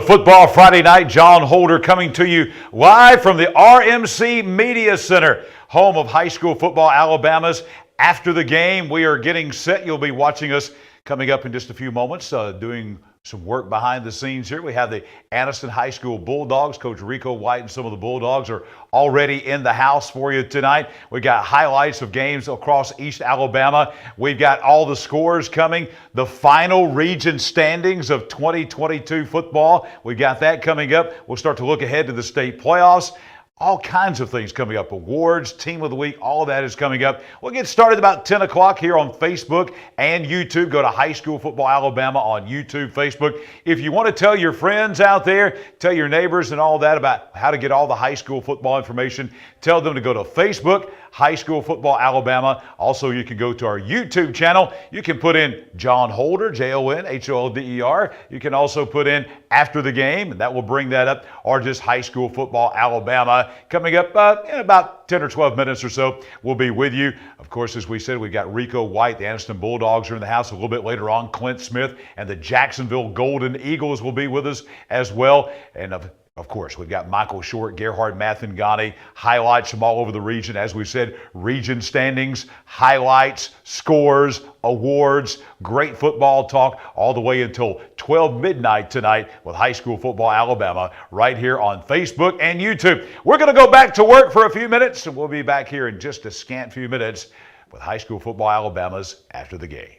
Football Friday night, Jon Holder coming to you live from the RMC Media Center, home of high school football Alabama's After the Game. We are getting set. You'll be watching us coming up in just a few moments, doing some work behind the scenes here. We have the Anniston High School Bulldogs. Coach Rico White and some of the Bulldogs are already in the house for you tonight. We got highlights of games across East Alabama. We've got all the scores coming. The final region standings of 2022 football. We've got that coming up. We'll start to look ahead to the state playoffs. All kinds of things coming up. Awards, Team of the Week, all of that is coming up. We'll get started about 10 o'clock here on Facebook and YouTube. Go to High School Football Alabama on YouTube, Facebook. If you want to tell your friends out there, tell your neighbors and all that about how to get all the high school football information, tell them to go to Facebook, High School Football Alabama. Also, you can go to our YouTube channel. You can put in Jon Holder, Jon Holder. You can also put in After the Game, and that will bring that up, or just High School Football Alabama. Coming up in about 10 or 12 minutes or so, we'll be with you. Of course, as we said, we've got Rico White. The Anniston Bulldogs are in the house a little bit later on. Clint Smith and the Jacksonville Golden Eagles will be with us as well. And of course, we've got Michael Short, Gerhard Mathangani, highlights from all over the region. As we said, region standings, highlights, scores, awards, great football talk all the way until 12 midnight tonight with High School Football Alabama right here on Facebook and YouTube. We're going to go back to work for a few minutes, and we'll be back here in just a scant few minutes with High School Football Alabama's After the Game.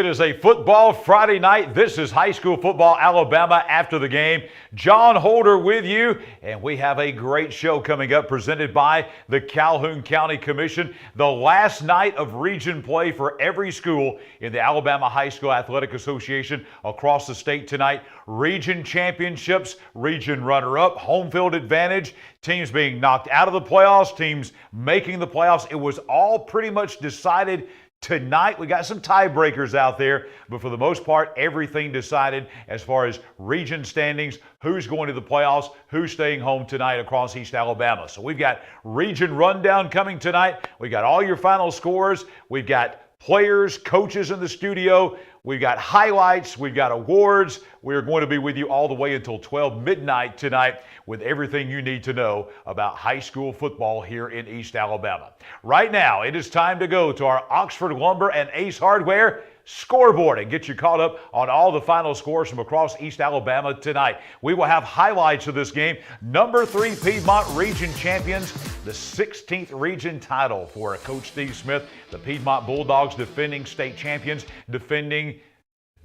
is a football Friday night. This is high school football Alabama after the game. Jon Holder with you, and we have a great show coming up presented by the Calhoun County Commission. The last night of region play for every school in the Alabama High School Athletic Association across the state tonight. Region championships, region runner-up, home field advantage, teams being knocked out of the playoffs, teams making the playoffs. It was all pretty much decided tonight. We got some tiebreakers out there, but for the most part, everything decided as far as region standings, who's going to the playoffs, who's staying home tonight across East Alabama. So we've got region rundown coming tonight. We got all your final scores. We've got players, coaches in the studio. We've got highlights. We've got awards. We're going to be with you all the way until 12 midnight tonight with everything you need to know about high school football here in East Alabama. Right now, it is time to go to our Oxford Lumber and Ace Hardware scoreboard and get you caught up on all the final scores from across East Alabama tonight. We will have highlights of this game. Number 3 Piedmont Region champions, the 16th region title for Coach Steve Smith. The Piedmont Bulldogs defending state champions, defending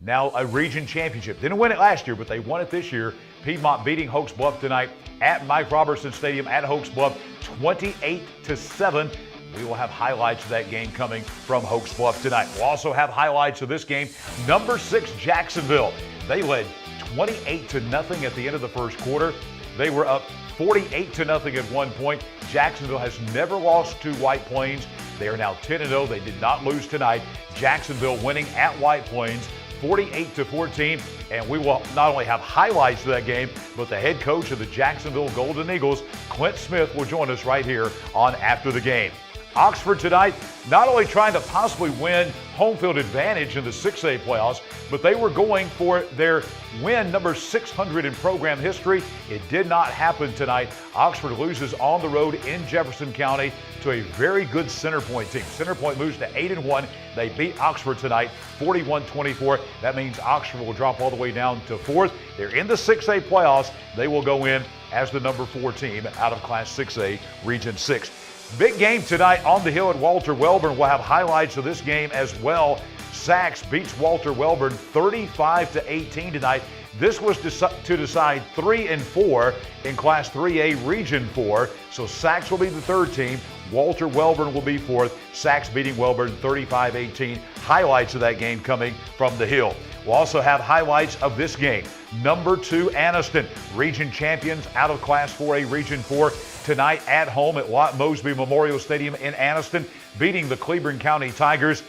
now a region championship. Didn't win it last year, but they won it this year. Piedmont beating Hoax Bluff tonight at Mike Robertson Stadium at Hoax Bluff, 28-7. We will have highlights of that game coming from Hoax Bluff tonight. We'll also have highlights of this game. Number 6 Jacksonville. They led 28-0 at the end of the first quarter. They were up 48-0 at one point. Jacksonville has never lost to White Plains. They are now 10-0. They did not lose tonight. Jacksonville winning at White Plains 48-14, and we will not only have highlights of that game, but the head coach of the Jacksonville Golden Eagles, Clint Smith, will join us right here on After the Game. Oxford tonight, not only trying to possibly win home field advantage in the 6A playoffs, but they were going for their win number 600 in program history. It did not happen tonight. Oxford loses on the road in Jefferson County to a very good Center Point team. Center Point moves to 8-1. They beat Oxford tonight, 41-24. That means Oxford will drop all the way down to 4th. They're in the 6A playoffs. They will go in as the number 4 team out of Class 6A, Region 6. Big game tonight on the hill at Walter Welborn. We'll have highlights of this game as well. Sachs beats Walter Welborn 35-18 tonight. This was to decide 3 and 4 in Class 3A Region 4. So Sachs will be the 3rd team. Walter Welborn will be 4th. Sachs beating Welborn 35-18. Highlights of that game coming from the hill. We'll also have highlights of this game. Number 2 Anniston, region champions out of Class 4A Region 4 tonight at home at Lott Mosby Memorial Stadium in Anniston, beating the Cleburne County Tigers.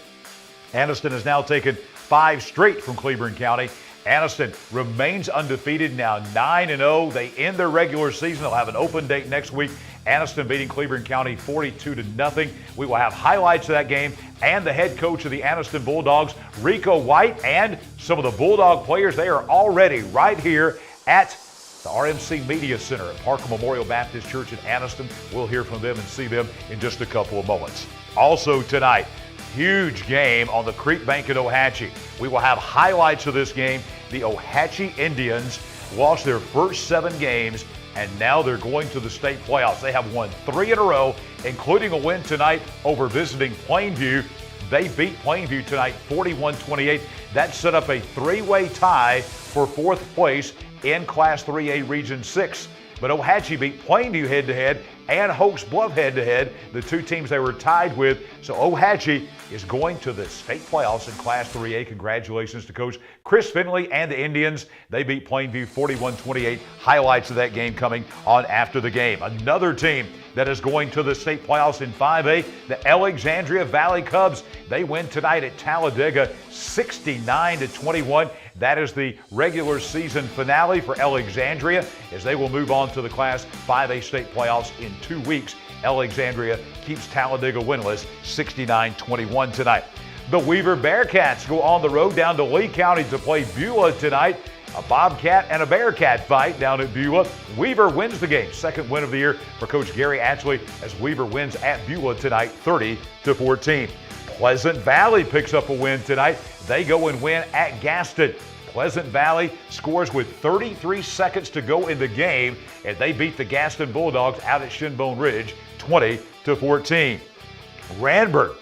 Anniston has now taken 5 straight from Cleburne County. Anniston remains undefeated, now 9-0. They end their regular season. They'll have an open date next week. Anniston beating Cleburne County 42-0. We will have highlights of that game and the head coach of the Anniston Bulldogs, Rico White, and some of the Bulldog players. They are already right here at the RMC Media Center at Parker Memorial Baptist Church in Anniston. We'll hear from them and see them in just a couple of moments. Also tonight, huge game on the Creek Bank in Ohatchee. We will have highlights of this game. The Ohatchee Indians lost their first 7 games, and now they're going to the state playoffs. They have won 3 in a row, including a win tonight over visiting Plainview. They beat Plainview tonight 41-28. That set up a 3-way tie for 4th place in Class 3A Region 6. But Ohatchee beat Plainview head-to-head and Hoax Bluff head-to-head, the 2 teams they were tied with. So Ohatchee is going to the state playoffs in Class 3A. Congratulations to Coach Chris Finley and the Indians. They beat Plainview 41-28. Highlights of that game coming on After the Game. Another team that is going to the state playoffs in 5A, the Alexandria Valley Cubs. They win tonight at Talladega 69-21. That is the regular season finale for Alexandria as they will move on to the Class 5A state playoffs in 2 weeks. Alexandria keeps Talladega winless 69-21 tonight. The Weaver Bearcats go on the road down to Lee County to play Beulah tonight. A Bobcat and a Bearcat fight down at Beulah. Weaver wins the game. 2nd win of the year for Coach Gary Atchley as Weaver wins at Beulah tonight 30-14. Pleasant Valley picks up a win tonight. They go and win at Gaston. Pleasant Valley scores with 33 seconds to go in the game, and they beat the Gaston Bulldogs out at Shinbone Ridge 20-14. Ranburg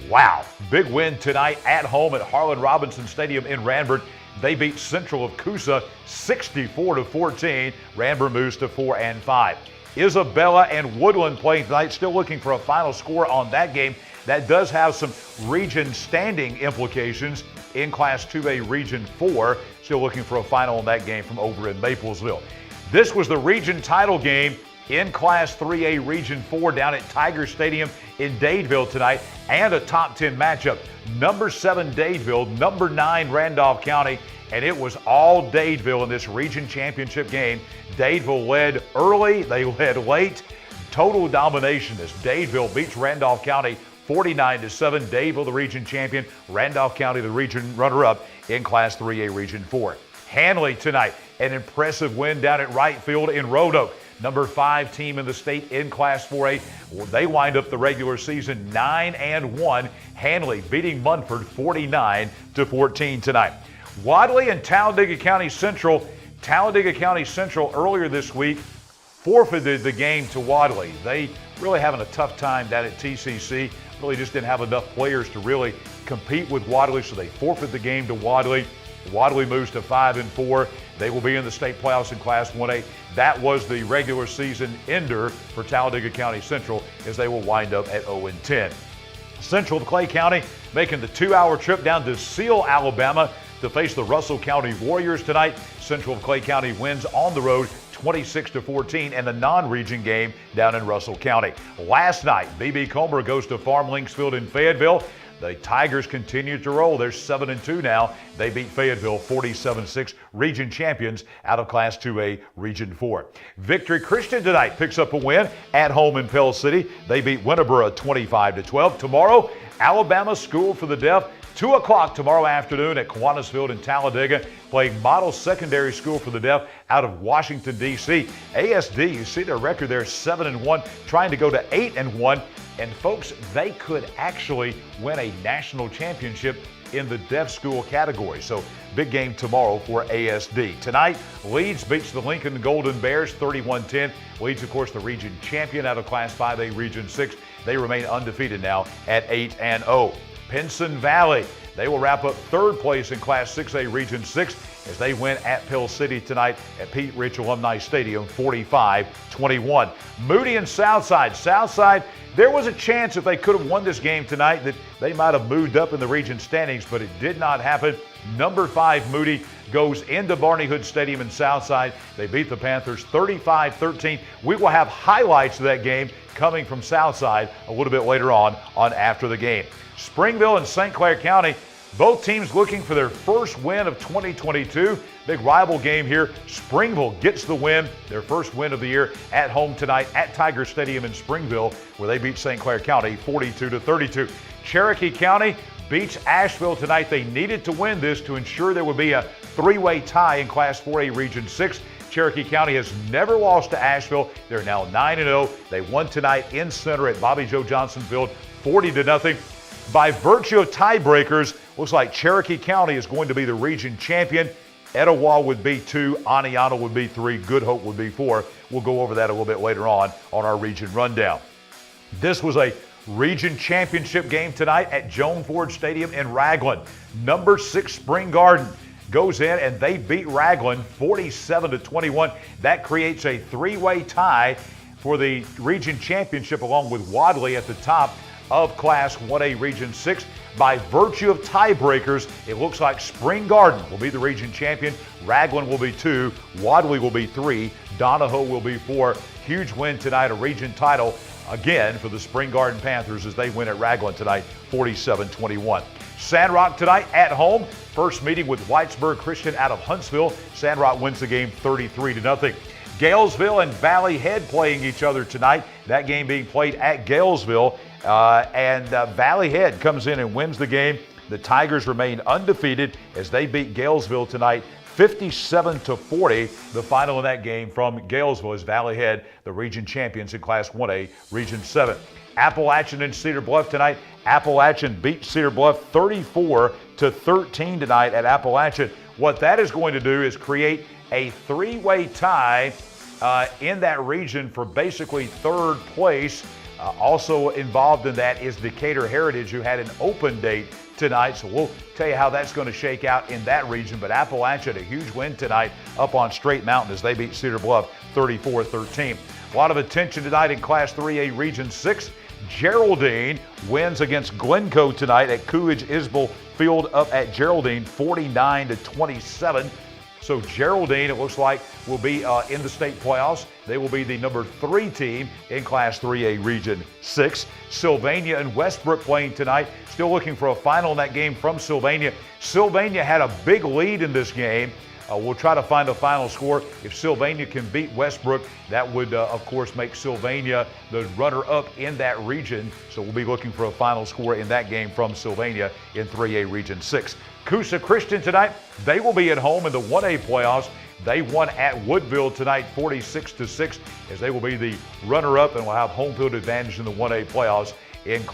Wow, big win tonight at home at Harlan Robinson Stadium in Ranburne. They beat Central of Coosa 64-14. Ranburne moves to 4-5. Isabella and Woodland playing tonight. Still looking for a final score on that game. That does have some region standing implications in Class 2A Region 4. Still looking for a final on that game from over in Maplesville. This was the region title game in Class 3A Region 4 down at Tiger Stadium in Dadeville tonight, and a top 10 matchup. Number 7 Dadeville, number 9 Randolph County, and it was all Dadeville in this region championship game. Dadeville led early, they led late. Total domination as Dadeville beats Randolph County 49-7. Dadeville, the region champion, Randolph County, the region runner-up in Class 3A Region 4. Hanley tonight, an impressive win down at right field in Roanoke. Number 5 team in the state in Class 4A. They wind up the regular season 9-1. Hanley beating Munford 49-14 tonight. Wadley and Talladega County Central. Talladega County Central earlier this week forfeited the game to Wadley. They really having a tough time down at TCC. Really just didn't have enough players to really compete with Wadley, so they forfeit the game to Wadley. Wadley moves to 5-4. They will be in the state playoffs in Class 1A. That was the regular season ender for Talladega County Central, as they will wind up at 0-10. Central of Clay County making the 2-hour trip down to Seal, Alabama to face the Russell County Warriors tonight. Central of Clay County wins on the road 26-14 in the non-region game down in Russell County. Last night, B.B. Comer goes to Farm Links Field in Fayetteville. The Tigers continue to roll. They're 7-2 now. They beat Fayetteville 47-6, region champions out of Class 2A Region 4. Victory Christian tonight picks up a win at home in Pell City. They beat Winterboro 25-12. Tomorrow, Alabama School for the Deaf, 2 o'clock tomorrow afternoon at Kiwanis Field in Talladega, playing Model Secondary School for the Deaf out of Washington, D.C. ASD, you see their record there, 7-1, trying to go to 8-1. And folks, they could actually win a national championship in the deaf school category. So big game tomorrow for ASD. Tonight, Leeds beats the Lincoln Golden Bears 31-10. Leeds, of course, the region champion out of Class 5A Region 6. They remain undefeated now at 8-0. Pinson Valley, they will wrap up 3rd place in Class 6A Region 6 as they win at Pell City tonight at Pete Rich Alumni Stadium 45-21. Moody and Southside. Southside, there was a chance if they could have won this game tonight that they might have moved up in the region standings, but it did not happen. Number 5 Moody goes into Barney Hood Stadium in Southside. They beat the Panthers 35-13. We will have highlights of that game coming from Southside a little bit later on After the Game. Springville and St. Clair County, both teams looking for their first win of 2022. Big rival game here. Springville gets the win, their first win of the year at home tonight at Tiger Stadium in Springville, where they beat St. Clair County 42-32. Cherokee County beats Asheville tonight. They needed to win this to ensure there would be a 3-way tie in Class 4A Region 6. Cherokee County has never lost to Asheville. They're now 9-0. They won tonight in center at Bobby Joe Johnson Field 40-0. By virtue of tiebreakers, looks like Cherokee County is going to be the region champion. Etowah would be 2, Aniana would be 3, Good Hope would be 4. We'll go over that a little bit later on our region rundown. This was a region championship game tonight at Joan Ford Stadium in Raglan. Number 6 Spring Garden goes in and they beat Raglan 47-21. That creates a 3-way tie for the region championship along with Wadley at the top of Class 1A Region 6. By virtue of tiebreakers, it looks like Spring Garden will be the region champion. Raglan will be 2, Wadley will be 3, Donahoe will be 4. Huge win tonight, a region title again for the Spring Garden Panthers as they win at Raglan tonight 47-21. Sandrock tonight at home. First meeting with Whitesburg Christian out of Huntsville. Sandrock wins the game 33-0. Galesville and Valley Head playing each other tonight. That game being played at Galesville. Valley Head comes in and wins the game. The Tigers remain undefeated as they beat Galesville tonight 57-40. The final in that game from Galesville is Valley Head, the region champions in Class 1A, Region 7. Appalachian and Cedar Bluff tonight. Appalachian beat Cedar Bluff 34-13 tonight at Appalachian. What that is going to do is create a 3-way tie in that region for basically 3rd place. Also involved in that is Decatur Heritage, who had an open date tonight. So we'll tell you how that's going to shake out in that region. But Appalachia had a huge win tonight up on Straight Mountain as they beat Cedar Bluff 34-13. A lot of attention tonight in Class 3A Region 6. Geraldine wins against Glencoe tonight at Coolidge-Isbell Field up at Geraldine 49-27. So Geraldine, it looks like, will be in the state playoffs. They will be the number 3 team in Class 3A Region 6. Sylvania and Westbrook playing tonight. Still looking for a final in that game from Sylvania. Sylvania had a big lead in this game. We'll try to find a final score. If Sylvania can beat Westbrook, that would, of course, make Sylvania the runner-up in that region. So we'll be looking for a final score in that game from Sylvania in 3A Region 6. Coosa Christian tonight, they will be at home in the 1A playoffs. They won at Woodville tonight 46-6 as they will be the runner-up and will have home field advantage in the 1A playoffs in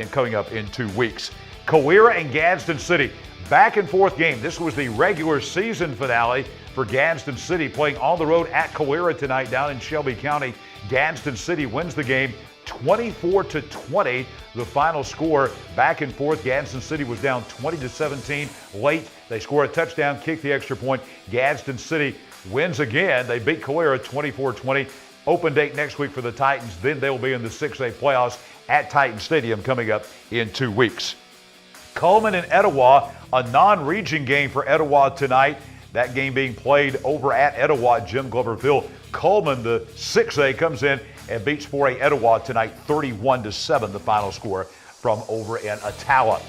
coming up in 2 weeks. Calera and Gadsden City. Back and forth game. This was the regular season finale for Gadsden City playing on the road at Calera tonight down in Shelby County. Gadsden City wins the game 24-20. The final score back and forth. Gadsden City was down 20-17 late. They score a touchdown, kick the extra point. Gadsden City wins again. They beat Calera 24-20. Open date next week for the Titans. Then they will be in the 6A playoffs at Titan Stadium coming up in 2 weeks. Coleman and Etowah, a non-region game for Etowah tonight. That game being played over at Etowah, Jim Glover Field. Coleman, the 6A, comes in and beats 4A Etowah tonight, 31-7, the final score from over in Attala.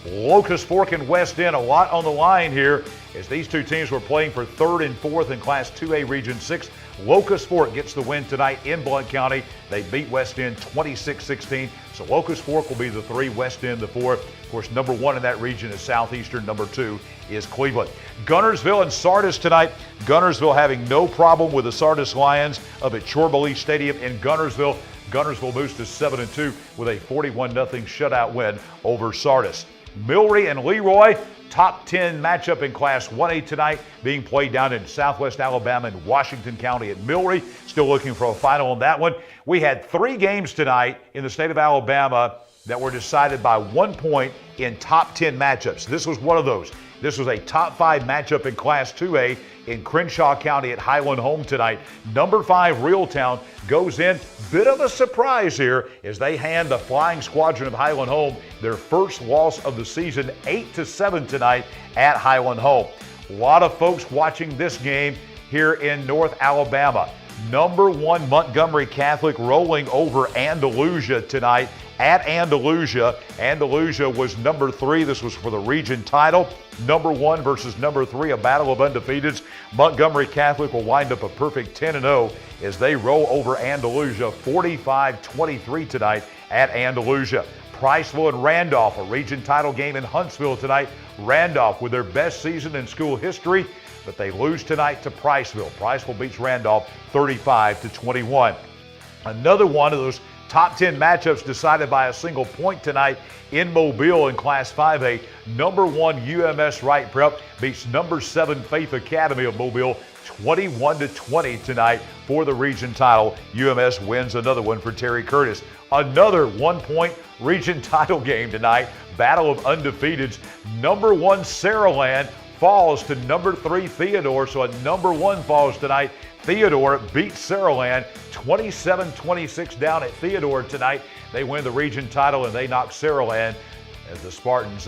Locust Fork and West End, a lot on the line here as these two teams were playing for 3rd and 4th in Class 2A Region 6. Locust Fork gets the win tonight in Blount County. They beat West End 26-16. So Locust Fork will be the 3, West End the 4. Of course, number 1 in that region is Southeastern. Number 2 is Cleveland. Gunnersville and Sardis tonight. Gunnersville having no problem with the Sardis Lions up at Chorba-Lee Stadium in Gunnersville. Gunnersville moves to 7-2 with a 41-0 shutout win over Sardis. Milry and Leroy, top 10 matchup in Class 1A tonight, being played down in Southwest Alabama and Washington County at Milry. Still looking for a final on that one. We had 3 games tonight in the state of Alabama that were decided by 1 point in top 10 matchups. This was one of those. This was a top 5 matchup in Class 2A in Crenshaw County at Highland Home tonight. Number 5, Reeltown, goes in. Bit of a surprise here as they hand the Flying Squadron of Highland Home their first loss of the season, 8-7 tonight at Highland Home. A lot of folks watching this game here in North Alabama. Number 1, Montgomery Catholic rolling over Andalusia tonight at Andalusia. Andalusia was number 3. This was for the region title. Number 1 versus number 3, a battle of undefeateds. Montgomery Catholic will wind up a perfect 10-0 as they roll over Andalusia 45-23 tonight at Andalusia. Priceville and Randolph, a region title game in Huntsville tonight. Randolph with their best season in school history, but they lose tonight to Priceville. Priceville beats Randolph 35-21. Another one of those top 10 matchups decided by a single point tonight in Mobile in Class 5A. Number 1 UMS Wright Prep beats number 7 Faith Academy of Mobile 21-20 tonight for the region title. UMS wins another one for Terry Curtis. Another 1-point region title game tonight. Battle of undefeateds. Number 1 Saraland falls to number 3 Theodore. So a number 1 falls tonight. Theodore beats Saraland 27-26 down at Theodore tonight. They win the region title and they knock Saraland as the Spartans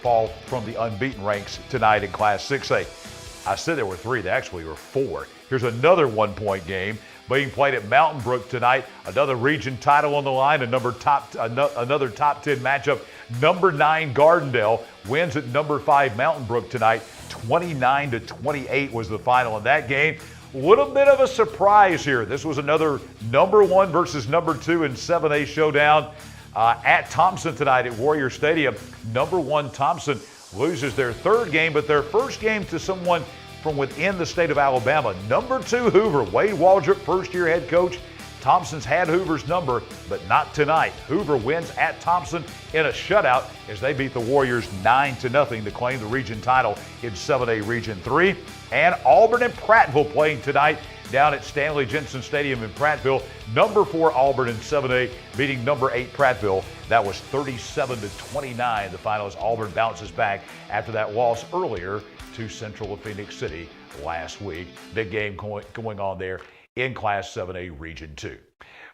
fall from the unbeaten ranks tonight in Class 6A. I said there were 3, there actually were 4. Here's another 1-point game being played at Mountain Brook tonight. Another region title on the line, another top 10 matchup. Number 9 Gardendale wins at number 5 Mountain Brook tonight. 29-28 was the final in that game. Little bit of a surprise here. This was another number 1 versus number 2 in 7A showdown at Thompson tonight at Warrior Stadium. Number 1 Thompson loses their 3rd game, but their first game to someone from within the state of Alabama. Number 2 Hoover, Wade Waldrop, first-year head coach. Thompson's had Hoover's number, but not tonight. Hoover wins at Thompson in a shutout as they beat the Warriors 9-0 to claim the region title in 7A Region 3. And Auburn and Prattville playing tonight. down at Stanley Jensen Stadium in Prattville. Number 4 Auburn in 7A beating number 8 Prattville. That was 37-29. The final as Auburn bounces back after that loss earlier to Central of Phoenix City last week. Big game going on there in Class 7A Region 2.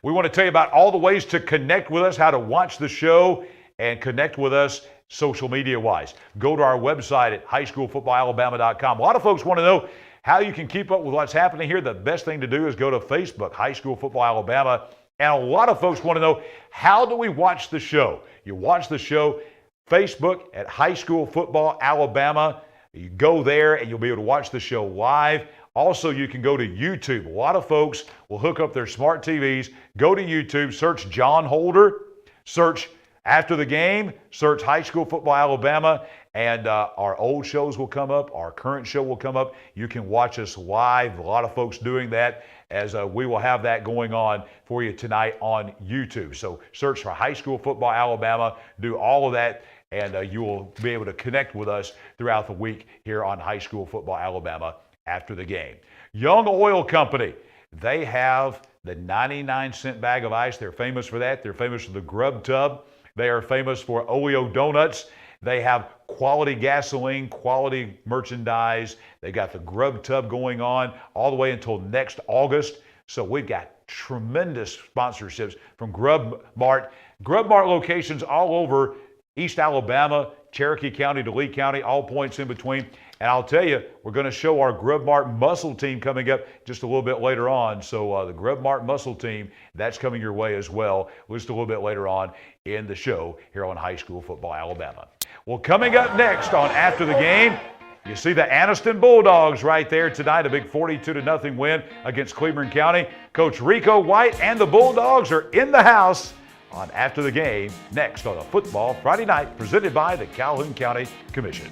We want to tell you about all the ways to connect with us, how to watch the show and connect with us social media-wise. Go to our website at highschoolfootballalabama.com. A lot of folks want to know how you can keep up with what's happening here. The best thing to do is go to Facebook, High School Football Alabama. And a lot of folks want to know, how do we watch the show? You watch the show, Facebook at High School Football Alabama. You go there and you'll be able to watch the show live. Also, you can go to YouTube. A lot of folks will hook up their smart TVs, go to YouTube, search Jon Holder, search After the Game, search High School Football Alabama, and our old shows will come up, our current show will come up. You can watch us live. A lot of folks doing that, as we will have that going on for you tonight on YouTube. So search for High School Football Alabama, do all of that, and you will be able to connect with us throughout the week here on High School Football Alabama After the Game. Young Oil Company, they have the 99-cent bag of ice. They're famous for that. They're famous for the grub tub. They are famous for Oleo donuts. They have quality gasoline, quality merchandise. They got the grub tub going on all the way until next August. So we've got tremendous sponsorships from Grub Mart. Grub Mart locations all over East Alabama, Cherokee County to Lee County, all points in between. And I'll tell you, we're going to show our Grub Mart Muscle Team coming up just a little bit later on. So the Grub Mart Muscle Team, that's coming your way as well, just a little bit later on in the show here on High School Football Alabama. Well, coming up next on After the Game, you see the Anniston Bulldogs right there tonight, a big 42-0 win against Cleveland County. Coach Rico White and the Bulldogs are in the house on After the Game, next on a Football Friday night, presented by the Calhoun County Commission.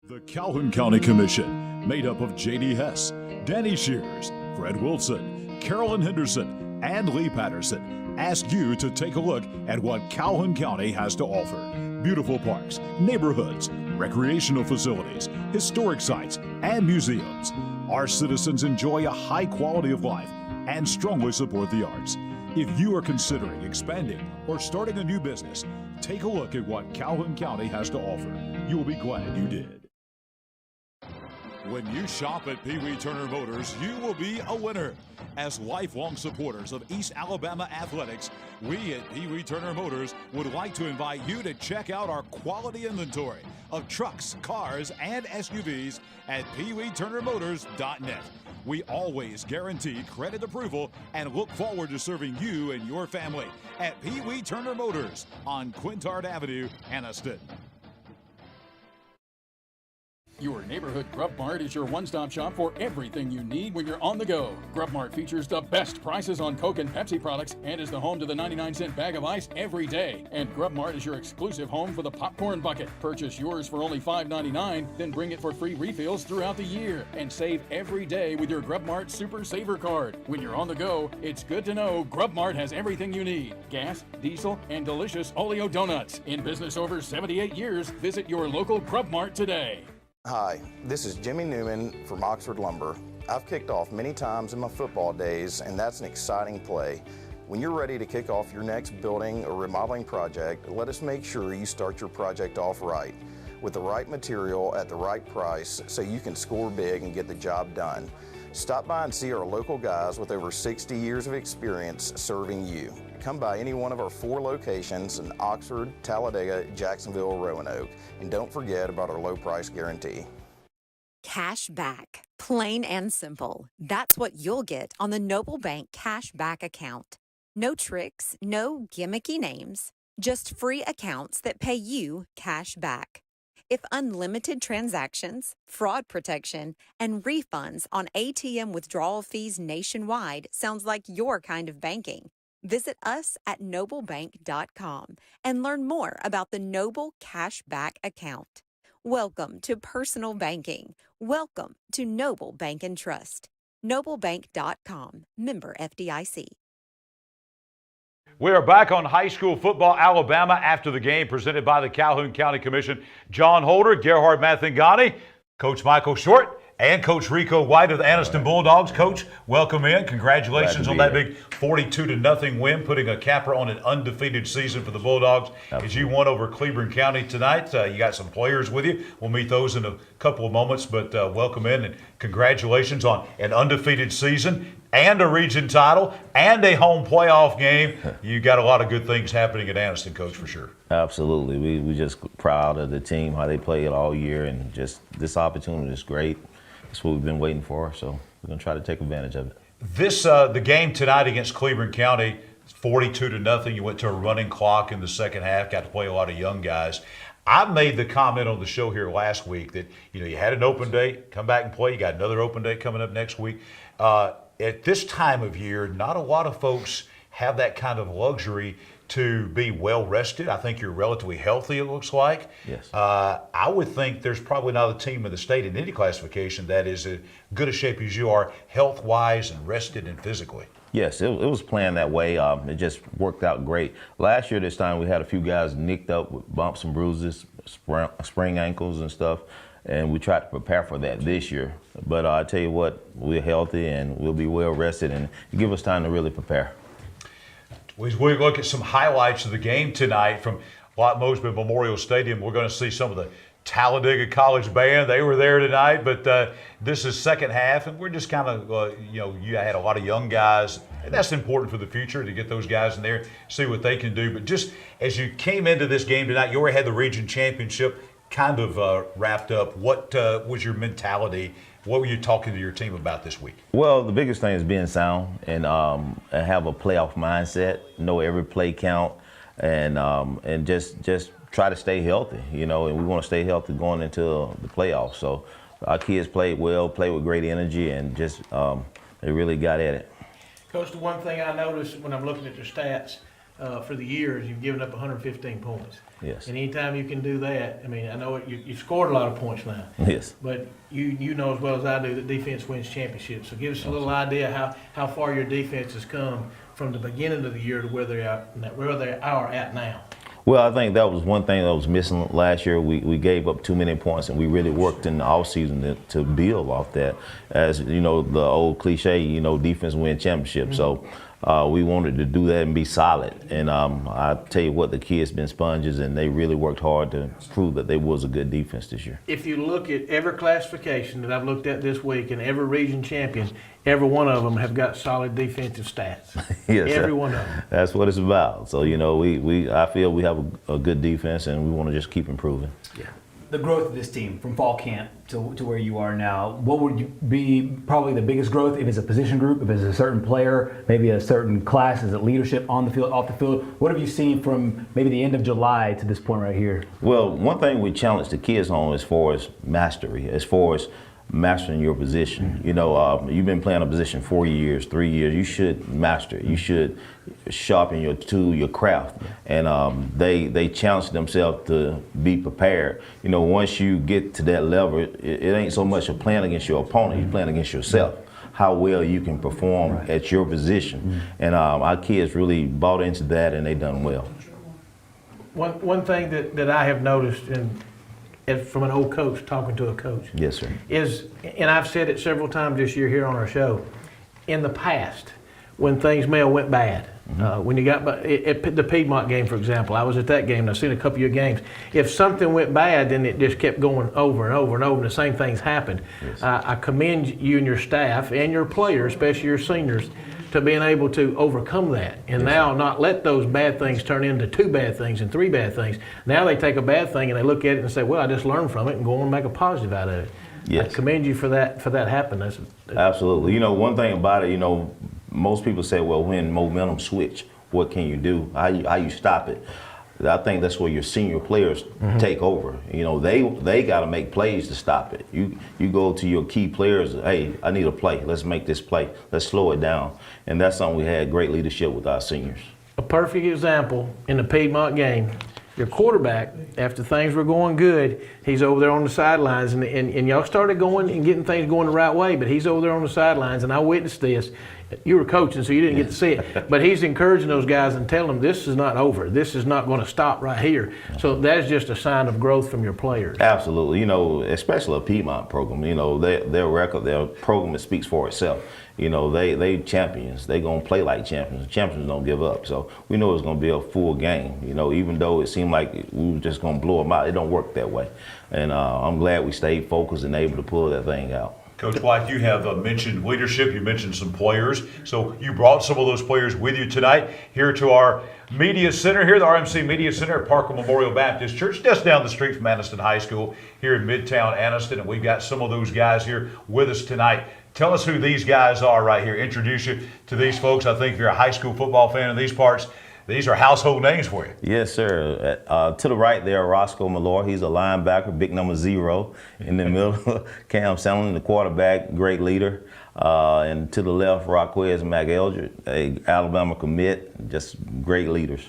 The Calhoun County Commission, made up of J.D. Hess, Danny Shears, Fred Wilson, Carolyn Henderson, and Lee Patterson, ask you to take a look at what Calhoun County has to offer. Beautiful parks, neighborhoods, recreational facilities, historic sites, and museums. Our citizens enjoy a high quality of life and strongly support the arts. If you are considering expanding or starting a new business, take a look at what Calhoun County has to offer. You will be glad you did. When you shop at Pee Wee Turner Motors, you will be a winner. As lifelong supporters of East Alabama athletics, we at Pee Wee Turner Motors would like to invite you to check out our quality inventory of trucks, cars, and SUVs at peeweeturnermotors.net. We always guarantee credit approval and look forward to serving you and your family at Pee Wee Turner Motors on Quintard Avenue, Anniston. Your neighborhood Grub Mart is your one-stop shop for everything you need when you're on the go. Grub Mart features the best prices on Coke and Pepsi products and is the home to the 99-cent bag of ice every day. And Grub Mart is your exclusive home for the popcorn bucket. Purchase yours for only $5.99, then bring it for free refills throughout the year. And save every day with your Grub Mart Super Saver card. When you're on the go, it's good to know Grub Mart has everything you need. Gas, diesel, and delicious Oleo donuts. In business over 78 years, visit your local Grub Mart today. Hi, this is Jimmy Newman from Oxford Lumber. I've kicked off many times in my football days, and that's an exciting play. When you're ready to kick off your next building or remodeling project, let us make sure you start your project off right, with the right material at the right price so you can score big and get the job done. Stop by and see our local guys with over 60 years of experience serving you. Come by any one of our 4 locations in Oxford, Talladega, Jacksonville, Roanoke. And don't forget about our low price guarantee. Cash back. Plain and simple. That's what you'll get on the Noble Bank Cash Back account. No tricks, no gimmicky names, just free accounts that pay you cash back. If unlimited transactions, fraud protection, and refunds on ATM withdrawal fees nationwide sounds like your kind of banking, visit us at noblebank.com and learn more about the Noble Cashback account. Welcome to personal banking. Welcome to Noble Bank and Trust. noblebank.com, member FDIC. We are back on High School Football Alabama After the Game, presented by the Calhoun County Commission. Jon Holder, Gerhard Mathangani, Coach Michael Short, and Coach Rico White of the Anniston Bulldogs. Coach, welcome in. Congratulations on that here. big 42-0 win, putting a capper on an undefeated season for the Bulldogs. Absolutely. As you won over Cleveland County tonight, you got some players with you. We'll meet those in a couple of moments, but welcome in and congratulations on an undefeated season and a region title and a home playoff game. You got a lot of good things happening at Anniston, Coach, for sure. Absolutely. We just proud of the team, how they played all year, and just this opportunity is great. That's what we've been waiting for, so we're going to try to take advantage of it. This the game tonight against Cleveland County, 42-0. You went to a running clock in the second half, got to play a lot of young guys. I made the comment on the show here last week that you had an open date, come back and play. You got another open date coming up next week. At this time of year, not a lot of folks have that kind of luxury to be well rested. I think you're relatively healthy, it looks like. Yes. I would think there's probably not a team in the state in any classification that is as good a shape as you are, health-wise and rested and physically. Yes, it was planned that way. It just worked out great. Last year, this time, we had a few guys nicked up with bumps and bruises, sprained ankles and stuff, and we tried to prepare for that this year. But I tell you what, we're healthy and we'll be well rested, and give us time to really prepare. As we look at some highlights of the game tonight from Lot Mosby Memorial Stadium, we're going to see some of the Talladega College Band. They were there tonight, but this is second half, and we're just kind of, you had a lot of young guys. And that's important for the future to get those guys in there, see what they can do. But just as you came into this game tonight, you already had the region championship kind of wrapped up. What was your mentality? What were you talking to your team about this week? Well, the biggest thing is being sound and have a playoff mindset, know every play count, and just try to stay healthy, and we want to stay healthy going into the playoffs. So our kids played well, played with great energy, and just they really got at it. Coach, the one thing I noticed when I'm looking at your stats for the year is you've given up 115 points. Yes. And anytime you can do that, I mean, I know you scored a lot of points now. Yes. But you know as well as I do that defense wins championships. So give us a little idea how far your defense has come from the beginning of the year to where they are at now. Well, I think that was one thing that was missing last year. We gave up too many points, and we really worked in the offseason to build off that. As the old cliche, defense win championships. Mm-hmm. So we wanted to do that and be solid. And I tell you what, the kids been sponges, and they really worked hard to prove that they was a good defense this year. If you look at every classification that I've looked at this week and every region champion, every one of them have got solid defensive stats. Yes, every one of them. That's what it's about. So I feel we have a good defense, and we want to just keep improving. Yeah. The growth of this team from fall camp to where you are now, what would be probably the biggest growth? If it's a position group, if it's a certain player, maybe a certain class, is it leadership on the field, off the field? What have you seen from maybe the end of July to this point right here? Well, one thing we challenge the kids on as far as mastery, as far as mastering your position. You've been playing a position 4 years, 3 years. You should master it. You should sharpen your tool, your craft. And they challenge themselves to be prepared. Once you get to that level, it ain't so much a playing against your opponent. You're playing against yourself. How well you can perform at your position. And our kids really bought into that, and they done well. One thing that I have noticed, and from an old coach talking to a coach. Yes, sir. Is, and I've said it several times this year here on our show, in the past, when things may have went bad, when you got at the Piedmont game, for example, I was at that game and I've seen a couple of your games. If something went bad, then it just kept going over and over and over, and the same things happened. Yes. I commend you and your staff and your players, especially your seniors, to being able to overcome that and now not let those bad things turn into 2 bad things and 3 bad things. Now they take a bad thing and they look at it and say, well, I just learned from it, and go on and make a positive out of it. Yes. I commend you for that happening. Absolutely. One thing about it, most people say, well, when momentum switch, what can you do? How you stop it? I think that's where your senior players take over. They got to make plays to stop it. You go to your key players, hey, I need a play. Let's make this play. Let's slow it down. And that's something we had great leadership with our seniors. A perfect example in the Piedmont game. Your quarterback, after things were going good, he's over there on the sidelines, and y'all started going and getting things going the right way, but he's over there on the sidelines, and I witnessed this. You were coaching, so you didn't get to see it. But he's encouraging those guys and telling them this is not over. This is not going to stop right here. So that's just a sign of growth from your players. Absolutely. You know, especially a Piedmont program, you know, their record, their program, it speaks for itself. You know, they champions. They going to play like champions. Champions don't give up. So we know it's going to be a full game. You know, even though it seemed like we were just going to blow them out, it don't work that way. And I'm glad we stayed focused and able to pull that thing out. Coach White, you have mentioned leadership. You mentioned some players. So you brought some of those players with you tonight here to our media center, here at the RMC Media Center at Parker Memorial Baptist Church, just down the street from Anniston High School here in Midtown Anniston. And we've got some of those guys here with us tonight. Tell us who these guys are right here. Introduce you to these folks. I think if you're a high school football fan in these parts, these are household names for you. Yes, sir. To the right there, Roscoe Malloy. He's a linebacker, big number 0. In the middle, Cam Sandlin, the quarterback, great leader. And to the left, Raquez McEldred, a Alabama commit, just great leaders.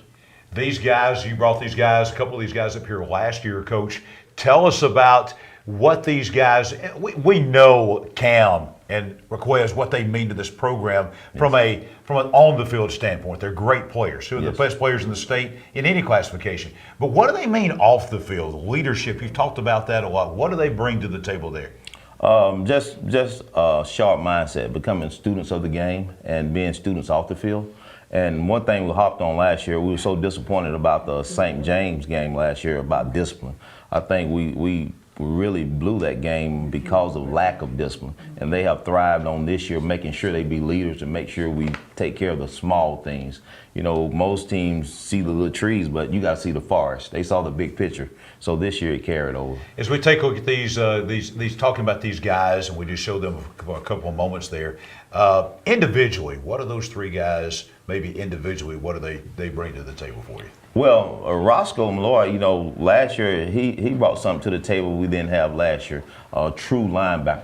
These guys, you brought these guys, a couple of these guys up here last year, Coach. Tell us about what these guys, we know Cam and Raquez, what they mean to this program from an on-the-field standpoint. They're great players, two of the best players in the state in any classification. But what do they mean off the field? Leadership, you've talked about that a lot. What do they bring to the table there? Just a sharp mindset, becoming students of the game and being students off the field. And one thing we hopped on last year, we were so disappointed about the St. James game last year about discipline. I think we really blew that game because of lack of discipline. And they have thrived on this year, making sure they be leaders and make sure we take care of the small things. You know, most teams see the little trees, but you got to see the forest. They saw the big picture. So this year it carried over. As we take a look at these talking about these guys, and we just showed them for a couple of moments there, individually, what are those three guys, maybe individually, what do they bring to the table for you? Well, Roscoe Malloy, you know, last year he brought something to the table we didn't have last year. A true linebacker,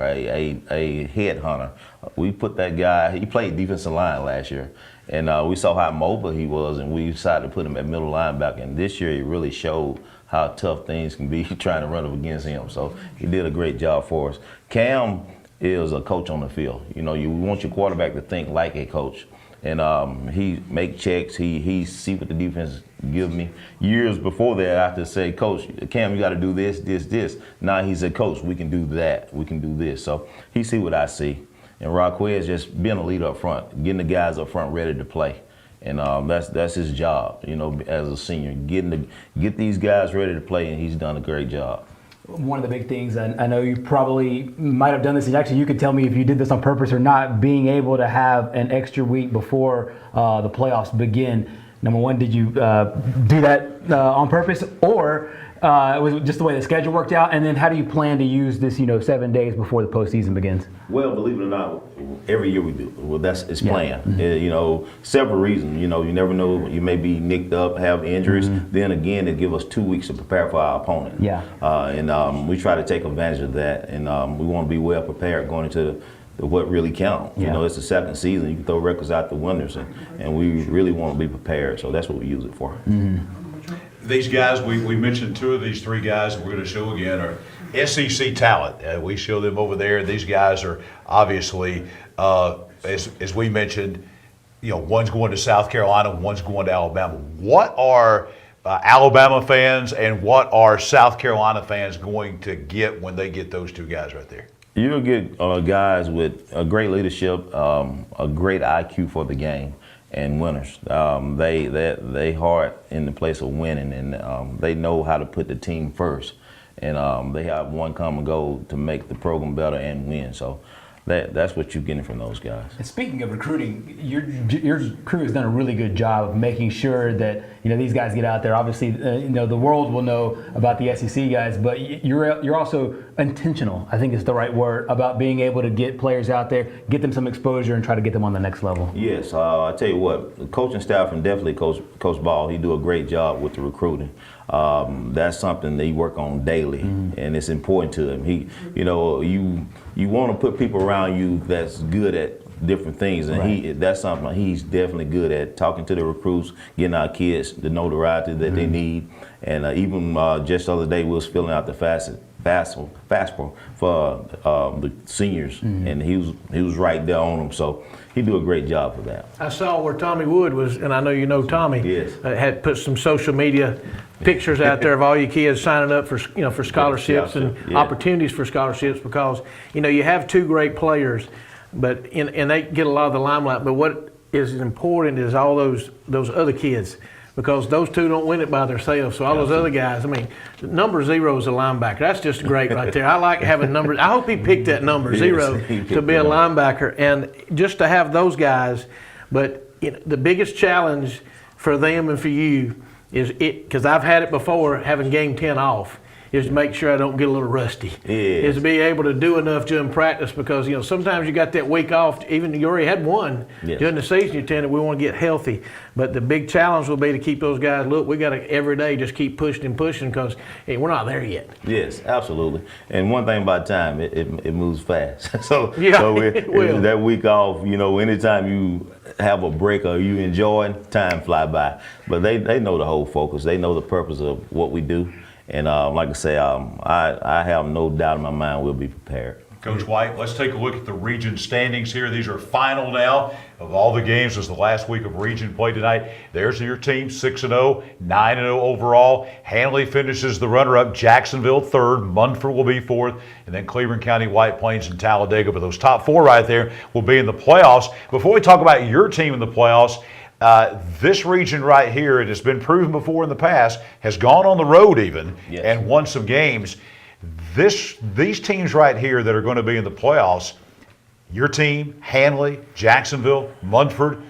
a headhunter. We put that guy, he played defensive line last year, and we saw how mobile he was, and we decided to put him at middle linebacker. And this year he really showed how tough things can be trying to run up against him. So he did a great job for us. Cam is a coach on the field. You know, you want your quarterback to think like a coach. And he make checks. He see what the defense give me. Years before that, I have to say, Coach, Cam, you got to do this, this, this. Now he said, Coach, we can do that. We can do this. So he see what I see. And Raquez just being a leader up front, getting the guys up front ready to play. And that's his job, you know, as a senior, get these guys ready to play, and he's done a great job. One of the big things, and I know you probably might have done this, and actually you could tell me if you did this on purpose or not, being able to have an extra week before the playoffs begin. Number one, did you do that on purpose, or was it just the way the schedule worked out? And then how do you plan to use this, 7 days before the postseason begins? Well, believe it or not, every year we do. Well, it's planned. Several reasons. You never know. You may be nicked up, have injuries. Then again, they give us 2 weeks to prepare for our opponent. Yeah. And we try to take advantage of that. And we want to be well prepared going into what really counts. Yeah. It's the second season. You can throw records out the windows, and we really want to be prepared. So that's what we use it for. These guys, we mentioned two of these three guys that we're going to show again are SEC talent. We show them over there. These guys are obviously, as we mentioned, one's going to South Carolina, one's going to Alabama. What are Alabama fans and what are South Carolina fans going to get when they get those two guys right there? You'll get guys with a great leadership, a great IQ for the game, and winners. They hard in the place of winning, and they know how to put the team first. And they have one common goal to make the program better and win. So that's what you're getting from those guys. And speaking of recruiting, your crew has done a really good job of making sure that these guys get out there. Obviously, the world will know about the SEC guys, but you're also intentional, I think is the right word, about being able to get players out there, get them some exposure, and try to get them on the next level. Yes, I tell you what, the coaching staff and definitely Coach Ball, he do a great job with the recruiting. That's something they work on daily, and it's important to him. You want to put people around you that's good at different things, and that's something he's definitely good at, talking to the recruits, getting our kids the notoriety that they need. And even just the other day, we was filling out the fastball for the seniors, and he was right there on them. So he do a great job for that. I saw where Tommy Wood was, and I know you know Tommy. Yes. Had put some social media pictures out there of all your kids signing up for scholarships and opportunities for scholarships, because you have two great players, but and they get a lot of the limelight. But what is important is all those other kids, because those two don't win it by themselves. So all those other guys, number 0 is a linebacker. That's just great right there. I like having numbers. I hope he picked that number 0 to be a linebacker, and just to have those guys. But the biggest challenge for them and for you is because I've had it before, having game 10 off, is to make sure I don't get a little rusty. Is to be able to do enough during practice, because sometimes you got that week off. Even you already had one during the season. You tend to we want to get healthy, but the big challenge will be to keep those guys. Look, we got to every day just keep pushing and pushing, because we're not there yet. Yes, absolutely. And one thing about time, it moves fast. so it will. That week off, anytime you have a break or you enjoy, time fly by. But they know the whole focus. They know the purpose of what we do. And like I say, I have no doubt in my mind we'll be prepared. Coach White, let's take a look at the region standings here. These are final now of all the games. This is the last week of region play tonight. There's your team, 6-0, 9-0 overall. Hanley finishes the runner-up. Jacksonville third. Munford will be fourth. And then Cleveland County, White Plains, and Talladega. But those top four right there will be in the playoffs. Before we talk about your team in the playoffs, this region right here, it has been proven before in the past, has gone on the road even and won some games. These teams right here that are going to be in the playoffs, your team, Hanley, Jacksonville, Munford,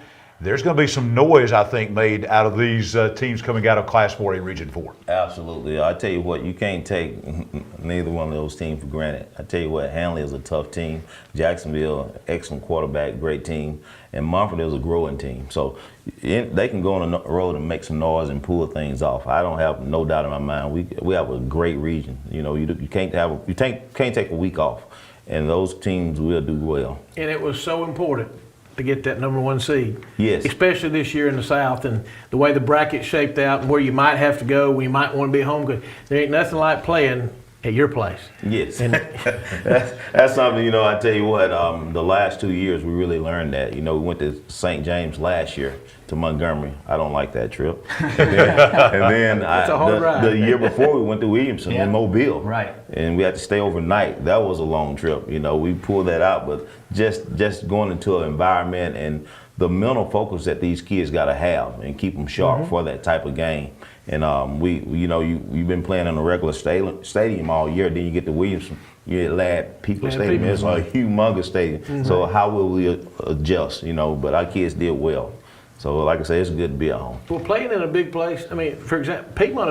there's going to be some noise, I think, made out of these teams coming out of Class 4A Region 4. Absolutely. I tell you what, you can't take neither one of those teams for granted. I tell you what, Hanley is a tough team. Jacksonville, excellent quarterback, great team. And Munford is a growing team. So they can go on the road and make some noise and pull things off. I don't have no doubt in my mind. We have a great region. You can't take a week off. And those teams will do well. And it was so important to get that number 1 seed. Yes. Especially this year in the South, and the way the bracket shaped out, and where you might have to go, where you might want to be home, because there ain't nothing like playing at your place. Yes. And that's something, I tell you what, the last 2 years we really learned that. We went to St. James last year to Montgomery. I don't like that trip. and then the year before we went to Williamson in Mobile. Right. And we had to stay overnight. That was a long trip. We pulled that out, but just going into an environment and the mental focus that these kids got to have and keep them sharp for that type of game. And you've been playing in a regular stadium all year. Then you get to Williamson, you're at Ladd People Stadium. It's a humongous stadium. So how will we adjust? But our kids did well. So like I say, it's good to be at home. Well, playing in a big place, for example, Piedmont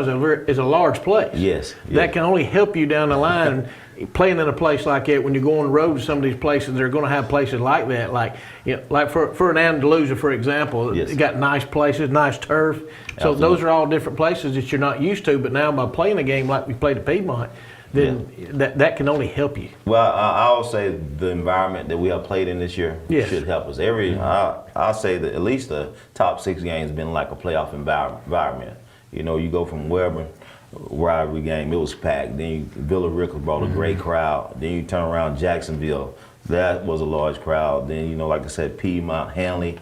is a large place. Yes. That can only help you down the line. Playing in a place like that, when you go on the road to some of these places, they're going to have places like that. Like for an Andalusia, for example, they got nice places, nice turf. So those are all different places that you're not used to. But now by playing a game like we played at Piedmont, then that can only help you. Well, I'll say the environment that we have played in this year should help us. I'll say that at least the top 6 games have been like a playoff environment. You go from Weber rivalry game, it was packed. Then Villa Rica brought a great crowd. Then you turn around Jacksonville, that was a large crowd. Then like I said, Piedmont, Hanley,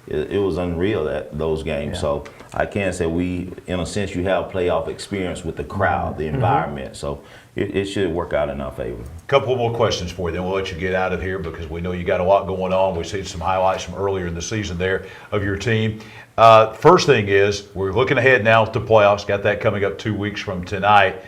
it was unreal those games. So I can say in a sense, you have playoff experience with the crowd, the environment. So it should work out in our favor. Couple more questions for you, then we'll let you get out of here, because we know you got a lot going on. We've seen some highlights from earlier in the season there of your team. First thing is, we're looking ahead now to playoffs. Got that coming up 2 weeks from tonight.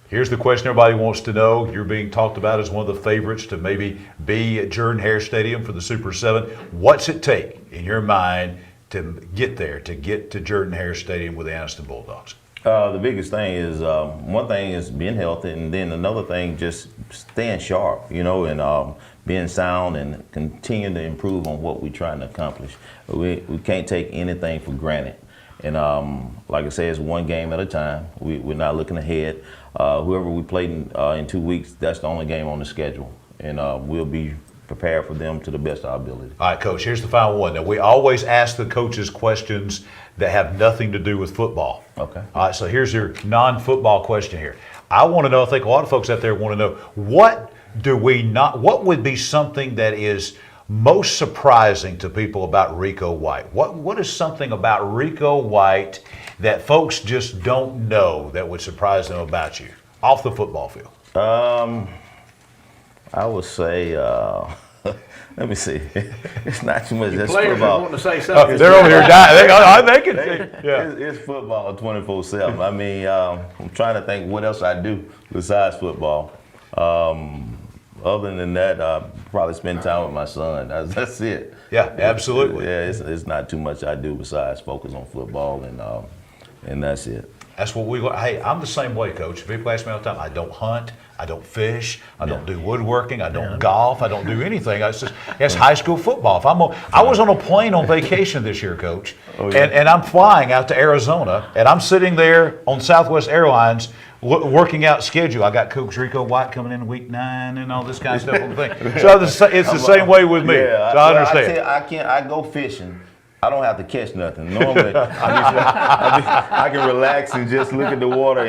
Here's the question everybody wants to know. You're being talked about as one of the favorites to maybe be at Jordan-Hare Stadium for the Super 7. What's it take, in your mind, to get there, to get to Jordan-Hare Stadium with the Anniston Bulldogs? The biggest thing is, one thing is being healthy, and then another thing, just staying sharp, and being sound and continuing to improve on what we're trying to accomplish. We can't take anything for granted. And like I say, it's one game at a time. We're not looking ahead. Whoever we play in 2 weeks, that's the only game on the schedule. And we'll be prepared for them to the best of our ability. All right, Coach, here's the final one. Now, we always ask the coaches questions that have nothing to do with football. Okay. All right, so here's your non-football question here. I want to know, I think a lot of folks out there want to know, what would be something that is most surprising to people about Rico White? What is something about Rico White that folks just don't know that would surprise them about you off the football field? I would say, let me see. It's not too much. That's Players football. want to say something. They're over here dying. They can see. Yeah. It's football 24/7. I mean, I'm trying to think what else I do besides football. Other than that, probably spend time with my son. That's it. Yeah, absolutely. Yeah, it's not too much I do besides focus on football, and that's it. That's what hey, I'm the same way, Coach. People ask me all the time, I don't hunt, I don't fish, I don't do woodworking, I don't golf, I don't do anything. It's high school football. I was on a plane on vacation this year, Coach, and I'm flying out to Arizona, and I'm sitting there on Southwest Airlines working out schedule. I got Coach Rico White coming in week 9 and all this kind of stuff on the thing. So it's the same way with me. Yeah, so I understand. I go fishing. I don't have to catch nothing. Normally, I can relax and just look at the water,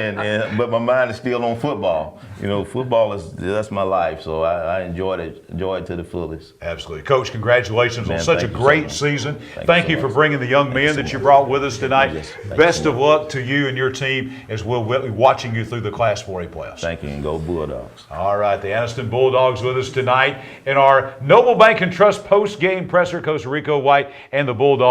but my mind is still on football. You know, football that's my life, so I enjoy it to the fullest. Absolutely. Coach, congratulations on such a great season. Thank you for much. bringing the young men that you brought with us tonight. Yes, Best of luck to you and your team as we'll be watching you through the Class 4A playoffs. Thank you, and go Bulldogs. All right, the Anniston Bulldogs with us tonight in our Noble Bank and Trust post-game presser. Coach Rico White and the Bulldogs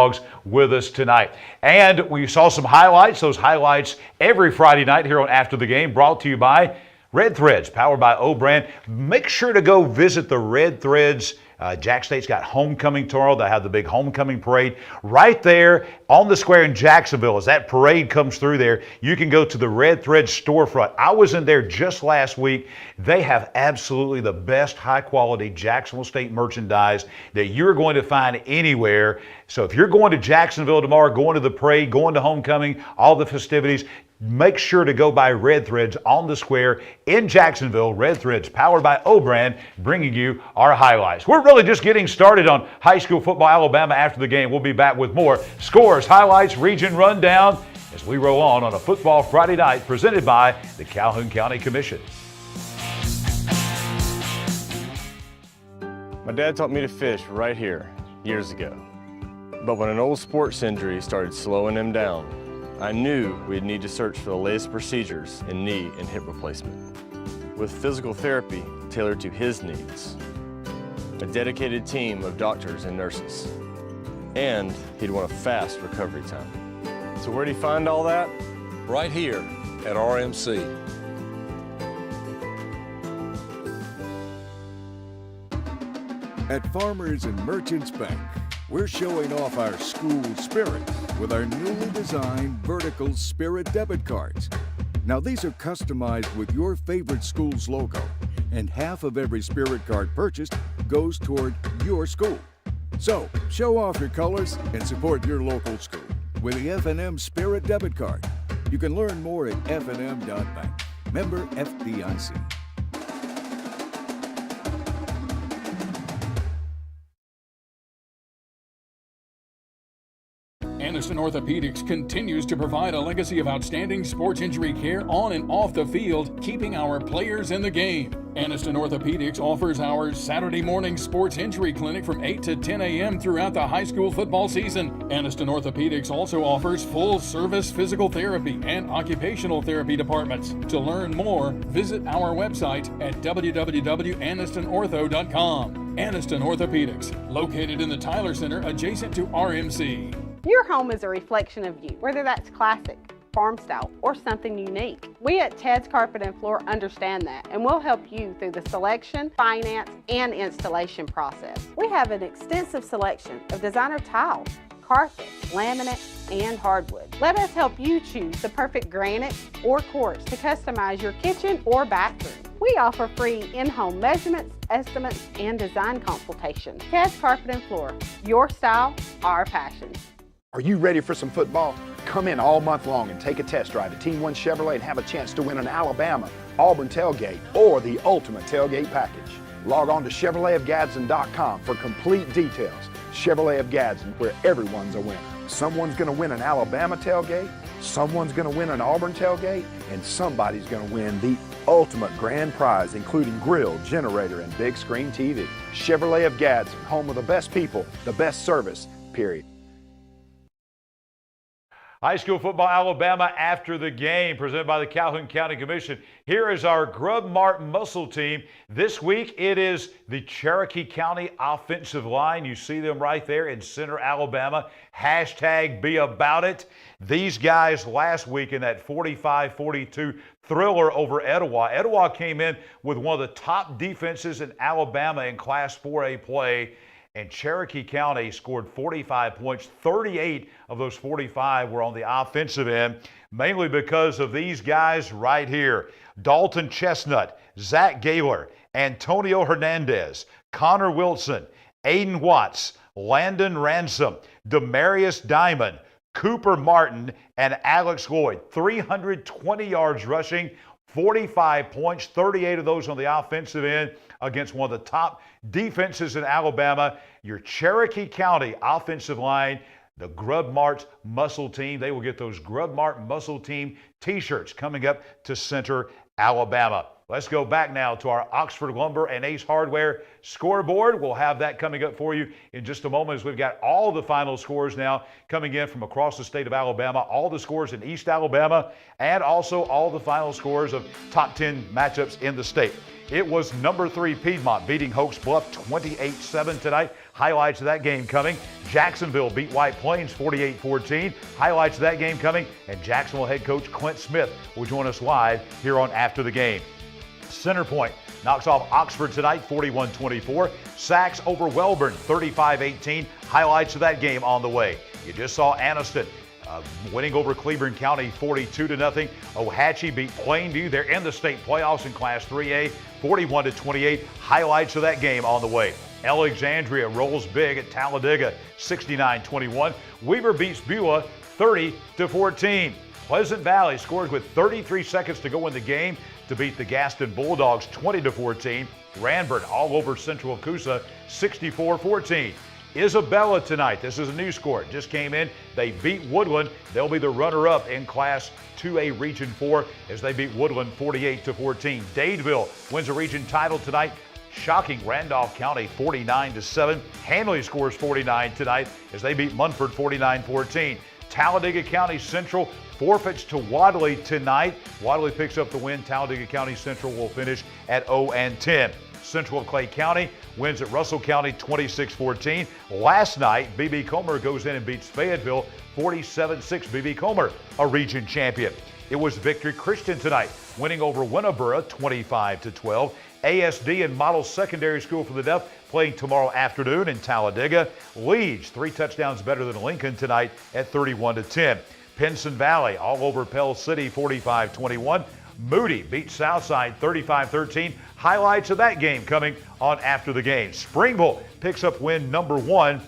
with us tonight. And we saw some highlights. Those highlights every Friday night here on After the Game, brought to you by Red Threads, powered by O-Brand. Make sure to go visit the Red Threads. Jack State's got homecoming tomorrow. They have the big homecoming parade right there on the square in Jacksonville. As that parade comes through there, you can go to the Red Threads storefront. I was in there just last week. They have absolutely the best high-quality Jacksonville State merchandise that you're going to find anywhere. So if you're going to Jacksonville tomorrow, going to the parade, going to homecoming, all the festivities, make sure to go by Red Threads on the square in Jacksonville. Red Threads, powered by O-Brand, bringing you our highlights. We're really just getting started on high school football Alabama after the game. We'll be back with more scores, highlights, region rundown as we roll on a Football Friday night presented by the Calhoun County Commission. My dad taught me to fish right here years ago. But when an old sports injury started slowing him down, I knew we'd need to search for the latest procedures in knee and hip replacement, with physical therapy tailored to his needs, a dedicated team of doctors and nurses, and he'd want a fast recovery time. So where'd he find all that? Right here at RMC. At Farmers and Merchants Bank, we're showing off our school spirit with our newly designed vertical Spirit debit cards. Now these are customized with your favorite school's logo, and half of every Spirit card purchased goes toward your school. So show off your colors and support your local school with the F&M Spirit debit card. You can learn more at fnm.bank. Member FDIC. Anniston Orthopedics continues to provide a legacy of outstanding sports injury care on and off the field, keeping our players in the game. Anniston Orthopedics offers our Saturday morning sports injury clinic from 8 to 10 a.m. throughout the high school football season. Anniston Orthopedics also offers full-service physical therapy and occupational therapy departments. To learn more, visit our website at www.annistonortho.com. Anniston Orthopedics, located in the Tyler Center adjacent to RMC. Your home is a reflection of you, whether that's classic, farm style, or something unique. We at Ted's Carpet and Floor understand that, and we'll help you through the selection, finance, and installation process. We have an extensive selection of designer tiles, carpet, laminate, and hardwood. Let us help you choose the perfect granite or quartz to customize your kitchen or bathroom. We offer free in-home measurements, estimates, and design consultations. Ted's Carpet and Floor, your style, our passion. Are you ready for some football? Come in all month long and take a test drive at Team 1 Chevrolet and have a chance to win an Alabama, Auburn tailgate, or the ultimate tailgate package. Log on to ChevroletofGadsden.com for complete details. Chevrolet of Gadsden, where everyone's a winner. Someone's going to win an Alabama tailgate, Someone's going to win an Auburn tailgate, and somebody's going to win the ultimate grand prize, including grill, generator, and big screen TV. Chevrolet of Gadsden, home of the best people, the best service, period. High school football, Alabama after the game, presented by the Calhoun County Commission. Here is our Grub Mart Muscle team. This week it is the Cherokee County offensive line. You see them right there in Center, Alabama. Hashtag be about it. These guys last week in that 45-42 thriller over Etowah. Etowah came in with one of the top defenses in Alabama in Class 4A play. And Cherokee County scored 45 points. 38 of those 45 were on the offensive end, mainly because of these guys right here. Dalton Chestnut, Zach Gaylor, Antonio Hernandez, Connor Wilson, Aiden Watts, Landon Ransom, Demarius Diamond, Cooper Martin, and Alex Lloyd. 320 yards rushing, 45 points, 38 of those on the offensive end against one of the top defenses in Alabama. Your Cherokee County offensive line, the Grub Mart Muscle Team. They will get those Grub Mart Muscle Team t-shirts coming up to Center, Alabama. Let's go back now to our Oxford Lumber and Ace Hardware scoreboard. We'll have that coming up for you in just a moment as we've got all the final scores now coming in from across the state of Alabama, all the scores in East Alabama, and also all the final scores of top 10 matchups in the state. It was number 3 Piedmont beating Hoax Bluff 28-7 tonight. Highlights of that game coming. Jacksonville beat White Plains 48-14. Highlights of that game coming. And Jacksonville head coach Clint Smith will join us live here on After the Game. Center Point knocks off Oxford tonight 41-24. Sachs over Welborn 35-18. Highlights of that game on the way. You just saw Anniston winning over Cleburne County 42-0. Ohatchee beat Plainview. They're in the state playoffs in Class 3A 41-28. Highlights of that game on the way. Alexandria rolls big at Talladega 69-21. Weaver beats Beulah 30-14. Pleasant Valley scores with 33 seconds to go in the game to beat the Gaston Bulldogs 20-14. Ranburn all over Central Coosa 64-14. Isabella tonight, this is a new score, just came in. They beat Woodland. They'll be the runner-up in Class 2A Region 4 as they beat Woodland 48-14. Dadeville wins a region title tonight, shocking Randolph County 49-7. Handley scores 49 tonight as they beat Munford 49-14. Talladega County Central forfeits to Wadley tonight. Wadley picks up the win. Talladega County Central will finish at 0-10. Central of Clay County wins at Russell County 26-14. Last night, B.B. Comer goes in and beats Fayetteville 47-6. B.B. Comer, a region champion. It was Victory Christian tonight, winning over Winneboro 25-12. ASD and Model Secondary School for the Deaf playing tomorrow afternoon in Talladega. Leeds, 3 touchdowns better than Lincoln tonight at 31-10. Pinson Valley all over Pell City 45-21. Moody beats Southside 35-13. Highlights of that game coming on After the Game. Springville picks up win number 1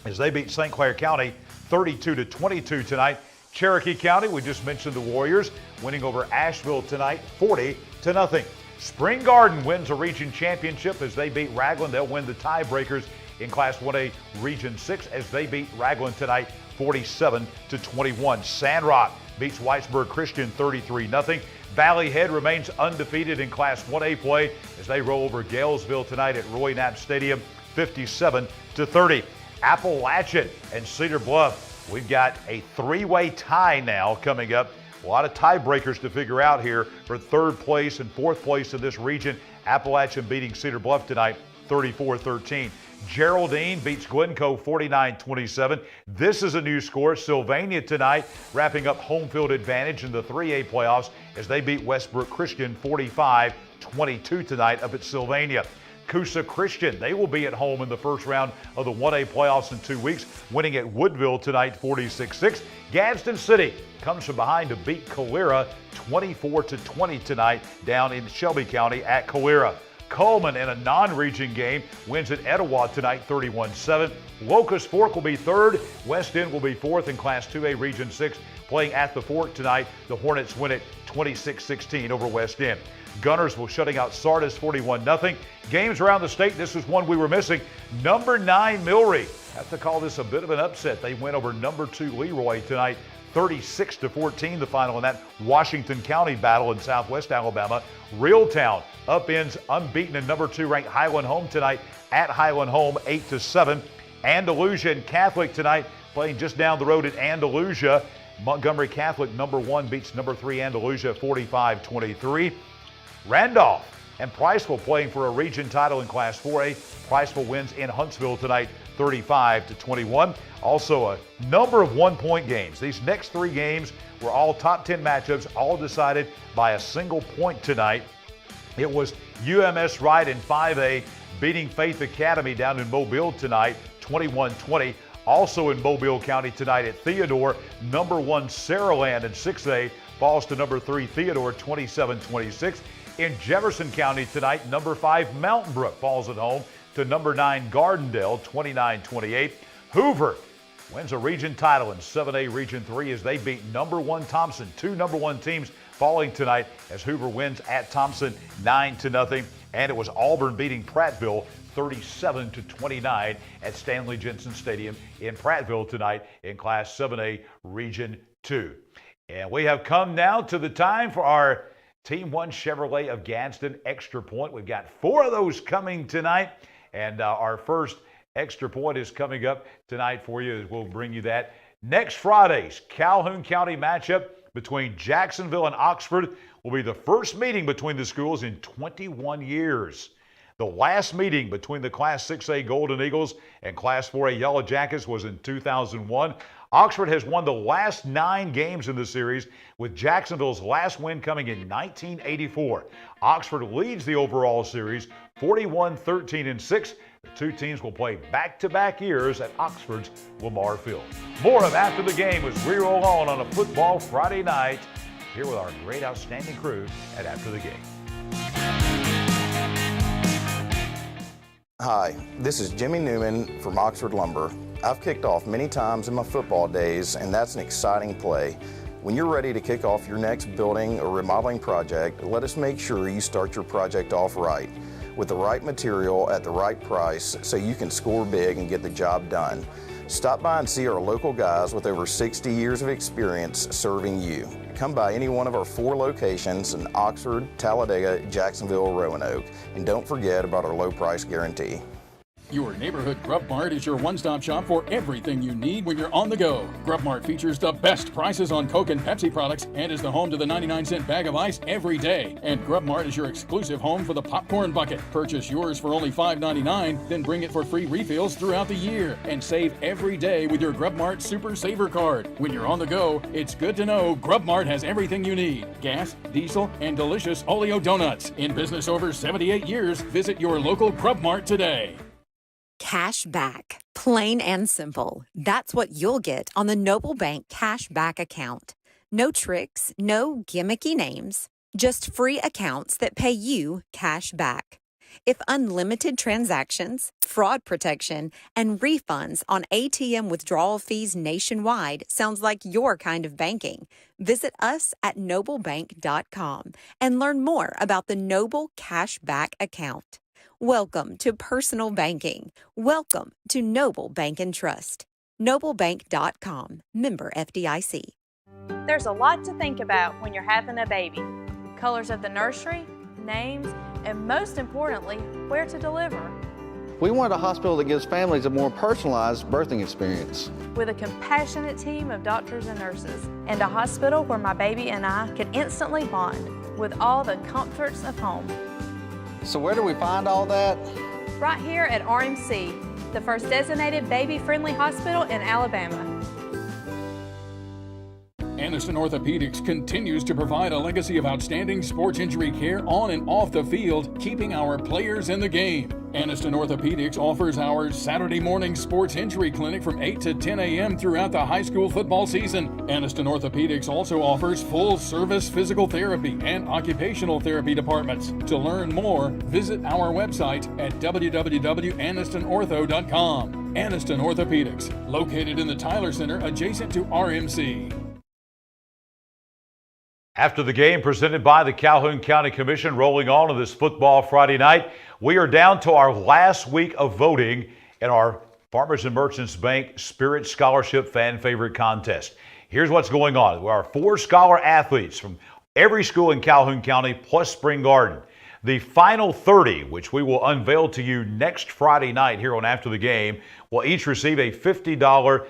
as they beat St. Clair County 32-22 tonight. Cherokee County, we just mentioned the Warriors, winning over Asheville tonight 40-0. Spring Garden wins a region championship as they beat Raglan. They'll win the tiebreakers in Class 1A Region 6 as they beat Raglan tonight 47-21. Sandrock beats Whitesburg Christian 33-0. Valley Head remains undefeated in Class 1A play as they roll over Galesville tonight at Roy Knapp Stadium 57-30. Appalachian and Cedar Bluff, we've got a 3-way tie now coming up. A lot of tiebreakers to figure out here for 3rd place and 4th place in this region. Appalachian beating Cedar Bluff tonight 34-13. Geraldine beats Glencoe 49-27. This is a new score. Sylvania tonight wrapping up home field advantage in the 3A playoffs as they beat Westbrook Christian 45-22 tonight up at Sylvania. Coosa Christian, they will be at home in the first round of the 1A playoffs in 2 weeks, winning at Woodville tonight 46-6. Gadsden City comes from behind to beat Calera 24-20 tonight down in Shelby County at Calera. Coleman in a non-region game wins at Etowah tonight 31-7. Locust Fork will be 3rd. West End will be 4th in Class 2A Region 6. Playing at the Fork tonight, the Hornets win it 26-16 over West End. Gunnersville shutting out Sardis 41-0. Games around the state, this is one we were missing. Number 9 Milry, have to call this a bit of an upset. They win over number 2 Leroy tonight 36-14, the final in that Washington County battle in Southwest Alabama. Reeltown upends unbeaten and number 2 ranked Highland Home tonight at Highland Home 8-7. Andalusia and Catholic tonight playing just down the road at Andalusia. Montgomery Catholic number 1 beats number 3 Andalusia 45-23. Randolph and Priceville playing for a region title in Class 4A. Priceville wins in Huntsville tonight 35-21. Also a number of one-point games. These next 3 games were all top 10 matchups, all decided by a single point tonight. It was UMS Wright in 5A beating Faith Academy down in Mobile tonight 21-20. Also in Mobile County tonight at Theodore, number 1 Saraland in 6A falls to number 3 Theodore 27-26. In Jefferson County tonight, number 5 Mountain Brook falls at home to number 9 Gardendale 29-28. Hoover wins a region title in 7A Region 3 as they beat number 1 Thompson. 2 number 1 teams falling tonight as Hoover wins at Thompson 9-0. And it was Auburn beating Prattville 37-29 at Stanley Jensen Stadium in Prattville tonight in Class 7A Region 2. And we have come now to the time for our Team 1 Chevrolet of Gadsden Extra Point. We've got 4 of those coming tonight, and our first Extra Point is coming up tonight for you. We'll bring you that. Next Friday's Calhoun County matchup between Jacksonville and Oxford will be the first meeting between the schools in 21 years. The last meeting between the Class 6A Golden Eagles and Class 4A Yellow Jackets was in 2001. Oxford has won the last 9 games in the series, with Jacksonville's last win coming in 1984. Oxford leads the overall series 41-13-6. The 2 teams will play back-to-back years at Oxford's Lamar Field. More of After the Game as we roll on a Football Friday night here with our great, outstanding crew at After the Game. Hi, this is Jimmy Newman from Oxford Lumber. I've kicked off many times in my football days, and that's an exciting play. When you're ready to kick off your next building or remodeling project, let us make sure you start your project off right, with the right material at the right price so you can score big and get the job done. Stop by and see our local guys with over 60 years of experience serving you. Come by any one of our 4 locations in Oxford, Talladega, Jacksonville, Roanoke. And don't forget about our low price guarantee. Your neighborhood Grub Mart is your one-stop shop for everything you need when you're on the go. Grub Mart features the best prices on Coke and Pepsi products and is the home to the 99-cent bag of ice every day. And Grub Mart is your exclusive home for the popcorn bucket. Purchase yours for only $5.99, then bring it for free refills throughout the year. And save every day with your Grub Mart Super Saver card. When you're on the go, it's good to know Grub Mart has everything you need. Gas, diesel, and delicious Oleo donuts. In business over 78 years, visit your local Grub Mart today. Cash back. Plain and simple. That's what you'll get on the Noble Bank Cash Back account. No tricks, no gimmicky names, just free accounts that pay you cash back. If unlimited transactions, fraud protection, and refunds on ATM withdrawal fees nationwide sounds like your kind of banking, visit us at noblebank.com and learn more about the Noble Cash Back account. Welcome to personal banking. Welcome to Noble Bank and Trust. Noblebank.com. Member FDIC. There's a lot to think about when you're having a baby. Colors of the nursery, names, and most importantly, where to deliver. We want a hospital that gives families a more personalized birthing experience. With a compassionate team of doctors and nurses, and a hospital where my baby and I can instantly bond with all the comforts of home. So where do we find all that? Right here at RMC, the first designated baby-friendly hospital in Alabama. Aniston Orthopedics continues to provide a legacy of outstanding sports injury care on and off the field, keeping our players in the game. Aniston Orthopedics offers our Saturday morning sports injury clinic from 8 to 10 a.m. throughout the high school football season. Aniston Orthopedics also offers full-service physical therapy and occupational therapy departments. To learn more, visit our website at www.anistonortho.com. Aniston Orthopedics, located in the Tyler Center adjacent to RMC. After the game presented by the Calhoun County Commission, rolling on to this Football Friday night, we are down to our last week of voting in our Farmers and Merchants Bank Spirit Scholarship Fan Favorite Contest. Here's what's going on. There are 4 scholar athletes from every school in Calhoun County plus Spring Garden. The final 30, which we will unveil to you next Friday night here on After the Game, will each receive a $50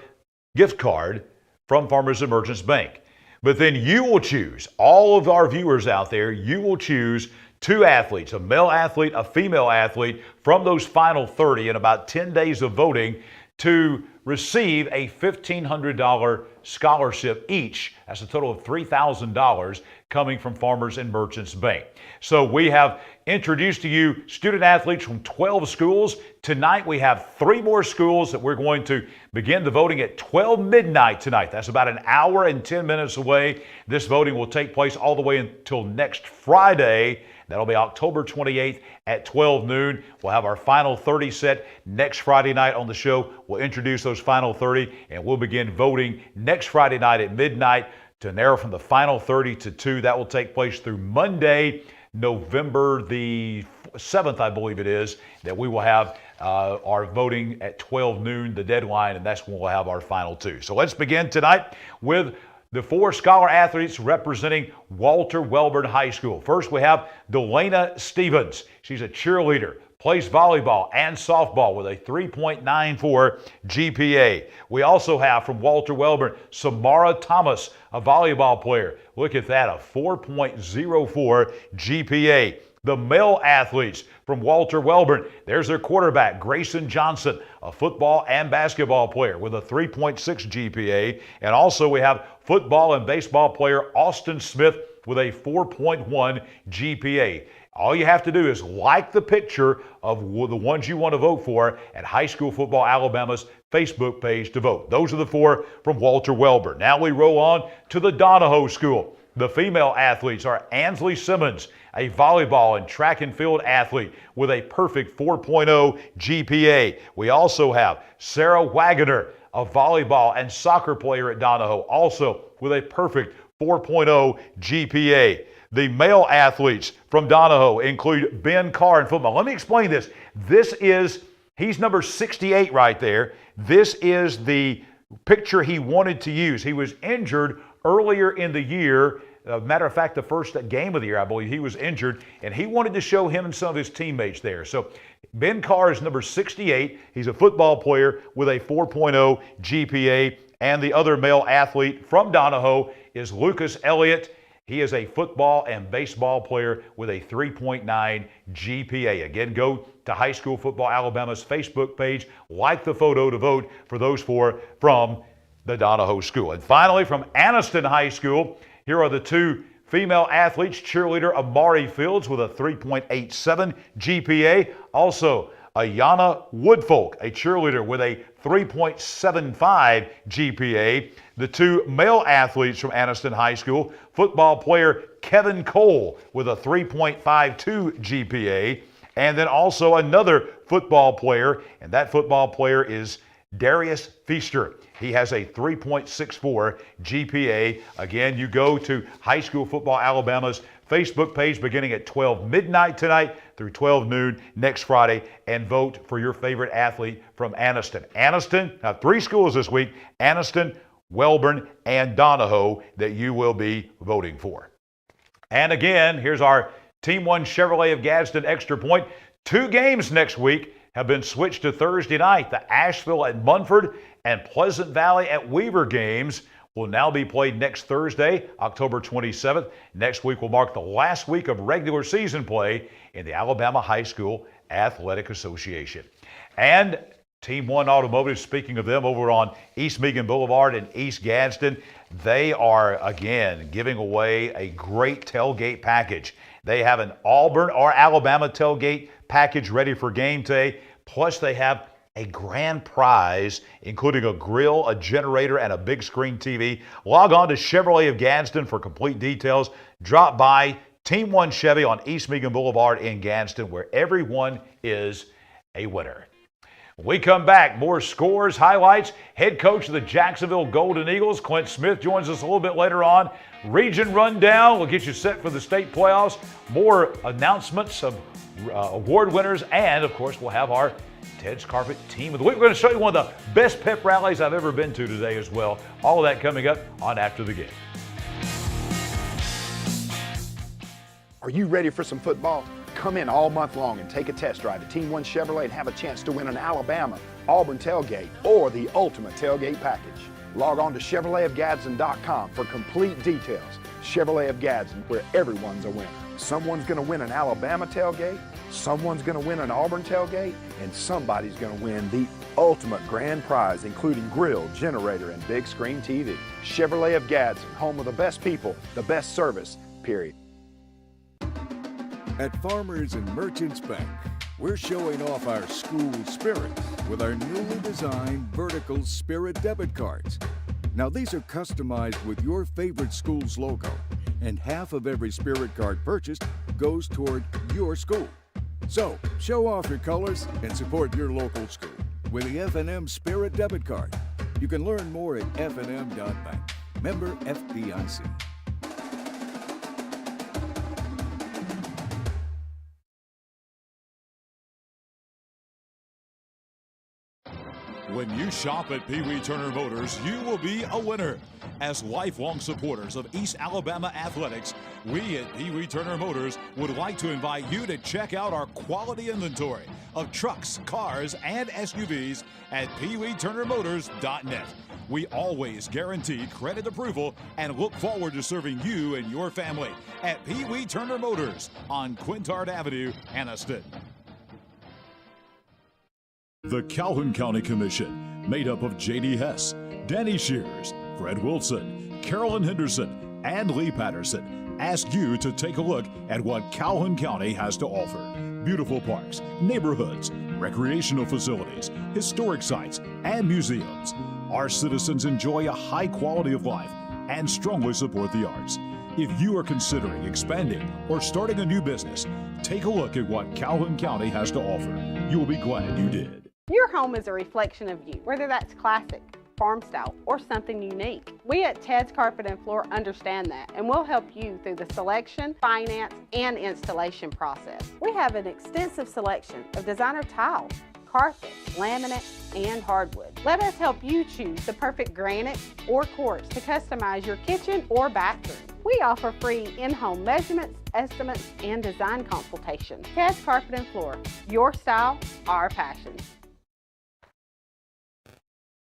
gift card from Farmers and Merchants Bank. But then you will choose, all of our viewers out there, you will choose 2 athletes, a male athlete, a female athlete, from those final 30 in about 10 days of voting to receive a $1,500 scholarship each. That's a total of $3,000 coming from Farmers and Merchants Bank. So we have introduced to you student athletes from 12 schools. Tonight we have 3 more schools that we're going to begin the voting at 12 midnight tonight. That's about an hour and 10 minutes away. This voting will take place all the way until next Friday. That'll be October 28th at 12 noon. We'll have our final 30 set next Friday night on the show. We'll introduce those final 30, and we'll begin voting next Friday night at midnight to narrow from the final 30 to 2. That will take place through Monday, November the 7th, I believe it is, that we will have our voting at 12 noon, the deadline, and that's when we'll have our final 2. So let's begin tonight with the 4 scholar athletes representing Walter Welborn High School. First, we have Delana Stevens. She's a cheerleader, plays volleyball and softball with a 3.94 GPA. We also have from Walter Welborn, Samara Thomas, a volleyball player. Look at that, a 4.04 GPA. The male athletes from Walter Welborn, there's their quarterback, Grayson Johnson, a football and basketball player with a 3.6 GPA. And also we have football and baseball player Austin Smith with a 4.1 GPA. All you have to do is like the picture of the ones you want to vote for at High School Football Alabama's Facebook page to vote. Those are the 4 from Walter Welborn. Now we roll on to the Donahoe School. The female athletes are Ansley Simmons, a volleyball and track and field athlete with a perfect 4.0 GPA. We also have Sarah Wagoner, a volleyball and soccer player at Donahoe, also with a perfect 4.0 GPA. The male athletes from Donahoe include Ben Carr in football. Let me explain this. He's number 68 right there. This is the picture he wanted to use. He was injured earlier in the year. Matter of fact, the first game of the year, I believe, he was injured, and he wanted to show him and some of his teammates there. So Ben Carr is number 68. He's a football player with a 4.0 GPA. And the other male athlete from Donahoe is Lucas Elliott. He is a football and baseball player with a 3.9 GPA. Again, go to High School Football Alabama's Facebook page, like the photo to vote for those 4 from the Donahoe School. And finally, from Anniston High School, here are the 2 female athletes, cheerleader Amari Fields with a 3.87 GPA. Also, Ayana Woodfolk, a cheerleader with a 3.75 GPA. The 2 male athletes from Anniston High School, football player Kevin Cole with a 3.52 GPA. And then also another football player, and that football player is Darius Feaster. He has a 3.64 GPA. Again, you go to High School Football Alabama's Facebook page beginning at 12 midnight tonight through 12 noon next Friday and vote for your favorite athlete from Anniston. Anniston, now 3 schools this week, Anniston, Welborn, and Donahoe that you will be voting for. And again, here's our Team 1 Chevrolet of Gadsden Extra Point. 2 games next week have been switched to Thursday night. The Asheville at Munford and Pleasant Valley at Weaver games will now be played next Thursday, October 27th. Next week will mark the last week of regular season play in the Alabama High School Athletic Association. And Team 1 Automotive, speaking of them, over on East Meagan Boulevard in East Gadsden, they are, again, giving away a great tailgate package. They have an Auburn or Alabama tailgate package ready for game day, plus they have a grand prize, including a grill, a generator, and a big screen TV. Log on to Chevrolet of Gadsden for complete details. Drop by Team 1 Chevy on East Meagan Boulevard in Gadsden, where everyone is a winner. When we come back, more scores, highlights. Head coach of the Jacksonville Golden Eagles, Clint Smith, joins us a little bit later on. Region rundown will get you set for the state playoffs. More announcements of award winners, and of course, we'll have our Ted's Carpet Team of the Week. We're going to show you one of the best pep rallies I've ever been to today as well. All of that coming up on After the Game. Are you ready for some football? Come in all month long and take a test drive at Team 1 Chevrolet and have a chance to win an Alabama, Auburn tailgate, or the ultimate tailgate package. Log on to ChevroletofGadsden.com for complete details. Chevrolet of Gadsden, where everyone's a winner. Someone's going to win an Alabama tailgate, someone's going to win an Auburn tailgate, and somebody's going to win the ultimate grand prize, including grill, generator, and big screen TV. Chevrolet of Gadsden, home of the best people, the best service, period. At Farmers and Merchants Bank, we're showing off our school spirit with our newly designed vertical Spirit debit cards. Now these are customized with your favorite school's logo, and half of every Spirit card purchased goes toward your school. So show off your colors and support your local school with the F&M Spirit debit card. You can learn more at fnm.bank. Member FDIC. When you shop at Pee Wee Turner Motors, you will be a winner. As lifelong supporters of East Alabama athletics, we at Pee Wee Turner Motors would like to invite you to check out our quality inventory of trucks, cars, and SUVs at peeweeturnermotors.net. We always guarantee credit approval and look forward to serving you and your family at Pee Wee Turner Motors on Quintard Avenue, Anniston. The Calhoun County Commission, made up of J.D. Hess, Danny Shears, Fred Wilson, Carolyn Henderson, and Lee Patterson, ask you to take a look at what Calhoun County has to offer. Beautiful parks, neighborhoods, recreational facilities, historic sites, and museums. Our citizens enjoy a high quality of life and strongly support the arts. If you are considering expanding or starting a new business, take a look at what Calhoun County has to offer. You will be glad you did. Your home is a reflection of you, whether that's classic, farm style, or something unique. We at Ted's Carpet and Floor understand that, and we'll help you through the selection, finance, and installation process. We have an extensive selection of designer tiles, carpet, laminate, and hardwood. Let us help you choose the perfect granite or quartz to customize your kitchen or bathroom. We offer free in-home measurements, estimates, and design consultations. Ted's Carpet and Floor, your style, our passion.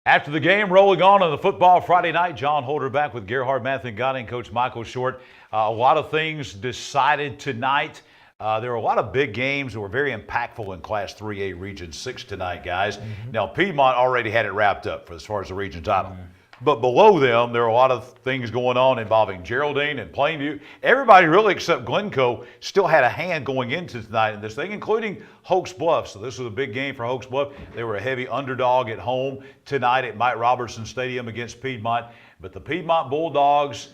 After the game, rolling on the football Friday night, Jon Holder back with Gerhard Mathengani and Coach Michael Short. A lot of things decided tonight. There were a lot of big games that were very impactful in Class 3A Region 6 tonight, guys. Now, Piedmont already had it wrapped up as far as the region title. But below them, there are a lot of things going on involving Geraldine and Plainview. Everybody really except Glencoe still had a hand going into tonight in this thing, including Hoax Bluff. So this was a big game for Hoax Bluff. They were a heavy underdog at home tonight at Mike Robertson Stadium against Piedmont. But the Piedmont Bulldogs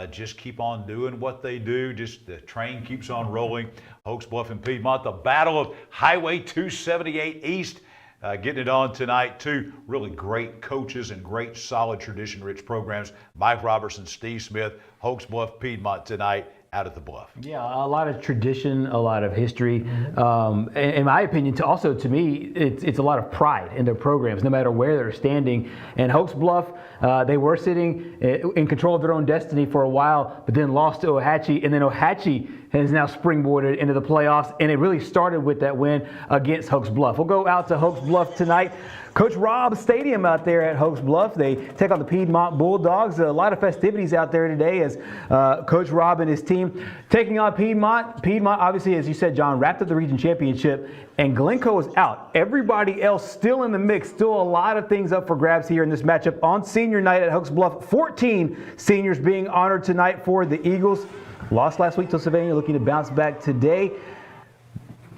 just keep on doing what they do. Just the train keeps on rolling. Hoax Bluff and Piedmont. The battle of Highway 278 East. Getting it on tonight. Two really great coaches and great solid tradition-rich programs. Mike Robertson, Steve Smith, Hoax Bluff, Piedmont tonight out at the Bluff. Yeah, a lot of tradition, a lot of history. In my opinion, to me, it's a lot of pride in their programs, no matter where they're standing. And Hoax Bluff, they were sitting in control of their own destiny for a while, but then lost to Ohatchee, and then Ohatchee has now springboarded into the playoffs, and it really started with that win against Hoax Bluff. We'll go out to Hoax Bluff tonight. Coach Rob Stadium out there at Hoax Bluff. They take on the Piedmont Bulldogs. A lot of festivities out there today as Coach Rob and his team taking on Piedmont. Piedmont, obviously, as you said, John, wrapped up the region championship, and Glencoe is out. Everybody else still in the mix. Still a lot of things up for grabs here in this matchup on senior night at Hoax Bluff. 14 seniors being honored tonight for the Eagles. Lost last week to Sylvania, looking to bounce back today.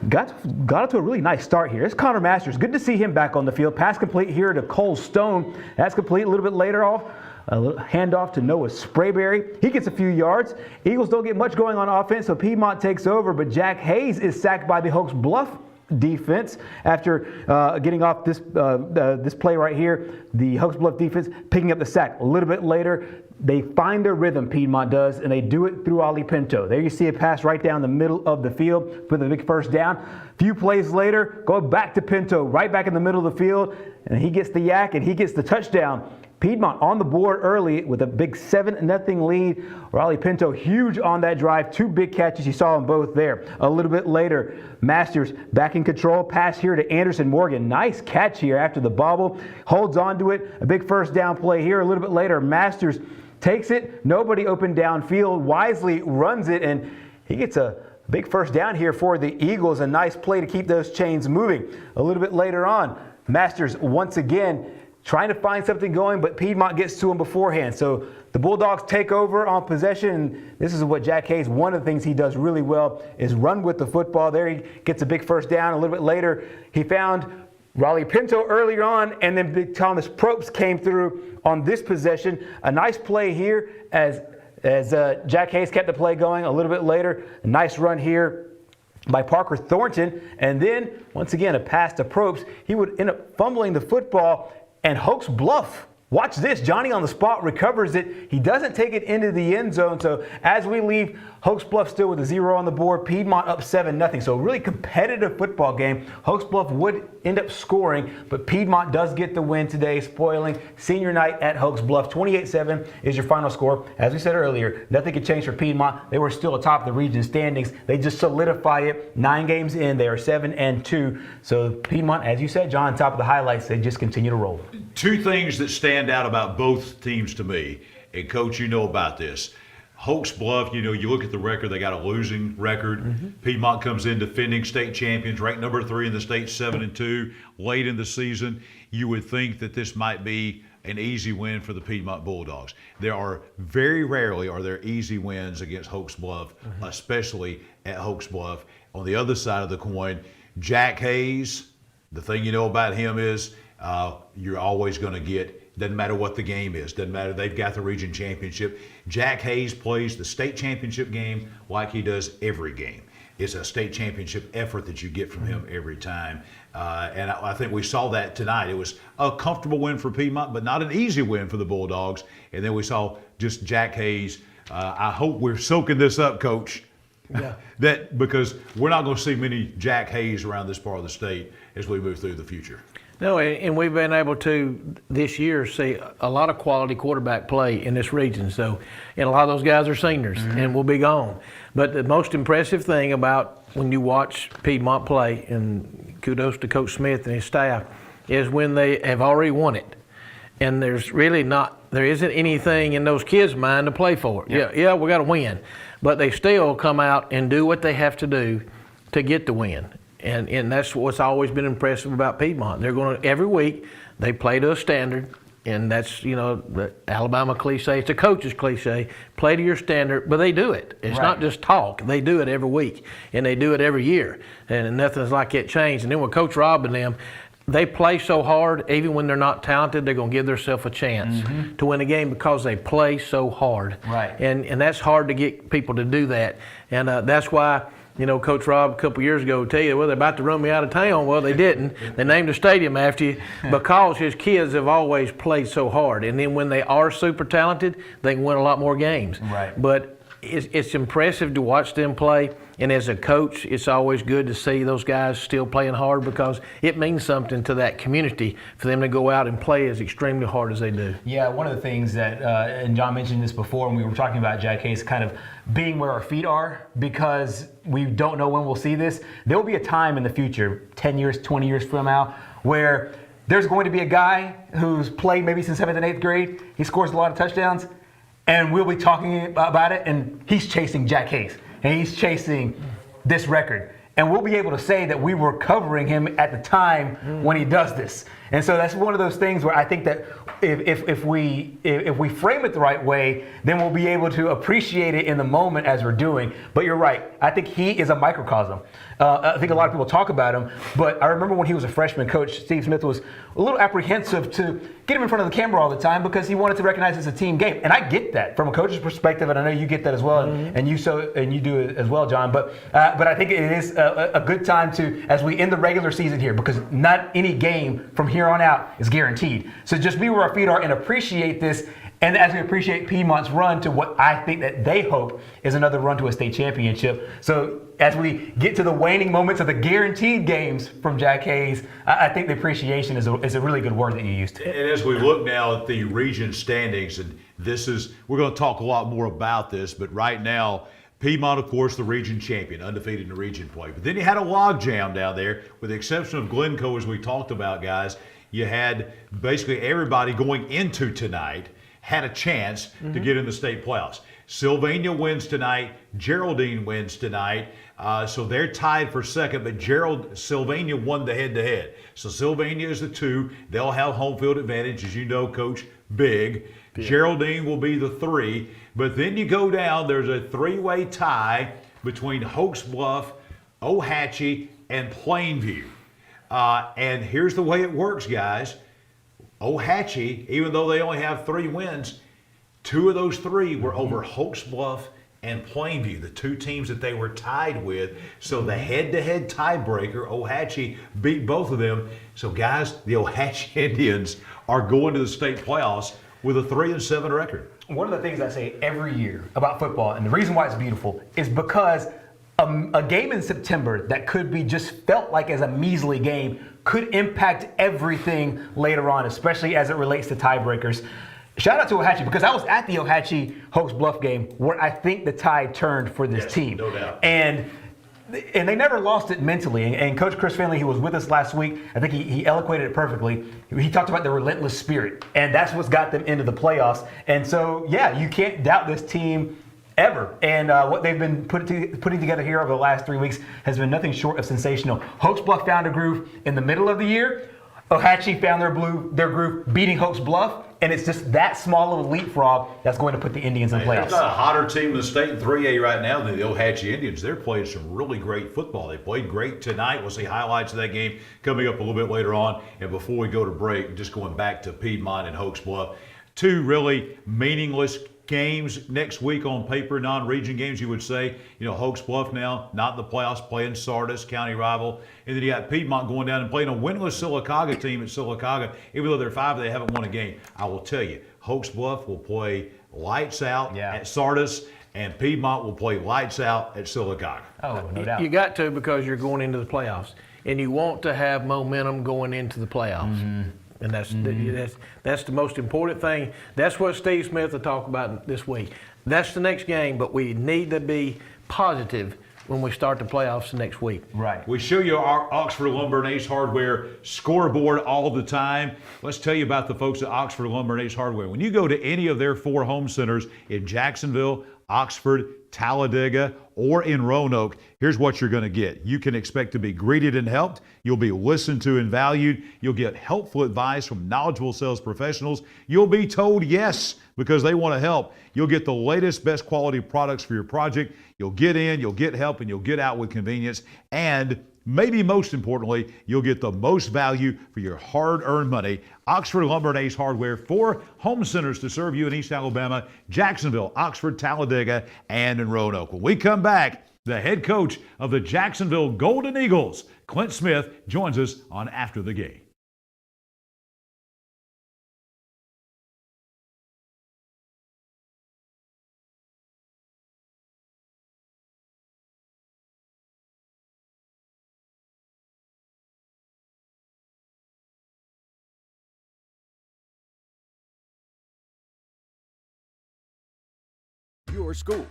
Got up to a really nice start here. It's Connor Masters. Good to see him back on the field. Pass complete here to Cole Stone. That's complete. A little bit later off. A little handoff to Noah Sprayberry. He gets a few yards. Eagles don't get much going on offense, so Piedmont takes over, but Jack Hayes is sacked by the Hoax Bluff defense after getting off this play right here. The Hokes Bluff defense picking up the sack. A little bit later, they find their rhythm, Piedmont does, and they do it through Ali Pinto. There you see a pass right down the middle of the field for the big first down. A few plays later, go back to Pinto, right back in the middle of the field, and he gets the yak and he gets the touchdown. Piedmont on the board early with a big 7-0 lead. Raleigh Pinto huge on that drive. 2 big catches. You saw them both there. A little bit later, Masters back in control. Pass here to Anderson Morgan. Nice catch here after the bobble. Holds on to it. A big first down play here. A little bit later, Masters takes it. Nobody open downfield. Wisely runs it, and he gets a big first down here for the Eagles. A nice play to keep those chains moving. A little bit later on, Masters once again trying to find something going, but Piedmont gets to him beforehand. So the Bulldogs take over on possession. And this is what Jack Hayes, one of the things he does really well is run with the football. There he gets a big first down. A little bit later, he found Raleigh Pinto earlier on, and then Big Thomas Probst came through on this possession. A nice play here as Jack Hayes kept the play going. A little bit later, a nice run here by Parker Thornton. And then, once again, a pass to Probst. He would end up fumbling the football. And Hokes Bluff, watch this, Johnny on the spot recovers it. He doesn't take it into the end zone. So as we leave, Hokes Bluff still with a 0 on the board. Piedmont up 7-0. So a really competitive football game. Hokes Bluff would end up scoring, but Piedmont does get the win today, spoiling senior night at Hokes Bluff. 28-7 is your final score. As we said earlier, nothing could change for Piedmont. They were still atop the region standings. They just solidify it. 9 games in, they are 7-2. So Piedmont, as you said, John, top of the highlights, they just continue to roll. 2 things that stand out about both teams to me, and Coach, you know about this. Hokes Bluff, you look at the record, they got a losing record. Mm-hmm. Piedmont comes in defending state champions, ranked number 3 in the state, 7-2, late in the season. You would think that this might be an easy win for the Piedmont Bulldogs. There are very rarely are there easy wins against Hokes Bluff, especially at Hokes Bluff. On the other side of the coin, Jack Hayes, the thing you know about him is you're always going to get, doesn't matter what the game is, doesn't matter, they've got the region championship. Jack Hayes plays the state championship game like he does every game. It's a state championship effort that you get from him every time. And I think we saw that tonight. It was a comfortable win for Piedmont, but not an easy win for the Bulldogs. And then we saw just Jack Hayes. I hope we're soaking this up, Coach. Yeah. That because we're not going to see many Jack Hayes around this part of the state as we move through the future. No, and we've been able to this year see a lot of quality quarterback play in this region. So, and a lot of those guys are seniors and will be gone. But the most impressive thing about when you watch Piedmont play, and kudos to Coach Smith and his staff, is when they have already won it. And there isn't anything in those kids' mind to play for. Yeah, we got to win. But they still come out and do what they have to do to get the win. And that's what's always been impressive about Piedmont. They're going to, every week, they play to a standard, and that's, the Alabama cliche. It's a coach's cliche, play to your standard, but they do it. It's not just talk. They do it every week, and they do it every year, and nothing's like it changed. And then with Coach Rob and them, they play so hard, even when they're not talented, they're going to give themselves a chance to win a game because they play so hard. Right. And that's hard to get people to do that. And that's why, Coach Rob a couple years ago would tell you, well, they're about to run me out of town. Well, they didn't. They named a stadium after you because his kids have always played so hard. And then when they are super talented, they can win a lot more games. Right. But it's impressive to watch them play. And as a coach, it's always good to see those guys still playing hard because it means something to that community for them to go out and play as extremely hard as they do. Yeah, one of the things that, and John mentioned this before when we were talking about Jack Hayes kind of being where our feet are, because we don't know when we'll see this. There will be a time in the future, 10 years, 20 years from now, where there's going to be a guy who's played maybe since 7th and 8th grade. He scores a lot of touchdowns, and we'll be talking about it, and he's chasing Jack Hayes. And he's chasing this record. And we'll be able to say that we were covering him at the time when he does this. And so that's one of those things where I think that if we frame it the right way, then we'll be able to appreciate it in the moment as we're doing. But you're right. I think he is a microcosm. I think a lot of people talk about him, but I remember when he was a freshman, Coach Steve Smith was a little apprehensive to get him in front of the camera all the time because he wanted to recognize it's a team game. And I get that from a coach's perspective, and I know you get that as well, and you do it as well, John. But I think it is a good time to, as we end the regular season here, because not any game from here on out is guaranteed. So just be where our feet are and appreciate this. And as we appreciate Piedmont's run to what I think that they hope is another run to a state championship. So as we get to the waning moments of the guaranteed games from Jack Hayes, I think the appreciation is a really good word that you used. And as we look now at the region standings, and we're going to talk a lot more about this, but right now, Piedmont, of course, the region champion, undefeated in the region play. But then you had a logjam down there, with the exception of Glencoe, as we talked about, guys. You had basically everybody going into tonight had a chance to get in the state playoffs. Sylvania wins tonight. Geraldine wins tonight. So they're tied for second, but Sylvania won the head-to-head. So Sylvania is the 2. They'll have home field advantage, as you know, Coach, big. Geraldine will be the 3. But then you go down, there's a 3-way tie between Hoax Bluff, Ohatchee, and Plainview. And here's the way it works, guys. Ohatchee, even though they only have 3 wins, 2 of those 3 were over Hoax Bluff and Plainview, the 2 teams that they were tied with. So the head-to-head tiebreaker, Ohatchee beat both of them. So guys, the Ohatchee Indians are going to the state playoffs with a 3-7 record. One of the things I say every year about football, and the reason why it's beautiful, is because a game in September that could be just felt like as a measly game could impact everything later on, especially as it relates to tiebreakers. Shout out to Ohatchee, because I was at the Ohatchee Hoax Bluff game where I think the tide turned for this team. No doubt. And they never lost it mentally. And Coach Chris Finley, who was with us last week, I think he eloquated it perfectly. He talked about the relentless spirit, and that's what's got them into the playoffs. And so, yeah, you can't doubt this team ever. And what they've been putting together here over the last 3 weeks has been nothing short of sensational. Hoax Bluff found a groove in the middle of the year. Ohatchee found their groove beating Hoax Bluff. And it's just that small of a leapfrog that's going to put the Indians in the playoffs. There's not a hotter team in the state in 3A right now than the Ohatchee Indians. They're playing some really great football. They played great tonight. We'll see highlights of that game coming up a little bit later on. And before we go to break, just going back to Piedmont and Hoax Bluff, 2 really meaningless games next week on paper, non-region games, you would say. You know, Hoax Bluff now, not in the playoffs, playing Sardis, county rival. And then you got Piedmont going down and playing a winless Sylacauga team at Sylacauga. Even though they're 5, they haven't won a game. I will tell you, Hoax Bluff will play lights out at Sardis, and Piedmont will play lights out at Sylacauga. Oh, no doubt. You got to, because you're going into the playoffs. And you want to have momentum going into the playoffs. And that's the most important thing. That's what Steve Smith will talk about this week. That's the next game, but we need to be positive when we start the playoffs next week. Right. We show you our Oxford Lumber and Ace Hardware scoreboard all the time. Let's tell you about the folks at Oxford Lumber and Ace Hardware. When you go to any of their 4 home centers in Jacksonville, Oxford, Talladega, or in Roanoke, here's what you're going to get. You can expect to be greeted and helped. You'll be listened to and valued. You'll get helpful advice from knowledgeable sales professionals. You'll be told yes because they want to help. You'll get the latest, best quality products for your project. You'll get in, you'll get help, and you'll get out with convenience. And maybe most importantly, you'll get the most value for your hard-earned money. Oxford Lumber and Ace Hardware, 4 home centers to serve you in East Alabama, Jacksonville, Oxford, Talladega, and in Roanoke. When we come back, the head coach of the Jacksonville Golden Eagles, Clint Smith, joins us on After the Game. Your school.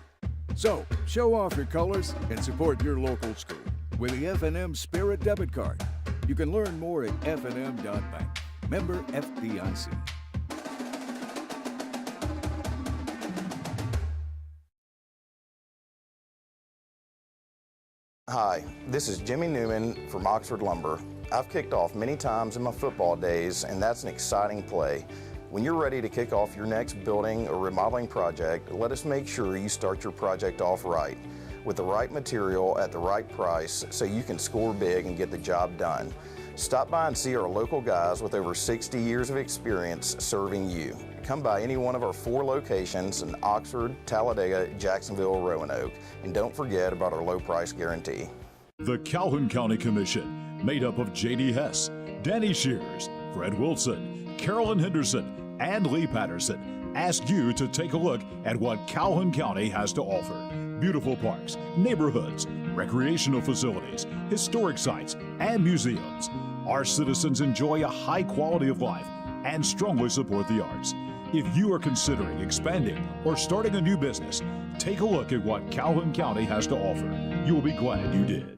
So, show off your colors and support your local school with the F&M Spirit Debit Card. You can learn more at fnm.bank. Member FDIC. Hi, this is Jimmy Newman from Oxford Lumber. I've kicked off many times in my football days, and that's an exciting play. When you're ready to kick off your next building or remodeling project, let us make sure you start your project off right, with the right material at the right price so you can score big and get the job done. Stop by and see our local guys with over 60 years of experience serving you. Come by any one of our 4 locations in Oxford, Talladega, Jacksonville, Roanoke, and don't forget about our low price guarantee. The Calhoun County Commission, made up of J.D. Hess, Danny Shears, Fred Wilson, Carolyn Henderson, and Lee Patterson, ask you to take a look at what Calhoun County has to offer. Beautiful parks, neighborhoods, recreational facilities, historic sites, and museums. Our citizens enjoy a high quality of life and strongly support the arts. If you are considering expanding or starting a new business, take a look at what Calhoun County has to offer. You will be glad you did.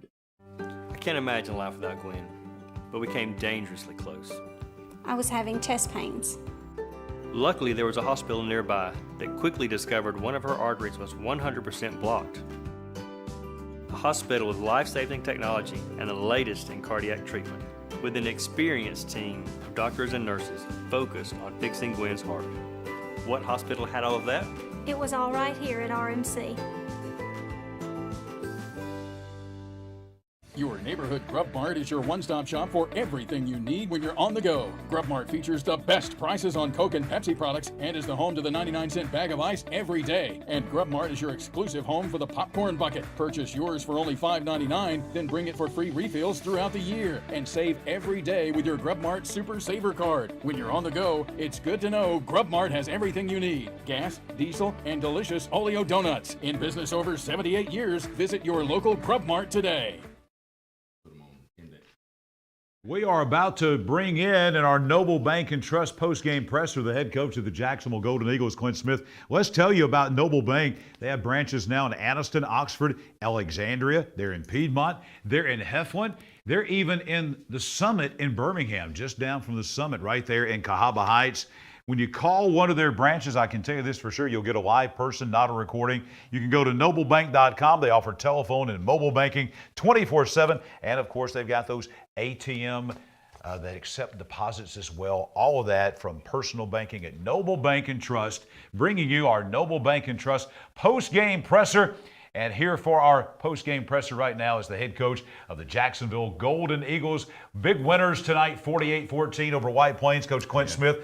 I can't imagine life without Gwen, but we came dangerously close. I was having chest pains. Luckily, there was a hospital nearby that quickly discovered one of her arteries was 100% blocked. A hospital with life-saving technology and the latest in cardiac treatment, with an experienced team of doctors and nurses focused on fixing Gwen's heart. What hospital had all of that? It was all right here at RMC. Your neighborhood Grub Mart is your one-stop shop for everything you need when you're on the go. Grub Mart features the best prices on Coke and Pepsi products and is the home to the 99-cent bag of ice every day. And Grub Mart is your exclusive home for the popcorn bucket. Purchase yours for only $5.99, then bring it for free refills throughout the year. And save every day with your Grub Mart Super Saver card. When you're on the go, it's good to know Grub Mart has everything you need. Gas, diesel, and delicious Oleo donuts. In business over 78 years, visit your local Grub Mart today. We are about to bring in our Noble Bank and Trust post-game presser, the head coach of the Jacksonville Golden Eagles, Clint Smith. Let's tell you about Noble Bank. They have branches now in Anniston, Oxford, Alexandria. They're in Piedmont. They're in Heflin. They're even in the Summit in Birmingham, just down from the Summit right there in Cahaba Heights. When you call one of their branches, I can tell you this for sure, you'll get a live person, not a recording. You can go to noblebank.com. They offer telephone and mobile banking 24/7. And, of course, they've got those ATM that accept deposits as well. All of that from personal banking at Noble Bank and Trust, bringing you our Noble Bank and Trust post-game presser. And here for our post-game presser right now is the head coach of the Jacksonville Golden Eagles. Big winners tonight, 48-14 over White Plains. Coach Clint Smith,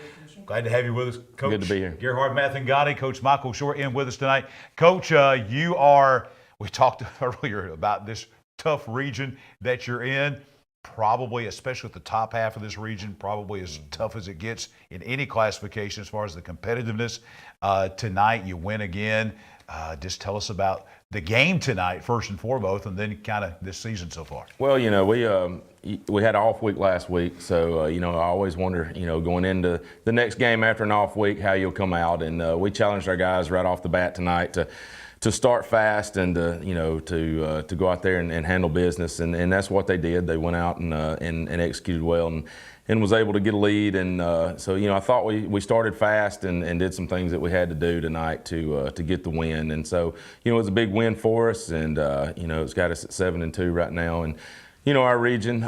glad to have you with us. Coach, good to be here. Gerhard Mathangani, Coach Michael Short in with us tonight. Coach, we talked earlier about this tough region that you're in. Probably, especially at the top half of this region, probably as tough as it gets in any classification as far as the competitiveness. Tonight, you win again. Just tell us about the game tonight, first and foremost, and then kind of this season so far. Well, we had an off week last week, so, I always wonder, going into the next game after an off week, how you'll come out. And we challenged our guys right off the bat tonight to start fast and to go out there and handle business, and that's what they did. They went out and executed well and was able to get a lead. And so I thought we started fast and did some things that we had to do tonight to get the win. And so it was a big win for us, and it's got us at 7-2 right now. And our region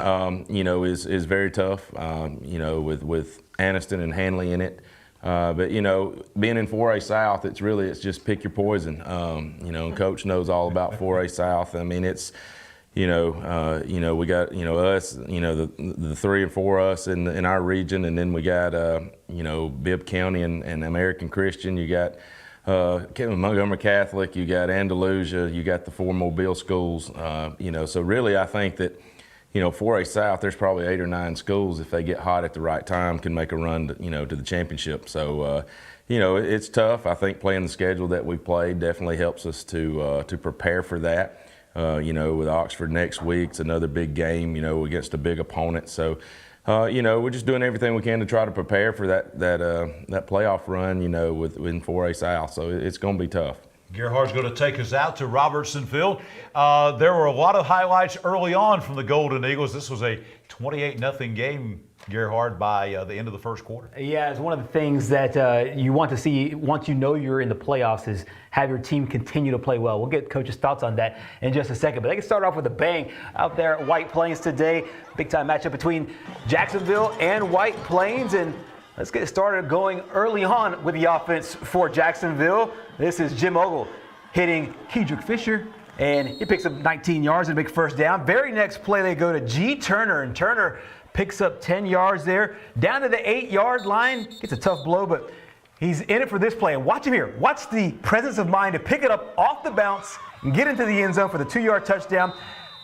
is very tough. With Anniston and Hanley in it. But being in 4A South, it's just pick your poison. Coach knows all about 4A South. I mean, it's we got us, the 3 and 4 us in our region, and then we got Bibb County and American Christian. You got Montgomery Catholic. You got Andalusia. You got the 4 Mobile schools. So really, I think that 4A South, there's probably 8 or 9 schools, if they get hot at the right time, can make a run to the championship. So, it's tough. I think playing the schedule that we played definitely helps us to prepare for that. With Oxford next week, it's another big game, against a big opponent. So, we're just doing everything we can to try to prepare for that playoff run, within 4A South. So it's going to be tough. Gerhard's going to take us out to Robertson Field. There were a lot of highlights early on from the Golden Eagles. This was a 28-0 game Gerhard, by the end of the first quarter? Yeah, it's one of the things that you want to see once you know you're in the playoffs is have your team continue to play well. We'll get Coach's thoughts on that in just a second. But they can start off with a bang out there at White Plains today. Big-time matchup between Jacksonville and White Plains. And let's get started going early on with the offense for Jacksonville. This is Jim Ogle hitting Kedrick Fisher. And he picks up 19 yards and a big first down. Very next play, they go to G. Turner. And Turner picks up 10 yards there, down to the 8-yard line. Gets a tough blow, but he's in it for this play. And watch him here. Watch the presence of mind to pick it up off the bounce and get into the end zone for the 2-yard touchdown.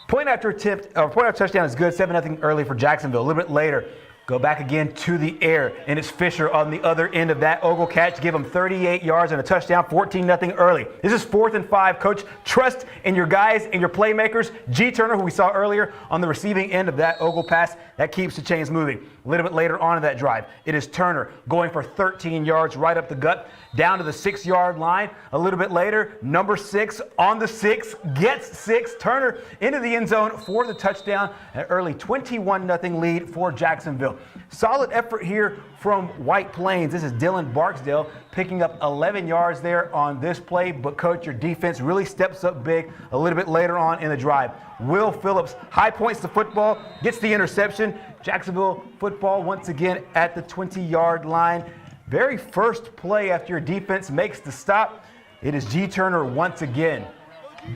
Point after touchdown is good. 7-0 early for Jacksonville. A little bit later, go back again to the air, and it's Fisher on the other end of that Ogle catch. Give him 38 yards and a touchdown, 14-0 early. This is 4th and 5. Coach, trust in your guys and your playmakers. G. Turner, who we saw earlier on the receiving end of that Ogle pass, that keeps the chains moving. A little bit later on in that drive, it is Turner going for 13 yards right up the gut, down to the 6-yard line. A little bit later, number 6 on the 6, gets 6. Turner into the end zone for the touchdown. An early 21-0 lead for Jacksonville. Solid effort here from White Plains. This is Dylan Barksdale picking up 11 yards there on this play. But, Coach, your defense really steps up big a little bit later on in the drive. Will Phillips high points the football, gets the interception. Jacksonville football once again at the 20-yard line. Very first play after your defense makes the stop, it is G. Turner once again.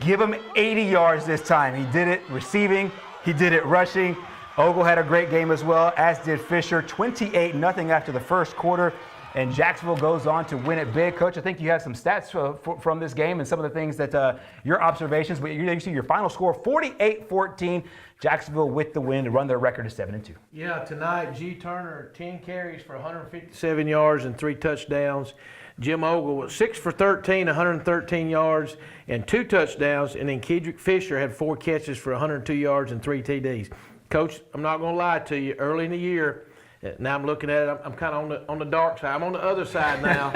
Give him 80 yards this time. He did it receiving, he did it rushing. Ogle had a great game as well, as did Fisher. 28-0 after the first quarter, and Jacksonville goes on to win it big. Coach, I think you have some stats from this game and some of the things that your observations, but you see your final score, 48-14. Jacksonville with the win to run their record to 7-2. Yeah, tonight, G. Turner, 10 carries for 157 yards and 3 touchdowns. Jim Ogle was 6 for 13, 113 yards and 2 touchdowns. And then Kedrick Fisher had 4 catches for 102 yards and 3 TDs. Coach, I'm not going to lie to you. Early in the year, now I'm looking at it, I'm kind of on the dark side. I'm on the other side now.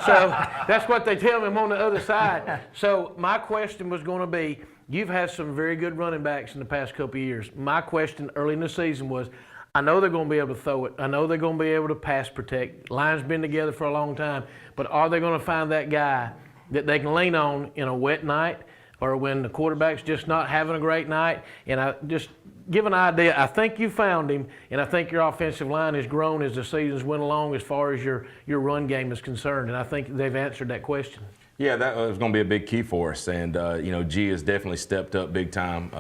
So that's what they tell me, I'm on the other side. So my question was going to be, you've had some very good running backs in the past couple of years. My question early in the season was, I know they're going to be able to throw it. I know they're going to be able to pass protect. Line's been together for a long time. But are they going to find that guy that they can lean on in a wet night or when the quarterback's just not having a great night? And I just give an idea. I think you found him, and I think your offensive line has grown as the seasons went along as far as your run game is concerned. And I think they've answered that question. Yeah, that was going to be a big key for us. And, G has definitely stepped up big time.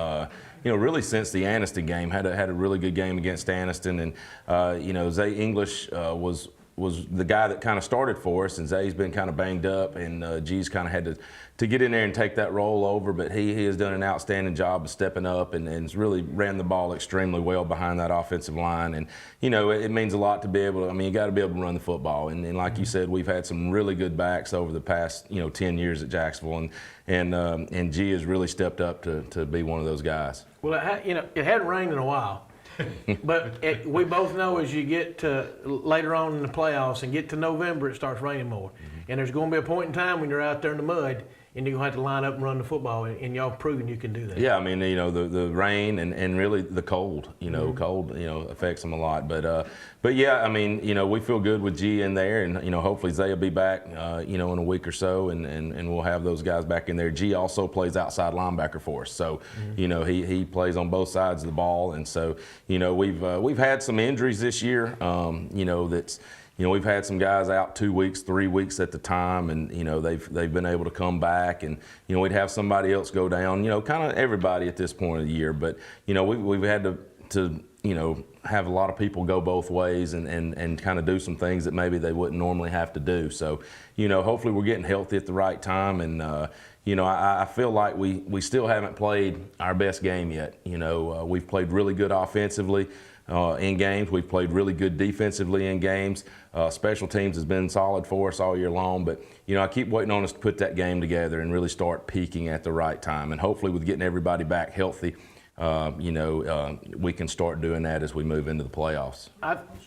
Really since the Anniston game, had a really good game against Anniston. And, Zay English was the guy that kind of started for us, and Zay's been kind of banged up, and G's kind of had to get in there and take that role over, but he has done an outstanding job of stepping up and has really ran the ball extremely well behind that offensive line. And, it means a lot to be able to, you got to be able to run the football. And like you said, we've had some really good backs over the past, 10 years at Jacksonville, and G has really stepped up to be one of those guys. Well, it hadn't rained in a while. But we both know as you get to later on in the playoffs and get to November, it starts raining more. And there's going to be a point in time when you're out there in the mud and you're going to have to line up and run the football, and y'all proven you can do that. Yeah, the rain and really the cold, cold, affects them a lot. But yeah, we feel good with G in there, and, hopefully Zay will be back, in a week or so, and we'll have those guys back in there. G also plays outside linebacker for us, so, he plays on both sides of the ball, and so, we've had some injuries this year, that's, we've had some guys out 2 weeks, 3 weeks at the time, and they've been able to come back, and we'd have somebody else go down. Kind of everybody at this point of the year, but we've had to have a lot of people go both ways and kind of do some things that maybe they wouldn't normally have to do. So hopefully we're getting healthy at the right time, and I feel like we still haven't played our best game yet. We've played really good offensively in games. We've played really good defensively in games. Special teams has been solid for us all year long, but I keep waiting on us to put that game together and really start peaking at the right time. And hopefully with getting everybody back healthy, we can start doing that as we move into the playoffs.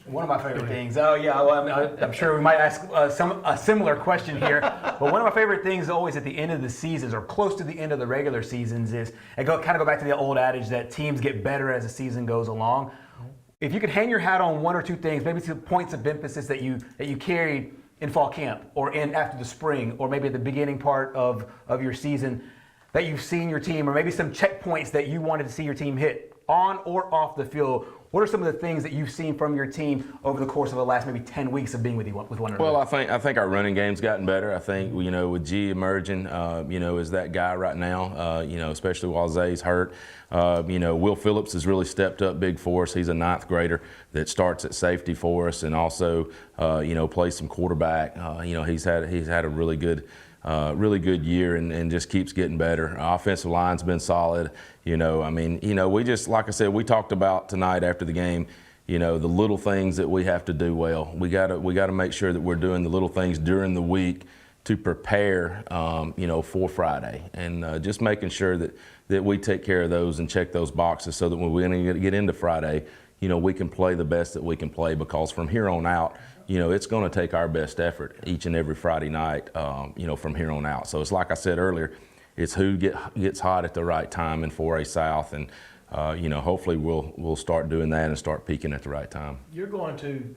One of my favorite things, I'm sure we might ask a similar question here, but one of my favorite things always at the end of the seasons or close to the end of the regular seasons is, kind of go back to the old adage that teams get better as the season goes along. If you could hang your hat on one or two things, maybe some points of emphasis that you carried in fall camp or in after the spring or maybe at the beginning part of your season that you've seen your team, or maybe some checkpoints that you wanted to see your team hit on or off the field, what are some of the things that you've seen from your team over the course of the last maybe 10 weeks of being with one another? Well, I think our running game's gotten better. I think, with G emerging, is that guy right now, especially while Zay's hurt. Will Phillips has really stepped up big for us. He's a 9th grader that starts at safety for us and also, plays some quarterback. He's had a really good year and just keeps getting better. Offensive line's been solid. We just, like I said, we talked about tonight after the game, the little things that we have to do well. We got to make sure that we're doing the little things during the week to prepare, for Friday, and just making sure that we take care of those and check those boxes so that when we get into Friday, we can play the best that we can play, because from here on out, it's going to take our best effort each and every Friday night, from here on out. So it's like I said earlier, it's who gets hot at the right time in 4A South, and hopefully we'll start doing that and start peaking at the right time. You're going to,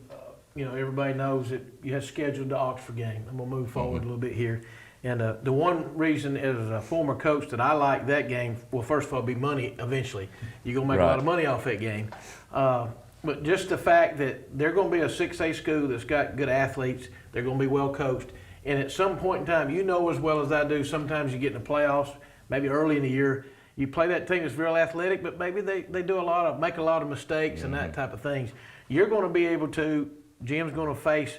everybody knows that you have scheduled the Oxford game. I'm going to move forward a little bit here. And the one reason as a former coach that I like that game, well, first of all, be money eventually. You're going to make a lot of money off that game. But just the fact that they're going to be a 6A school that's got good athletes, they're going to be well coached. And at some point in time, as well as I do, sometimes you get in the playoffs, maybe early in the year, you play that team that's real athletic, but maybe they make a lot of mistakes and that type of things. You're going to be able to, Jim's going to face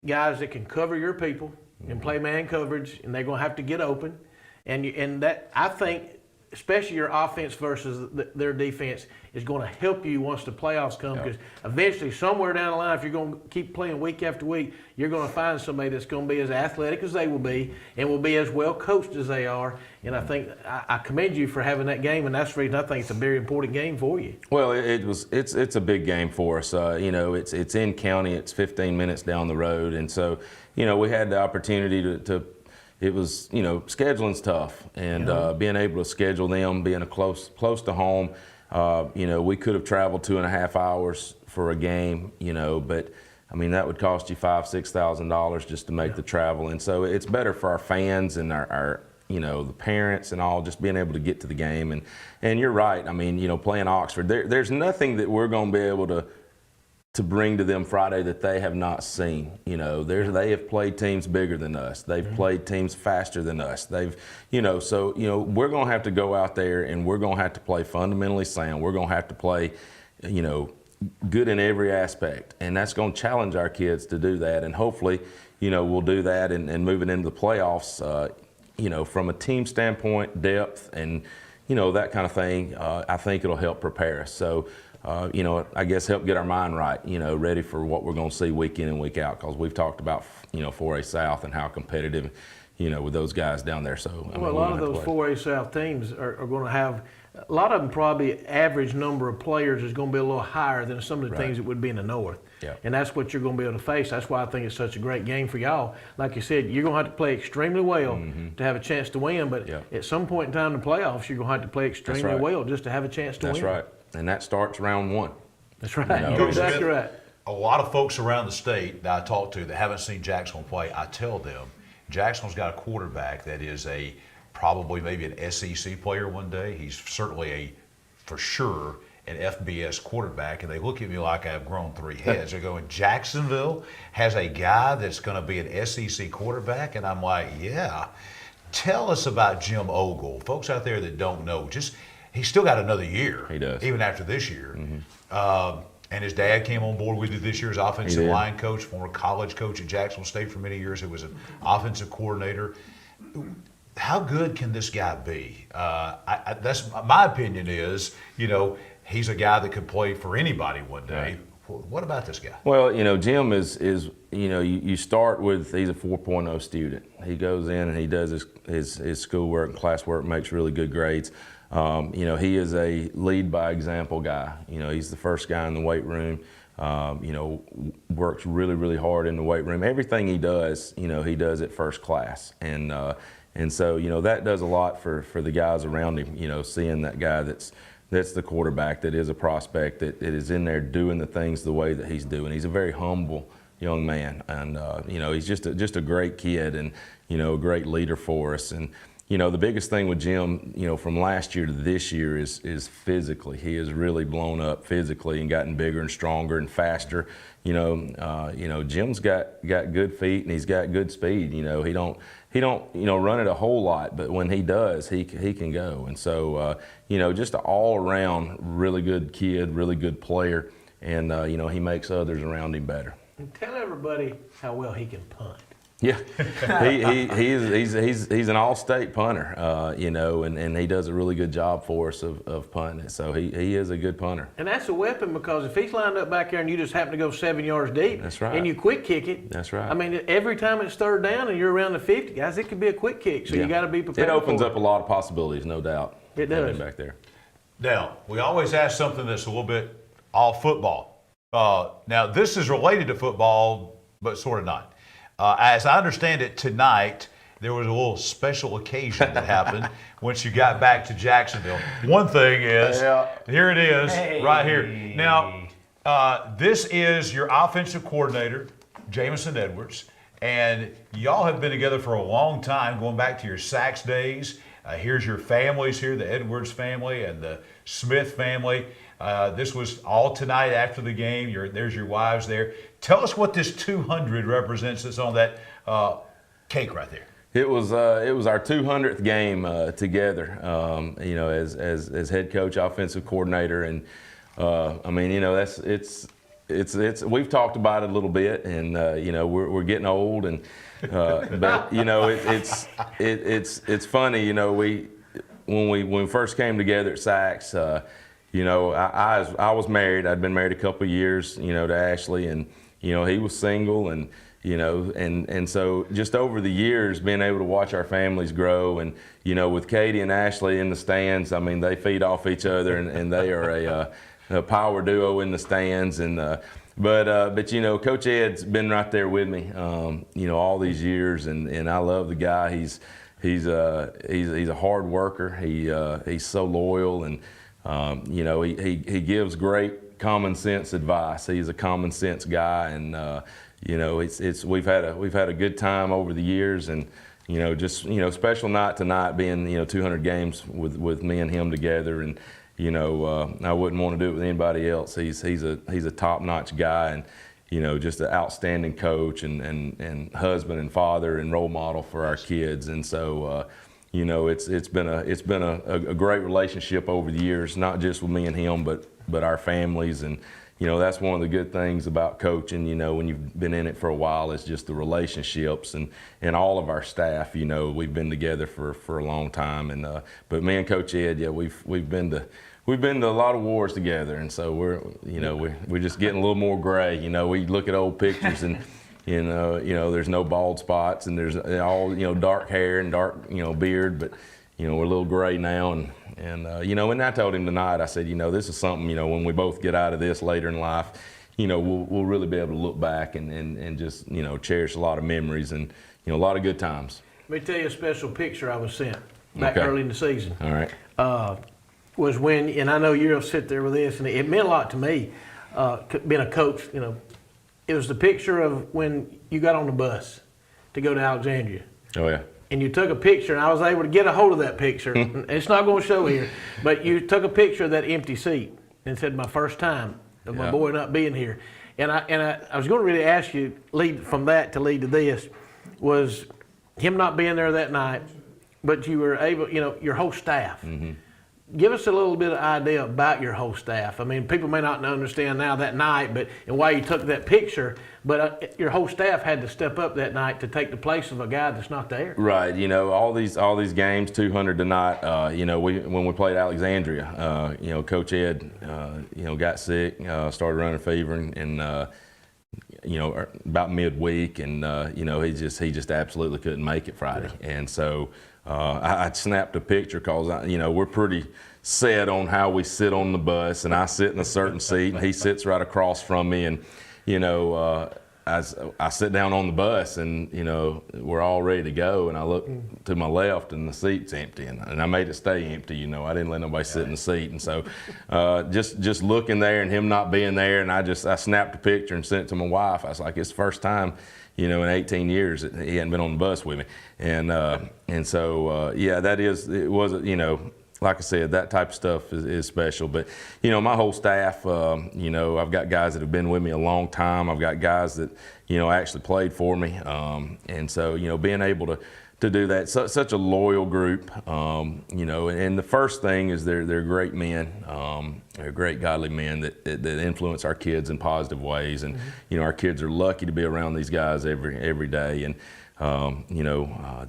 guys that can cover your people and play man coverage, and they're going to have to get open. And that, I think, especially your offense versus their defense, is going to help you once the playoffs come, because eventually, somewhere down the line, if you're going to keep playing week after week, you're going to find somebody that's going to be as athletic as they will be and will be as well coached as they are. And I think I commend you for having that game, and that's the reason I think it's a very important game for you. Well, it's a big game for us. It's in county. It's 15 minutes down the road, and so we had the opportunity to it was, scheduling's tough, and being able to schedule them, being close to home, we could have traveled 2.5 hours for a game, but that would cost you $5,000–6,000 just to make the travel, and so it's better for our fans and our the parents and all, just being able to get to the game, and you're right. Playing Oxford, there's nothing that we're going to be able to bring to them Friday that they have not seen. They have played teams bigger than us. They've played teams faster than us. We're going to have to go out there and we're going to have to play fundamentally sound. We're going to have to play, good in every aspect. And that's going to challenge our kids to do that. And hopefully, we'll do that and moving into the playoffs, from a team standpoint, depth and, that kind of thing, I think it'll help prepare us. So, I guess help get our mind right, ready for what we're going to see week in and week out, because we've talked about, 4A South and how competitive, with those guys down there. So, a lot of those 4A South teams are going to have, a lot of them probably average number of players is going to be a little higher than some of the teams that would be in the North. Yeah. And that's what you're going to be able to face. That's why I think it's such a great game for y'all. Like you said, you're going to have to play extremely well to have a chance to win, but at some point in time in the playoffs, you're going to have to play extremely well just to have a chance to win. That's right. And that starts round 1. That's right. You're exactly right. A lot of folks around the state that I talk to that haven't seen Jacksonville play, I tell them Jacksonville's got a quarterback that is probably maybe an SEC player one day. He's certainly for sure an FBS quarterback, and they look at me like I've grown 3 heads. They're going, Jacksonville has a guy that's going to be an SEC quarterback? And I'm like, yeah. Tell us about Jim Ogle. Folks out there that don't know, he's still got another year. He does. Even after this year. And his dad came on board with you this year as offensive line coach, former college coach at Jacksonville State for many years. He was an offensive coordinator. How good can this guy be? That's my opinion is, he's a guy that could play for anybody one day. Right. What about this guy? Well, Jim is you start with, he's a 4.0 student. He goes in and he does his schoolwork and classwork, makes really good grades. He is a lead by example guy. He's the first guy in the weight room. Works really, really hard in the weight room. Everything he does, he does it first class. And so, that does a lot for the guys around him, seeing that guy that's the quarterback, that is a prospect, that is in there doing the things the way that he's doing. He's a very humble young man, and he's just a great kid, and a great leader for us. And the biggest thing with Jim, from last year to this year is physically. He has really blown up physically and gotten bigger and stronger and faster. Jim's got good feet and he's got good speed. He don't run it a whole lot, but when he does, he can go. And so just an all around really good kid, really good player, and he makes others around him better. And tell everybody how well he can punt. Yeah, he's an all-state punter, and he does a really good job for us of punting it. So he is a good punter. And that's a weapon, because if he's lined up back there and you just happen to go 7 yards deep, that's right, and you quick kick it, that's right. I mean, every time it's third down and you're around the 50, guys, it could be a quick kick. So you got to be prepared. It opens up a lot of possibilities, no doubt. It does. Back there. Now, we always ask something that's a little bit off football. Now, this is related to football, but sort of not. As I understand it, tonight there was a little special occasion that happened once you got back to Jacksonville. One thing is, here it is, right here. Now, this is your offensive coordinator, Jamison Edwards, and y'all have been together for a long time, going back to your Sachs days. Here's your families here, the Edwards family and the Smith family. This was all tonight after the game. There's your wives there. Tell us what this 200 represents that's on that cake right there. It was our 200th game together, as head coach, offensive coordinator, and we've talked about it a little bit, and we're getting old, and but it's funny, when we first came together at Sachs. I was married. I'd been married a couple of years, to Ashley, and he was single, and and so just over the years, being able to watch our families grow, and with Katie and Ashley in the stands, I mean, they feed off each other, and they are a power duo in the stands, and but Coach Ed's been right there with me, all these years, and I love the guy. He's a hard worker. He's so loyal, and he gives great common sense advice. He's a common sense guy, and we've had a good time over the years, and special night tonight being 200 games with me and him together, and I wouldn't want to do it with anybody else. He's a top-notch guy, and just an outstanding coach and husband and father and role model for our kids, and so. It's been a great relationship over the years, not just with me and him, but our families, and that's one of the good things about coaching. When you've been in it for a while, it's just the relationships, and all of our staff. We've been together for a long time, and but me and Coach Ed, we've been to a lot of wars together, and so we're just getting a little more gray. We look at old pictures and. There's no bald spots, and there's all dark hair and dark beard, but we're a little gray now, and I told him tonight, I said, this is something, when we both get out of this later in life, we'll really be able to look back and just cherish a lot of memories and a lot of good times. Let me tell you a special picture I was sent back early in the season. All right. Was when, and I know you'll sit there with this, and it meant a lot to me, being a coach, It was the picture of when you got on the bus to go to Alexandria. Oh, yeah. And you took a picture, and I was able to get a hold of that picture. It's not going to show here, but you took a picture of that empty seat and said, my first time of my boy not being here. And I was going to really ask you, lead from that to lead to this, was him not being there that night, but you were able, your whole staff. Mm-hmm. Give us a little bit of idea about your whole staff. I mean, people may not understand now that night, and why you took that picture, but your whole staff had to step up that night to take the place of a guy that's not there. Right. All these games, 200 tonight. When we played Alexandria, Coach Ed, got sick, started running fever, and about midweek, and he just absolutely couldn't make it Friday, and so. I snapped a picture because we're pretty set on how we sit on the bus, and I sit in a certain seat, and he sits right across from me, and as I sit down on the bus, and you know we're all ready to go, and I look to my left, and the seat's empty, and I made it stay empty. You know, I didn't let nobody sit in the seat, and so just looking there and him not being there, and I snapped a picture and sent it to my wife. I was like, it's the first time, you know, in 18 years that he hadn't been on the bus with me, and so yeah, it was, you know. Like I said, that type of stuff is special. But, you know, my whole staff, you know, I've got guys that have been with me a long time. I've got guys that, you know, actually played for me. And so, you know, being able to do that, such a loyal group, you know, and the first thing is they're great men. They're great godly men that influence our kids in positive ways. And, you know, our kids are lucky to be around these guys every day. And, you know,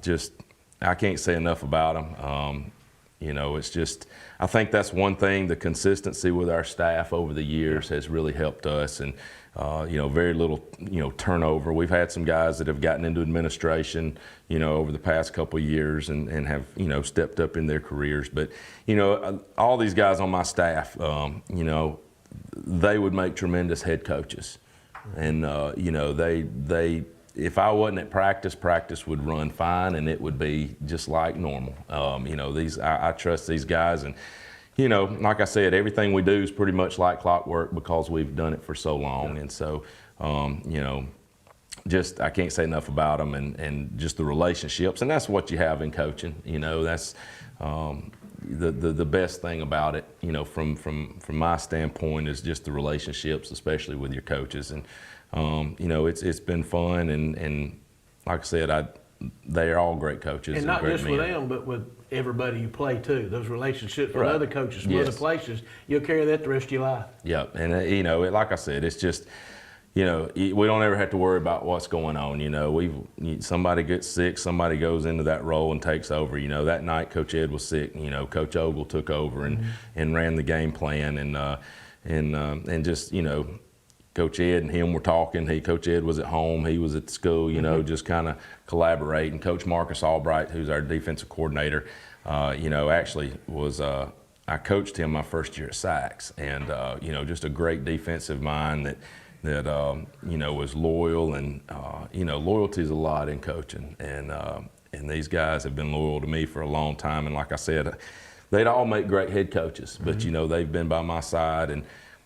I can't say enough about them. You know, it's just, I think that's one thing, the consistency with our staff over the years has really helped us, and, you know, very little, you know, turnover. We've had some guys that have gotten into administration, you know, over the past couple of years and have, you know, stepped up in their careers. But, you know, all these guys on my staff, you know, they would make tremendous head coaches. And, you know, if I wasn't at practice would run fine, and it would be just like normal. You know, I trust these guys, and, you know, like I said, everything we do is pretty much like clockwork because we've done it for so long. And so, you know, just I can't say enough about them, and just the relationships, and that's what you have in coaching. You know, that's the best thing about it. You know, from my standpoint, is just the relationships, especially with your coaches. And you know, it's been fun, and like I said, they're all great coaches. And not great just men. with them, but with everybody you play too. Those relationships with Right. other coaches from Yes. other places, you'll carry that the rest of your life. Yep, and you know, like I said, it's just, you know, we don't ever have to worry about what's going on. You know, somebody gets sick, somebody goes into that role and takes over. You know, that night Coach Ed was sick. You know, Coach Ogle took over and ran the game plan, and just, you know, Coach Ed and him were talking. Coach Ed was at home, he was at school, you know, just kind of collaborating. Coach Marcus Albright, who's our defensive coordinator, you know, actually was, I coached him my first year at Sachs, and, you know, just a great defensive mind that you know, was loyal, and, you know, loyalty is a lot in coaching, and these guys have been loyal to me for a long time. And like I said, they'd all make great head coaches, but, you know, they've been by my side, and,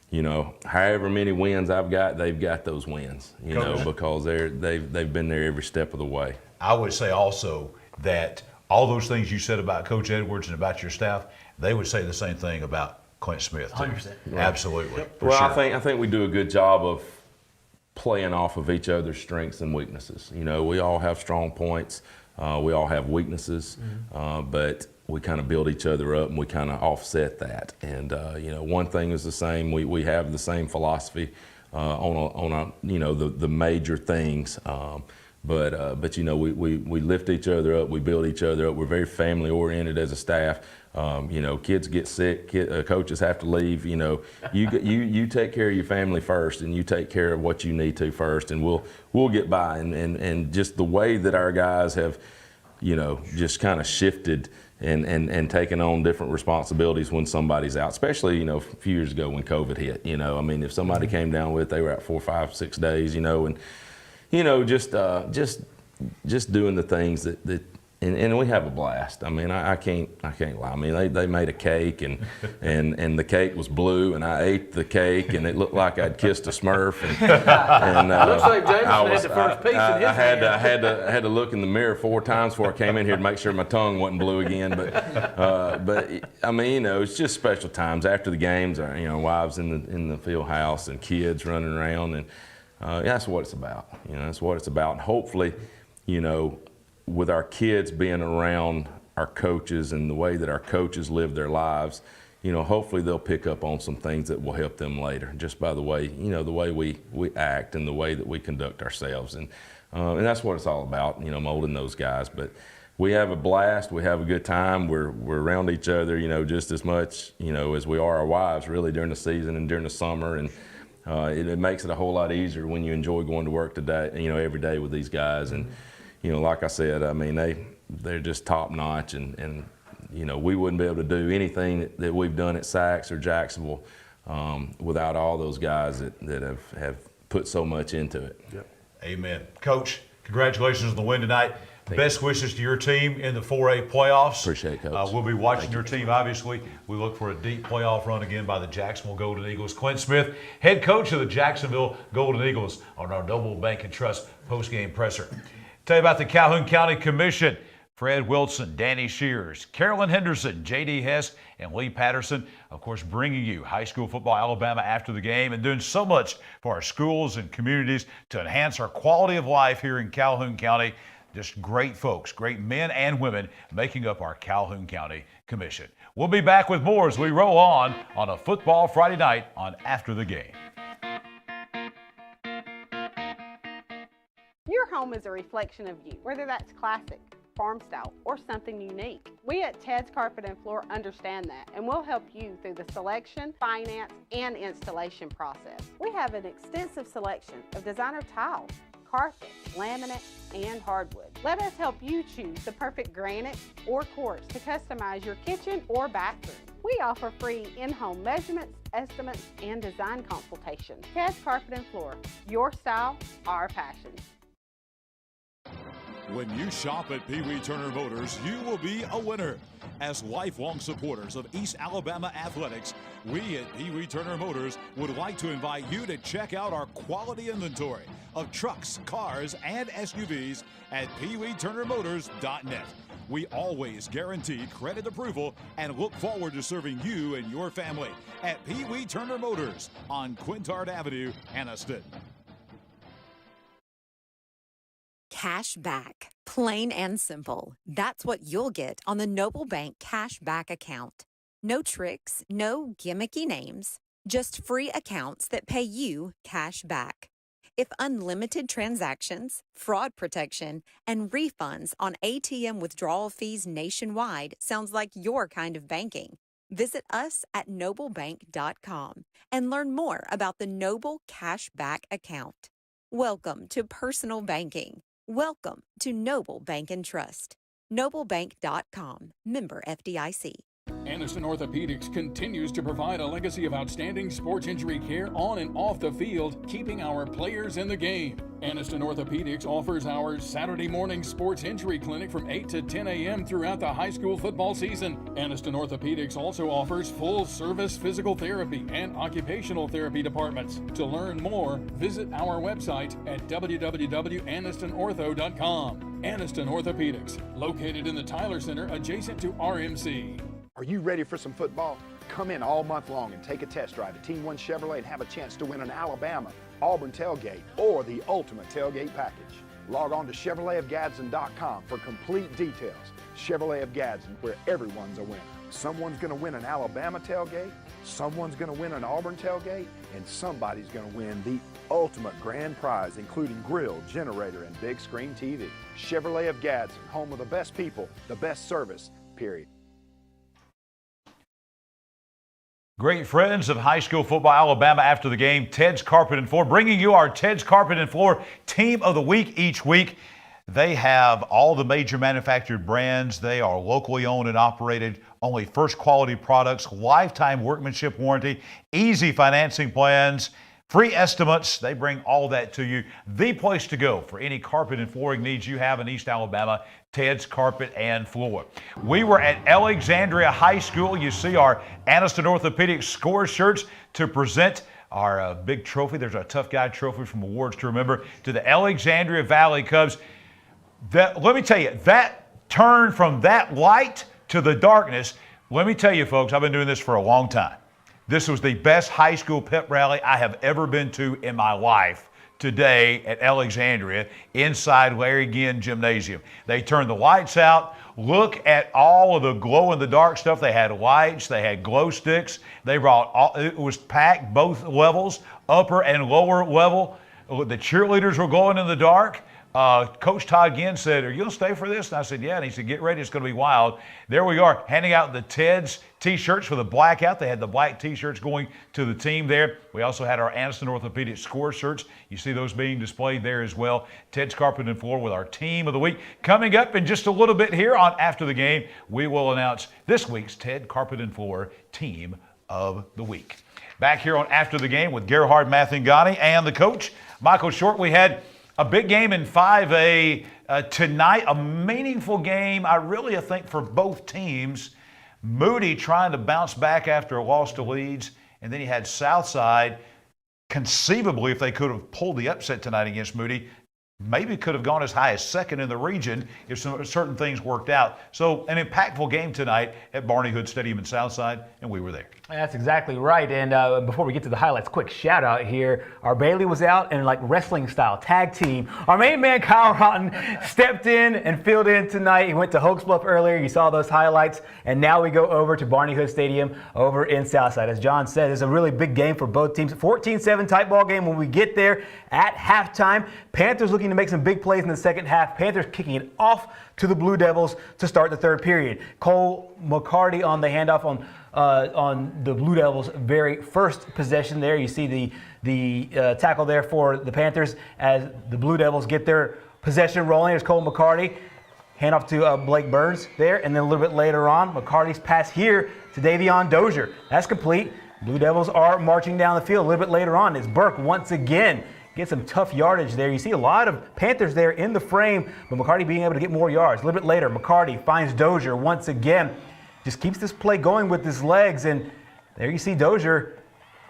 you know, however many wins I've got, they've got those wins, you know, because they've been there every step of the way. I would say also that all those things you said about Coach Edwards and about your staff, they would say the same thing about Clint Smith. 100%. Right. Absolutely. Yep. For Well, sure. I think we do a good job of playing off of each other's strengths and weaknesses. You know, we all have strong points, we all have weaknesses, but we kind of build each other up, and we kind of offset that. And you know, one thing is the same. We have the same philosophy on a you know, the major things. But you know, we lift each other up, we build each other up. We're very family oriented as a staff. You know, kids get sick, coaches have to leave. You know, you take care of your family first, and you take care of what you need to first, and we'll get by. And just the way that our guys have, you know, just kind of shifted and taking on different responsibilities when somebody's out, especially, you know, a few years ago when COVID hit. You know, I mean, if somebody came down with it, they were out 4, 5, 6 days, you know, and, you know, just doing the things that and we have a blast. I mean, I can't lie. I mean, they made a cake, and the cake was blue, and I ate the cake, and it looked like I'd kissed a Smurf. And Looks like Jameson had the first piece in his hand. I had to look in the mirror 4 times before I came in here to make sure my tongue wasn't blue again. But I mean, you know, it's just special times after the games. You know, wives in the field house and kids running around, and that's what it's about. You know, that's what it's about. And hopefully, you know, with our kids being around our coaches and the way that our coaches live their lives, you know, hopefully they'll pick up on some things that will help them later, just by the way, you know, the way we act and the way that we conduct ourselves. And that's what it's all about, you know, molding those guys. But we have a blast, we have a good time, we're around each other, you know, just as much, you know, as we are our wives, really, during the season and during the summer. And it makes it a whole lot easier when you enjoy going to work today, you know, every day with these guys. And you know, like I said, I mean, they're just top notch, and you know, we wouldn't be able to do anything that we've done at Sachs or Jacksonville without all those guys that have put so much into it. Yep. Amen. Coach, congratulations on the win tonight. Best wishes to your team in the 4A playoffs. Appreciate it, Coach. We'll be watching your team, obviously. We look for a deep playoff run again by the Jacksonville Golden Eagles. Clint Smith, head coach of the Jacksonville Golden Eagles, on our Noble Bank and Trust postgame presser. Tell you about the Calhoun County Commission. Fred Wilson, Danny Shears, Carolyn Henderson, J.D. Hess, and Lee Patterson, of course, bringing you high school football Alabama after the game and doing so much for our schools and communities to enhance our quality of life here in Calhoun County. Just great folks, great men and women making up our Calhoun County Commission. We'll be back with more as we roll on a football Friday night on After the Game. Your home is a reflection of you, whether that's classic, farm style, or something unique. We at Ted's Carpet and Floor understand that, and we'll help you through the selection, finance, and installation process. We have an extensive selection of designer tiles, carpet, laminate, and hardwood. Let us help you choose the perfect granite or quartz to customize your kitchen or bathroom. We offer free in-home measurements, estimates, and design consultations. Ted's Carpet and Floor, your style, our passion. When you shop at Pee Wee Turner Motors, you will be a winner. As lifelong supporters of East Alabama athletics, we at Pee Wee Turner Motors would like to invite you to check out our quality inventory of trucks, cars, and SUVs at peeweeturnermotors.net. We always guarantee credit approval and look forward to serving you and your family at Pee Wee Turner Motors on Quintard Avenue, Anniston. Cash back. Plain and simple. That's what you'll get on the Noble Bank Cash Back account. No tricks, no gimmicky names, just free accounts that pay you cash back. If unlimited transactions, fraud protection, and refunds on ATM withdrawal fees nationwide sounds like your kind of banking, visit us at noblebank.com and learn more about the Noble Cash Back account. Welcome to personal banking. Welcome to Noble Bank and Trust. Noblebank.com. Member FDIC. Anniston Orthopedics continues to provide a legacy of outstanding sports injury care on and off the field, keeping our players in the game. Anniston Orthopedics offers our Saturday morning sports injury clinic from 8 to 10 a.m. throughout the high school football season. Anniston Orthopedics also offers full-service physical therapy and occupational therapy departments. To learn more, visit our website at www.annistonortho.com. Anniston Orthopedics, located in the Tyler Center adjacent to RMC. Are you ready for some football? Come in all month long and take a test drive at Team 1 Chevrolet and have a chance to win an Alabama, Auburn tailgate, or the ultimate tailgate package. Log on to ChevroletofGadsden.com for complete details. Chevrolet of Gadsden, where everyone's a winner. Someone's going to win an Alabama tailgate, someone's going to win an Auburn tailgate, and somebody's going to win the ultimate grand prize, including grill, generator, and big screen TV. Chevrolet of Gadsden, home of the best people, the best service, period. Great friends of high school football Alabama after the game, Ted's Carpet and Floor, bringing you our Ted's Carpet and Floor Team of the Week each week. They have all the major manufactured brands. They are locally owned and operated, only first quality products, lifetime workmanship warranty, easy financing plans, free estimates. They bring all that to you. The place to go for any carpet and flooring needs you have in East Alabama, Ted's Carpet and Floor. We were at Alexandria High School. You see our Anniston Orthopedic score shirts to present our big trophy. There's a Tough Guy trophy from Awards to Remember to the Alexandria Valley Cubs. Let me tell you, that turn from that light to the darkness, let me tell you folks, I've been doing this for a long time. This was the best high school pep rally I have ever been to in my life today at Alexandria inside Larry Ginn Gymnasium. They turned the lights out. Look at all of the glow-in-the-dark stuff. They had lights. They had glow sticks. They brought it was packed both levels, upper and lower level. The cheerleaders were glowing in the dark. Coach Todd Ginn said, "Are you going to stay for this?" And I said, "Yeah." And he said, "Get ready. It's going to be wild." There we are, handing out the Ted's T-shirts for the blackout. They had the black T-shirts going to the team there. We also had our Anniston Orthopedic score shirts. You see those being displayed there as well. Ted's Carpet and Floor with our Team of the Week. Coming up in just a little bit here on After the Game, we will announce this week's Ted Carpet and Floor Team of the Week. Back here on After the Game with Gerhard Mathangani and the coach, Michael Short. We had A big game in 5A tonight, a meaningful game, I think, for both teams. Moody trying to bounce back after a loss to Leeds, and then you had Southside, conceivably, if they could have pulled the upset tonight against Moody, maybe could have gone as high as second in the region if certain things worked out. So an impactful game tonight at Barney Hood Stadium in Southside, and we were there. That's exactly right. And before we get to the highlights, quick shout out here. Our Bailey was out and like wrestling style, tag team. Our main man, Kyle Rotten, stepped in and filled in tonight. He went to Hoax Bluff earlier. You saw those highlights. And now we go over to Barney Hood Stadium over in Southside. As John said, it's a really big game for both teams. 14-7 type ball game when we get there at halftime. Panthers looking to make some big plays in the second half. Panthers kicking it off to the Blue Devils to start the third period. Cole McCarty on the handoff on the Blue Devils' very first possession there. You see the tackle there for the Panthers as the Blue Devils get their possession rolling. There's Cole McCarty. Hand off to Blake Burns there. And then a little bit later on, McCarty's pass here to Davion Dozier. That's complete. Blue Devils are marching down the field. A little bit later on, it's Burke once again. Get some tough yardage there. You see a lot of Panthers there in the frame, but McCarty being able to get more yards. A little bit later, McCarty finds Dozier once again. Just keeps this play going with his legs, and there you see Dozier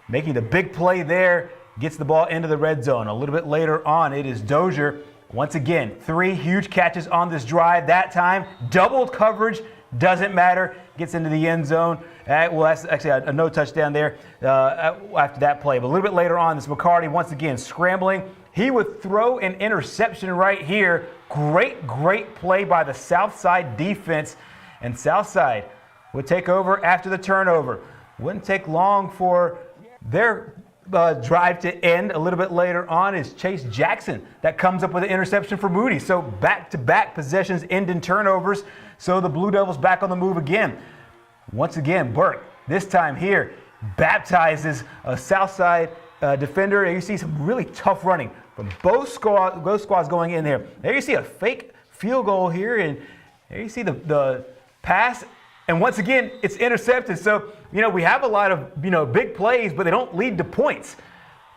making the big play there, gets the ball into the red zone. A little bit later on, it is Dozier. Once again, 3 huge catches on this drive. That time, doubled coverage, doesn't matter, gets into the end zone. Well, that's actually a no touchdown there after that play. But a little bit later on, this McCarty once again scrambling. He would throw an interception right here. Great play by the Southside defense. And Southside would take over after the turnover. Wouldn't take long for their drive to end. A little bit later on is Chase Jackson that comes up with an interception for Moody. So back-to-back possessions end in turnovers. So the Blue Devils back on the move again. Once again, Burke, this time here, baptizes a Southside defender. And you see some really tough running from both squads going in there. There you see a fake field goal here, and there you see the pass. And once again, it's intercepted. So, we have a lot of, big plays, but they don't lead to points.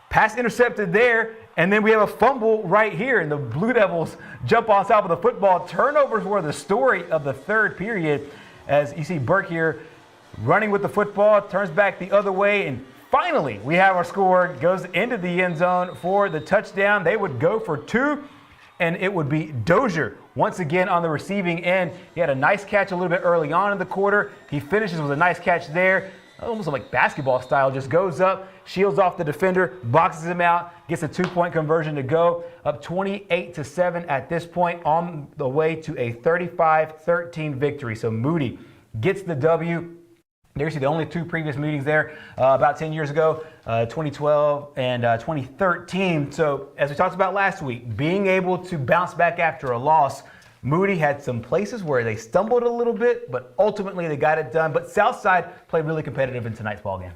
Pass intercepted there, and then we have a fumble right here, and the Blue Devils jump on top of the football. Turnovers were the story of the third period, as you see Burke here running with the football, turns back the other way, and finally we have our score, goes into the end zone for the touchdown. They would go for 2, and it would be Dozier once again on the receiving end. He had a nice catch a little bit early on in the quarter. He finishes with a nice catch there, almost like basketball style, just goes up, shields off the defender, boxes him out, gets a 2-point conversion to go, up 28-7 at this point, on the way to a 35-13 victory. So Moody gets the W. There you see the only 2 previous meetings there, about 10 years ago, 2012 and 2013. So as we talked about last week, being able to bounce back after a loss, Moody had some places where they stumbled a little bit, but ultimately they got it done. But Southside played really competitive in tonight's ballgame.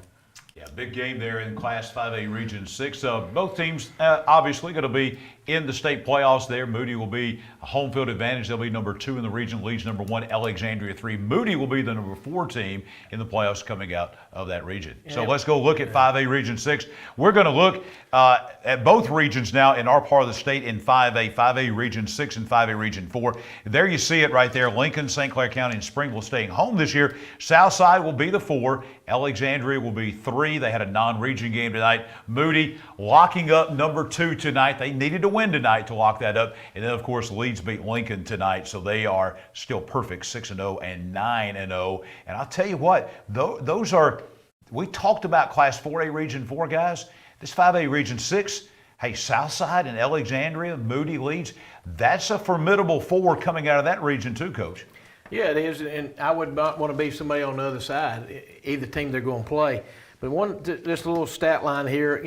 Yeah, big game there in Class 5A Region 6. Both teams obviously going to be in the state playoffs there. Moody will be a home field advantage. They'll be number 2 in the region. Leeds number 1, Alexandria 3. Moody will be the number 4 team in the playoffs coming out of that region. So let's go look at 5A Region 6. We're going to look at both regions now in our part of the state in 5A Region 6 and 5A Region 4. There you see it right there. Lincoln, St. Clair County, and Springville staying home this year. Southside will be the 4. Alexandria will be 3. They had a non-region game tonight. Moody locking up number 2 tonight. They needed to win tonight to lock that up. And then, of course, Leeds beat Lincoln tonight, so they are still perfect, 6-0 and 9-0. And I'll tell you what, those are, we talked about Class 4A Region 4, guys. This 5A Region 6, hey, Southside and Alexandria, Moody, Leeds, that's a formidable 4 coming out of that region too, Coach. Yeah, it is, and I would not want to be somebody on the other side, either team they're going to play. But this little stat line here,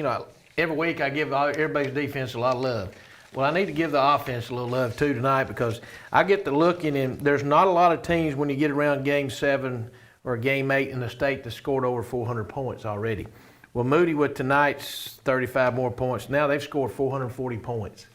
every week I give everybody's defense a lot of love. Well, I need to give the offense a little love too tonight, because I get to looking, and there's not a lot of teams when you get around Game 7 or Game 8 in the state that scored over 400 points already. Well, Moody with tonight's 35 more points, now they've scored 440 points.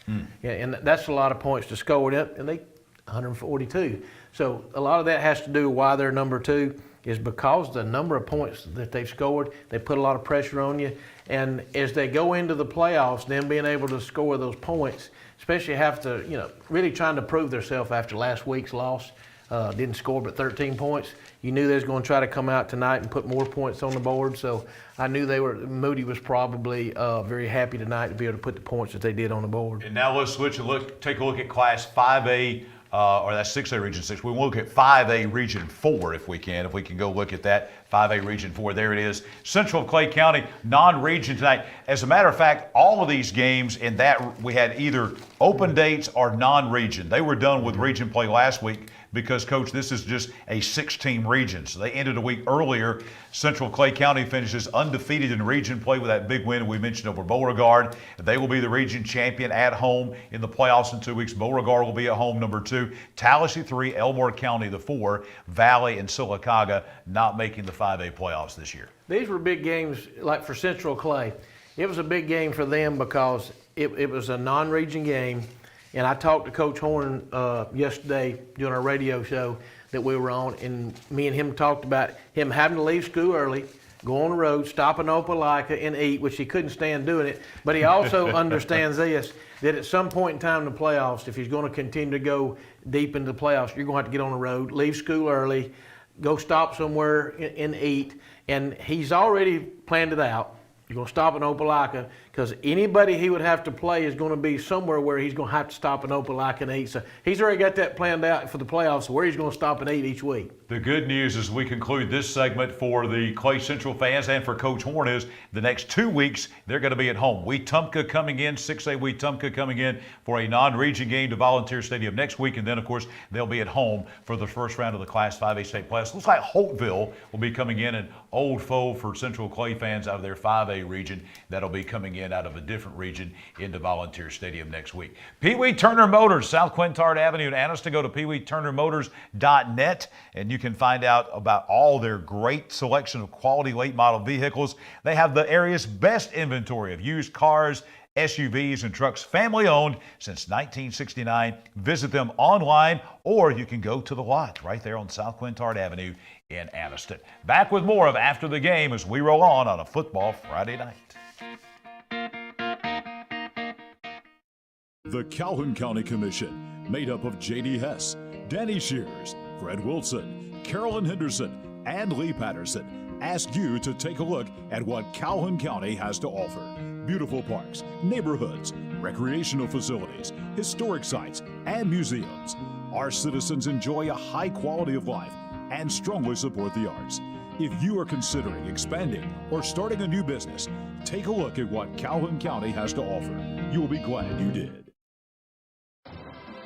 Yeah, and that's a lot of points to score, and they 142. So a lot of that has to do with why they're number 2. is because the number of points that they've scored, they put a lot of pressure on you. And as they go into the playoffs, them being able to score those points, especially have to, really trying to prove themselves after last week's loss, didn't score but 13 points. You knew they was going to try to come out tonight and put more points on the board. So I knew Moody was probably very happy tonight to be able to put the points that they did on the board. And now let's switch and take a look at Class 5A, or that's 6A Region 6. We will look at 5A Region 4 if we can go look at that. 5A Region 4, there it is. Central Clay County, non-region tonight. As a matter of fact, all of these games in that we had either open dates or non-region. They were done with region play last week because, Coach, this is just a 6-team region. So they ended a week earlier. Central Clay County finishes undefeated in region play with that big win we mentioned over Beauregard. They will be the region champion at home in the playoffs in 2 weeks. Beauregard will be at home, number 2. Tallahassee 3, Elmore County the 4, Valley and Sylacauga not making the 5A playoffs this year. These were big games, like for Central Clay. It was a big game for them because it was a non-region game. And I talked to Coach Horn yesterday during our radio show that we were on, and me and him talked about him having to leave school early, go on the road, stop in Opelika and eat, which he couldn't stand doing it. But he also understands this, that at some point in time in the playoffs, if he's going to continue to go deep into the playoffs, you're going to have to get on the road, leave school early, go stop somewhere and eat. And he's already planned it out. You're going to stop in Opelika because anybody he would have to play is going to be somewhere where he's going to have to stop in Opelika and eat. So he's already got that planned out for the playoffs, where he's going to stop and eat each week. The good news as we conclude this segment for the Clay Central fans and for Coach Horn is the next 2 weeks they're going to be at home. Wetumpka coming in, 6A Wetumpka coming in for a non-region game to Volunteer Stadium next week, and then of course they'll be at home for the first round of the Class 5A state playoffs. Looks like Holtville will be coming in, an old foe for Central Clay fans out of their 5A region. That'll be coming in out of a different region into Volunteer Stadium next week. Pee Wee Turner Motors, South Quintard Avenue in Anniston. Go to peeweeturnermotors.net and you can find out about all their great selection of quality late model vehicles. They have the area's best inventory of used cars, SUVs, and trucks, family owned since 1969. Visit them online, or you can go to the lot right there on South Quintard Avenue in Anniston. Back with more of After the Game as we roll on a Football Friday night. The Calhoun County Commission, made up of J.D. Hess, Danny Shears, Fred Wilson, Carolyn Henderson, and Lee Patterson, ask you to take a look at what Calhoun County has to offer. Beautiful parks, neighborhoods, recreational facilities, historic sites, and museums. Our citizens enjoy a high quality of life and strongly support the arts. If you are considering expanding or starting a new business, take a look at what Calhoun County has to offer. You will be glad you did.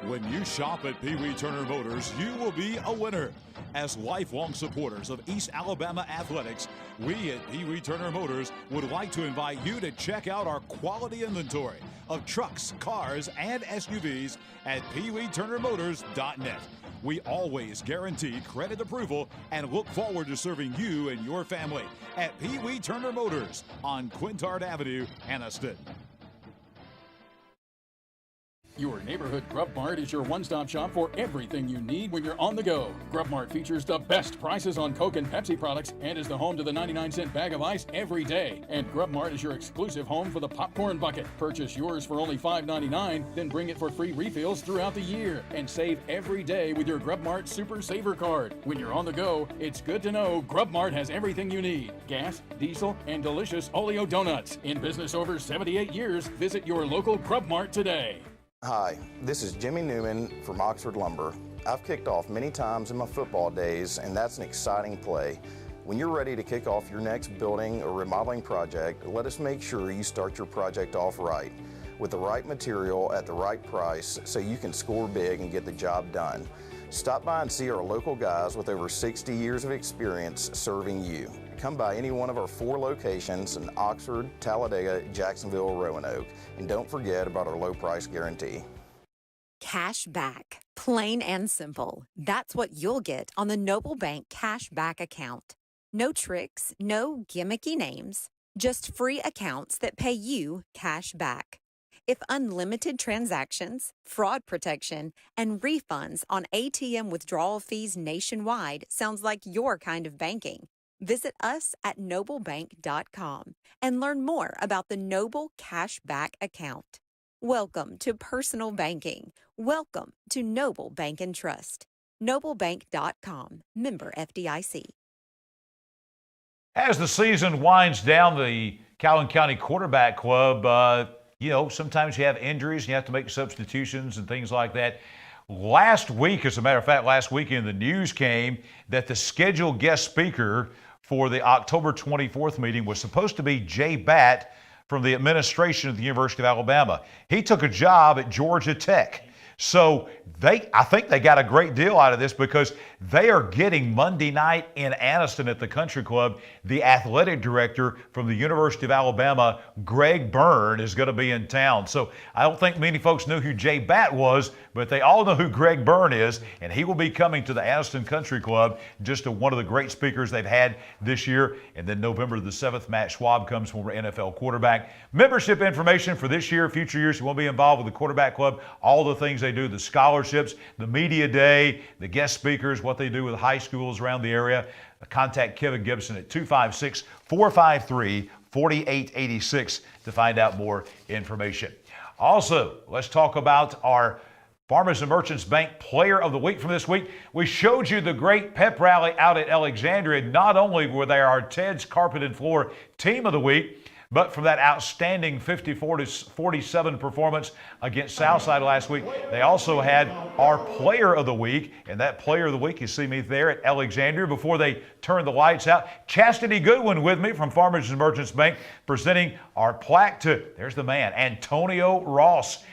When you shop at Pee Wee Turner Motors, you will be a winner. As lifelong supporters of East Alabama athletics, we at Pee Wee Turner Motors would like to invite you to check out our quality inventory of trucks, cars, and SUVs at peeweeturnermotors.net. We always guarantee credit approval and look forward to serving you and your family at Pee Wee Turner Motors on Quintard Avenue, Anniston. Your neighborhood Grub Mart is your one-stop shop for everything you need when you're on the go. Grub Mart features the best prices on Coke and Pepsi products and is the home to the 99-cent bag of ice every day. And Grub Mart is your exclusive home for the popcorn bucket. Purchase yours for only $5.99, then bring it for free refills throughout the year. And save every day with your Grub Mart Super Saver card. When you're on the go, it's good to know Grub Mart has everything you need. Gas, diesel, and delicious Oleo donuts. In business over 78 years, visit your local Grub Mart today. Hi, this is Jimmy Newman from Oxford Lumber. I've kicked off many times in my football days, and that's an exciting play. When you're ready to kick off your next building or remodeling project, let us make sure you start your project off right, with the right material at the right price so you can score big and get the job done. Stop by and see our local guys with over 60 years of experience serving you. Come by any one of our 4 locations in Oxford, Talladega, Jacksonville, or Roanoke. And don't forget about our low price guarantee. Cash back, plain and simple. That's what you'll get on the Noble Bank Cash Back account. No tricks, no gimmicky names, just free accounts that pay you cash back. If unlimited transactions, fraud protection, and refunds on ATM withdrawal fees nationwide sounds like your kind of banking, visit us at noblebank.com and learn more about the Noble Cashback account. Welcome to personal banking. Welcome to Noble Bank and Trust. noblebank.com, member FDIC. As the season winds down, the Calhoun County Quarterback Club, sometimes you have injuries, and you have to make substitutions and things like that. Last week, as a matter of fact, last weekend, the news came that the scheduled guest speaker for the October 24th meeting was supposed to be Jay Batt from the administration of the University of Alabama. He took a job at Georgia Tech. So I think they got a great deal out of this because they are getting Monday night in Anniston at the Country Club. The athletic director from the University of Alabama, Greg Byrne, is going to be in town. So I don't think many folks knew who Jay Batt was, but they all know who Greg Byrne is, and he will be coming to the Anniston Country Club, just one of the great speakers they've had this year. And then November the 7th, Matt Schwab comes, former NFL quarterback. Membership information for this year, future years, you want to be involved with the Quarterback Club, all the things they do, the scholarships, the media day, the guest speakers, what they do with high schools around the area. Contact Kevin Gibson at 256-453-4886 to find out more information. Also, let's talk about our Farmers and Merchants Bank Player of the Week from this week. We showed you the great pep rally out at Alexandria. Not only were they our Ted's Carpet and Floor Team of the Week, but from that outstanding 54-47 performance against Southside last week, they also had our Player of the Week. And that Player of the Week, you see me there at Alexandria before they turn the lights out. Chastity Goodwin with me from Farmers and Merchants Bank, presenting our plaque to, there's the man, Antonio Ross.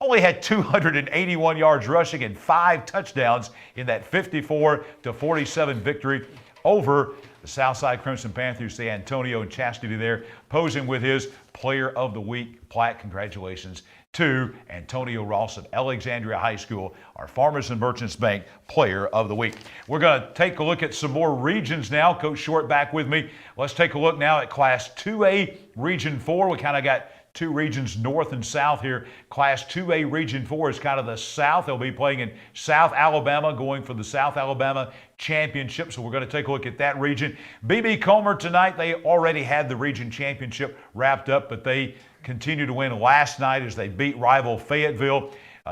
Only had 281 yards rushing and 5 touchdowns in that 54-47 victory over the Southside Crimson Panthers. See Antonio and Chastity there posing with his Player of the Week plaque. Congratulations to Antonio Ross of Alexandria High School, our Farmers and Merchants Bank Player of the Week. We're going to take a look at some more regions now. Coach Short back with me. Let's take a look now at Class 2A Region 4. We kind of got two regions, north and south here. Class 2A Region 4 is kind of the south. They'll be playing in South Alabama, going for the South Alabama Championship. So we're going to take a look at that region. B.B. Comer tonight, they already had the region championship wrapped up, but they continue to win last night as they beat rival Fayetteville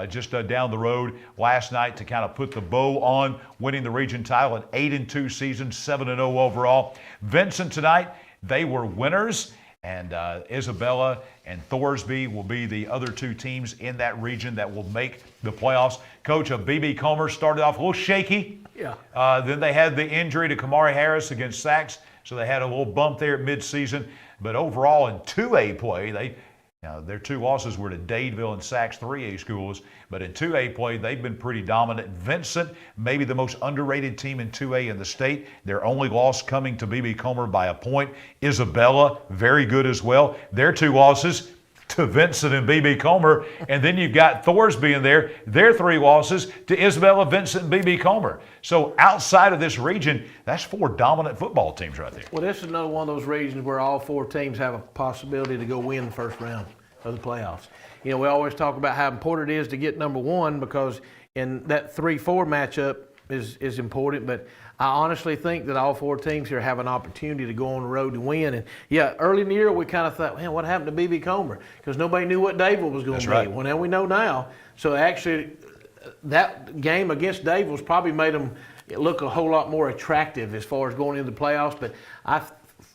just down the road last night to kind of put the bow on winning the region title. An 8-2 season, 7-0 overall. Vincent tonight, they were winners. And Isabella and Thorsby will be the other two teams in that region that will make the playoffs. Coach of B.B. Comer started off a little shaky. Yeah. Then they had the injury to Kamari Harris against Sachs, so they had a little bump there at midseason. But overall, in 2A play, their two losses were to Dadeville and Sachs 3A schools. But in 2A play, they've been pretty dominant. Vincent, maybe the most underrated team in 2A in the state. Their only loss coming to B.B. Comer by a point. Isabella, very good as well. Their two losses to Vincent and B.B. Comer. And then you've got Thorsby in there. Their 3 losses to Isabella, Vincent, and B.B. Comer. So outside of this region, that's 4 dominant football teams right there. Well, this is another one of those regions where all 4 teams have a possibility to go win the first round of the playoffs. We always talk about how important it is to get number 1 because in that 3-4 matchup is important, but I honestly think that all 4 teams here have an opportunity to go on the road to win. And yeah, early in the year we kind of thought, man, what happened to B.B. Comer? Because nobody knew what Dadeville was going to be. Right. Well, now we know now. So actually, that game against Dadeville's probably made them look a whole lot more attractive as far as going into the playoffs. But I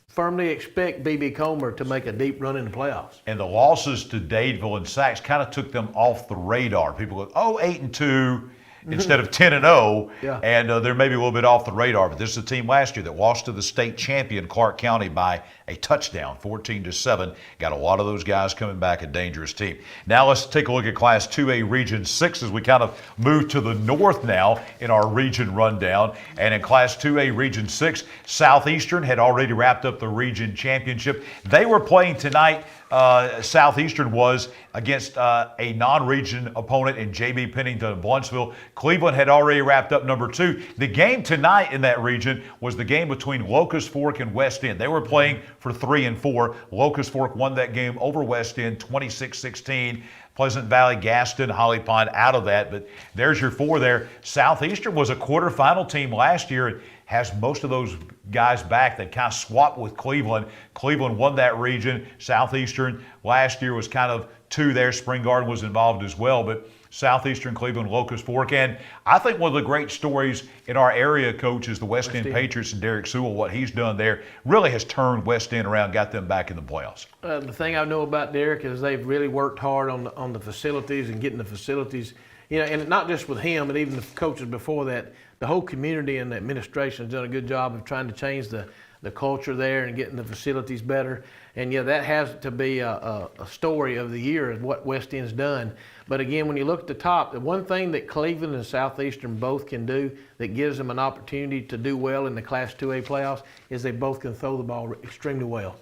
firmly expect B.B. Comer to make a deep run in the playoffs. And the losses to Dadeville and Sachs kind of took them off the radar. People go, 8-2. Instead of 10-0, Yeah. and they're maybe a little bit off the radar. But this is a team last year that lost to the state champion, Clark County, by a touchdown, 14-7. Got a lot of those guys coming back, a dangerous team. Now let's take a look at Class 2A Region 6 as we kind of move to the north now in our region rundown. And in Class 2A Region 6, Southeastern had already wrapped up the region championship. They were playing tonight Southeastern was against a non-region opponent in J.B. Pennington of Blunsville. Cleveland had already wrapped up number 2. The game tonight in that region was the game between Locust Fork and West End. They were playing for 3 and 4. Locust Fork won that game over West End 26-16. Pleasant Valley, Gaston, Holly Pond out of that, but there's your 4 there. Southeastern was a quarterfinal team last year and has most of those guys back. They kind of swapped with Cleveland. Cleveland won that region. Southeastern last year was kind of 2 there. Spring Garden was involved as well, but Southeastern, Cleveland, Locust Fork. And I think one of the great stories in our area, Coach, is the West End Patriots and Derek Sewell. What he's done there really has turned West End around, got them back in the playoffs. The thing I know about Derek is they've really worked hard on the facilities and getting the facilities, and not just with him, but even the coaches before that. The whole community and the administration has done a good job of trying to change the culture there and getting the facilities better. And yeah, that has to be a story of the year of what West End's done. But again, when you look at the top, the one thing that Cleveland and Southeastern both can do that gives them an opportunity to do well in the Class 2A playoffs is they both can throw the ball extremely well.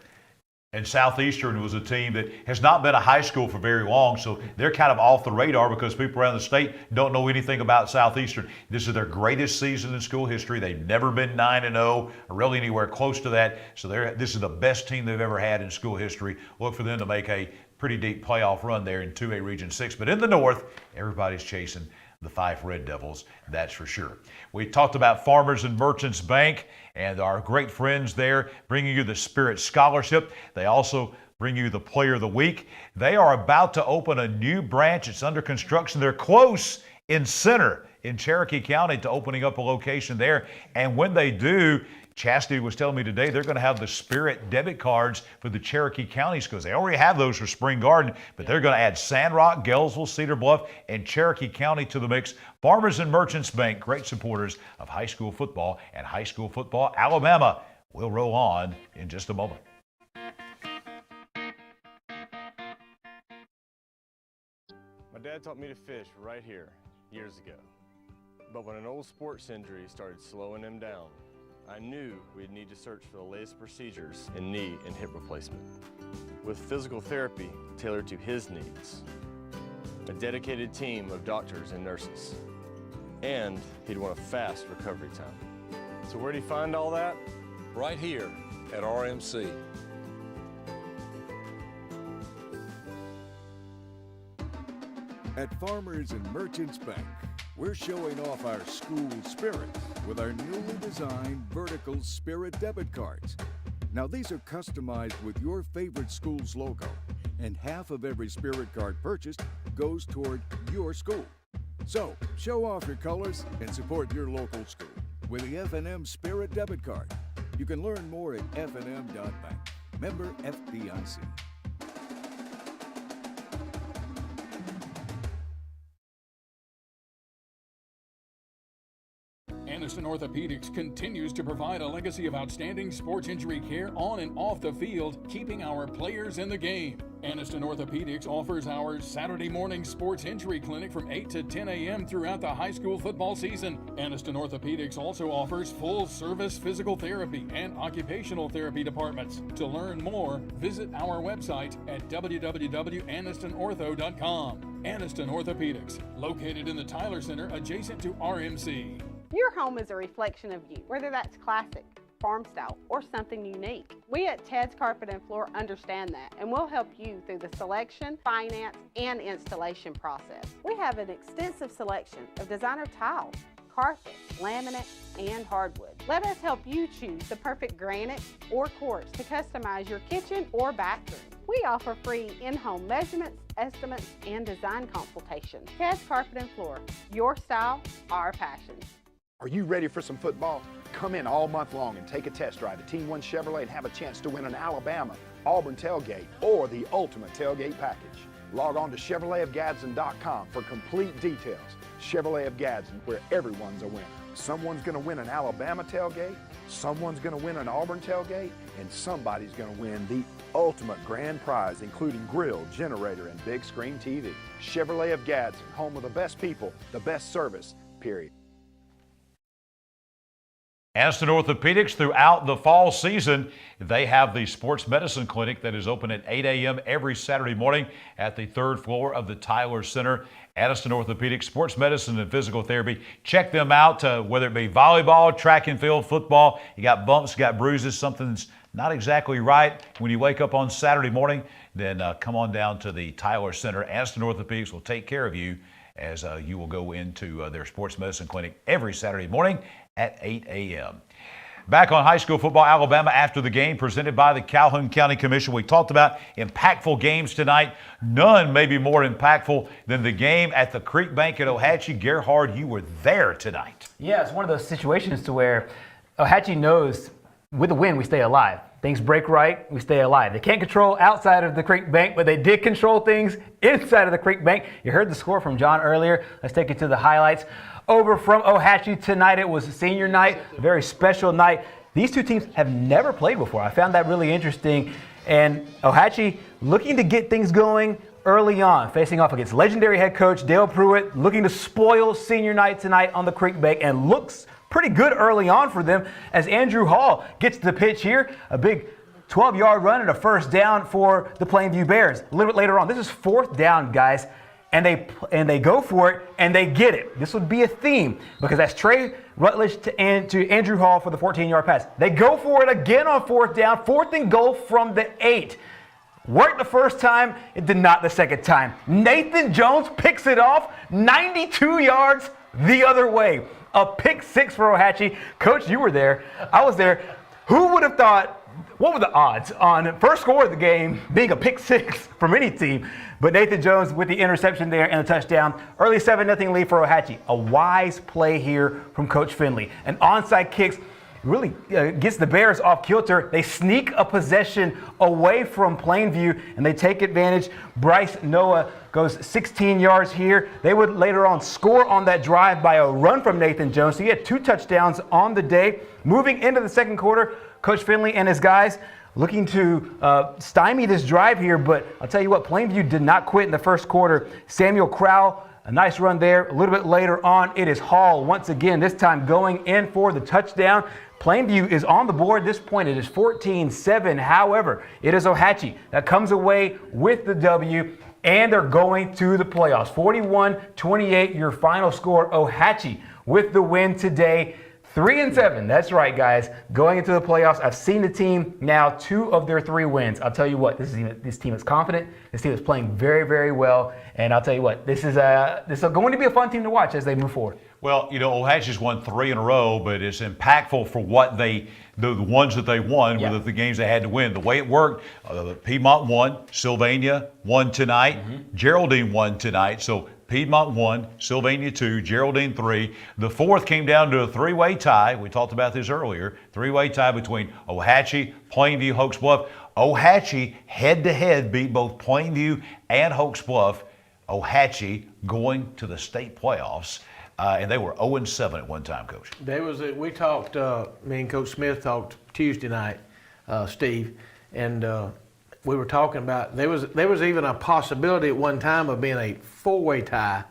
And Southeastern was a team that has not been a high school for very long, so they're kind of off the radar because people around the state don't know anything about Southeastern. This is their greatest season in school history. They've never been 9-0 or really anywhere close to that, so this is the best team they've ever had in school history. Look for them to make a pretty deep playoff run there in 2A Region 6. But in the North, everybody's chasing the Fife Red Devils, that's for sure. We talked about Farmers and Merchants Bank and our great friends there bringing you the Spirit Scholarship. They also bring you the Player of the Week. They are about to open a new branch. It's under construction. They're close in Center in Cherokee County to opening up a location there. And when they do, Chastity was telling me today they're going to have the Spirit debit cards for the Cherokee County schools. They already have those for Spring Garden, but they're going to add Sandrock, Gainesville, Cedar Bluff, and Cherokee County to the mix. Farmers and Merchants Bank, great supporters of high school football and high school football. Alabama will roll on in just a moment. My dad taught me to fish right here years ago. But when an old sports injury started slowing him down, I knew we'd need to search for the latest procedures in knee and hip replacement. With physical therapy tailored to his needs, a dedicated team of doctors and nurses, and he'd want a fast recovery time. So where'd he find all that? Right here at RMC. At Farmers and Merchants Bank, we're showing off our school spirit with our newly designed vertical Spirit debit cards. Now these are customized with your favorite school's logo, and half of every Spirit card purchased goes toward your school. So show off your colors and support your local school with the F&M Spirit debit card. You can learn more at fnm.bank. Member FDIC. Aniston Orthopedics continues to provide a legacy of outstanding sports injury care on and off the field, keeping our players in the game. Aniston Orthopedics offers our Saturday morning sports injury clinic from 8 to 10 a.m. throughout the high school football season. Aniston Orthopedics also offers full-service physical therapy and occupational therapy departments. To learn more, visit our website at www.anistonortho.com. Aniston Orthopedics, located in the Tyler Center adjacent to RMC. Your home is a reflection of you, whether that's classic, farm style, or something unique. We at Ted's Carpet and Floor understand that, and we'll help you through the selection, finance, and installation process. We have an extensive selection of designer tiles, carpet, laminate, and hardwood. Let us help you choose the perfect granite or quartz to customize your kitchen or bathroom. We offer free in-home measurements, estimates, and design consultations. Ted's Carpet and Floor, your style, our passion. Are you ready for some football? Come in all month long and take a test drive at Team 1 Chevrolet and have a chance to win an Alabama, Auburn tailgate, or the ultimate tailgate package. Log on to ChevroletofGadsden.com for complete details. Chevrolet of Gadsden, where everyone's a winner. Someone's going to win an Alabama tailgate, someone's going to win an Auburn tailgate, and somebody's going to win the ultimate grand prize, including grill, generator, and big screen TV. Chevrolet of Gadsden, home of the best people, the best service, period. Aston Orthopedics, throughout the fall season, they have the sports medicine clinic that is open at 8 a.m. every Saturday morning at the 3rd floor of the Tyler Center. Addison Orthopedics, sports medicine and physical therapy. Check them out, whether it be volleyball, track and field, football. You got bumps, got bruises, something's not exactly right when you wake up on Saturday morning, then come on down to the Tyler Center. Addison Orthopedics will take care of you as you will go into their sports medicine clinic every Saturday morning at 8 a.m. Back on high school football, Alabama after the game, presented by the Calhoun County Commission. We talked about impactful games tonight. None may be more impactful than the game at the Creek Bank at Ohatchee. Gerhard, you were there tonight. Yeah, it's one of those situations to where Ohatchee knows with a win we stay alive. Things break right, we stay alive. They can't control outside of the Creek Bank, but they did control things inside of the Creek Bank. You heard the score from John earlier. Let's take you to the highlights. Over from Ohatchee tonight, it was senior night, a very special night. These two teams have never played before. I found that really interesting. And Ohatchee looking to get things going early on, facing off against legendary head coach Dale Pruitt, looking to spoil senior night tonight on the Creek Bank, and looks pretty good early on for them as Andrew Hall gets the pitch here. A big 12-yard run and a first down for the Plainview Bears. A little bit later on, this is 4th down, guys. And they go for it, and they get it. This would be a theme because that's Trey Rutledge to Andrew Hall for the 14-yard pass. They go for it again on 4th down, 4th and goal from the 8. Worked the first time, it did not the second time. Nathan Jones picks it off 92 yards the other way. A pick 6 for Ohatchee. Coach, you were there. I was there. Who would have thought, what were the odds on first score of the game being a pick 6 from any team? But Nathan Jones with the interception there and the touchdown. Early 7-0 lead for Ohatchee. A wise play here from Coach Finley. An onside kicks really gets the Bears off kilter. They sneak a possession away from Plainview, and they take advantage. Bryce Noah goes 16 yards here. They would later on score on that drive by a run from Nathan Jones. So he had 2 touchdowns on the day. Moving into the second quarter, Coach Finley and his guys looking to stymie this drive here, but I'll tell you what, Plainview did not quit in the first quarter. Samuel Crowell, a nice run there. A little bit later on, it is Hall once again, this time going in for the touchdown. Plainview is on the board. At this point, it is 14-7. However, it is Ohatchee that comes away with the W, and they're going to the playoffs. 41-28, your final score. Ohatchee with the win today. 3-7, that's right, guys. Going into the playoffs, I've seen the team now 2 of their 3 wins. I'll tell you what, this team is confident. This team is playing very, very well. And I'll tell you what, this is going to be a fun team to watch as they move forward. Well, you know, Ohatchee's won 3 in a row, but it's impactful for what the ones that they won, whether the games they had to win. The way it worked, Piedmont won, Sylvania won tonight, Geraldine won tonight. So Piedmont 1, Sylvania 2, Geraldine 3. The 4th came down to a 3-way tie. We talked about this earlier. 3-way tie between Ohatchee, Plainview, Hoax Bluff. Ohatchee head-to-head beat both Plainview and Hoax Bluff. Ohatchee going to the state playoffs. And they were 0-7 at one time, Coach. We talked, me and Coach Smith talked Tuesday night, Steve, and we were talking about there was even a possibility at one time of being a 4-way tie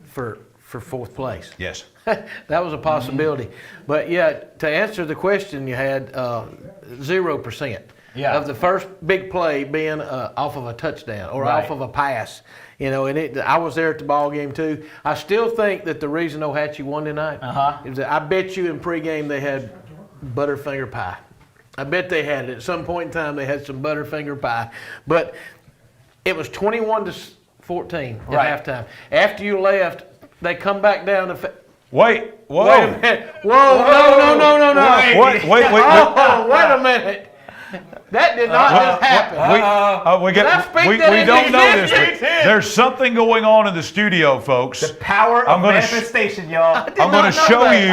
for 4th place. Yes. That was a possibility. But yeah, to answer the question you had, 0% of the first big play being off of a touchdown or off of a pass. You know, and I was there at the ball game too. I still think that the reason Ohatchee won tonight is that I bet you in pregame they had Butterfinger pie. I bet they had it. At some point in time they had some Butterfinger pie. But it was 21-14 at halftime. After you left, they come back down to Wait a minute. Whoa, no. Wait. Oh, wait a minute. That did not just happen. We don't know this, but there's something going on in the studio, folks. The power of manifestation, y'all. I'm going to show you.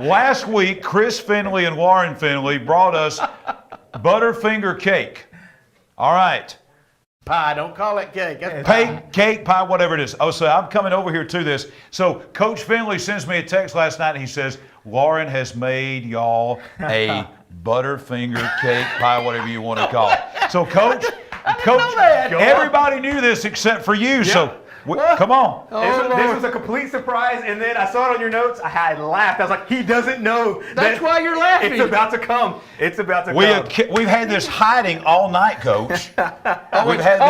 Last week, Chris Finley and Warren Finley brought us Butterfinger cake. All right. Pie, don't call it cake. That's cake, pie, whatever it is. Oh, so I'm coming over here to this. So Coach Finley sends me a text last night and he says, Warren has made y'all a Butterfinger cake, pie, whatever you want to call it. So Coach, everybody knew this except for you. So Come on. This was a complete surprise, and then I saw it on your notes. I had laughed. I was like, he doesn't know. That's why you're laughing. It's about to come. It's about to come. We've had this hiding all night, Coach. We've had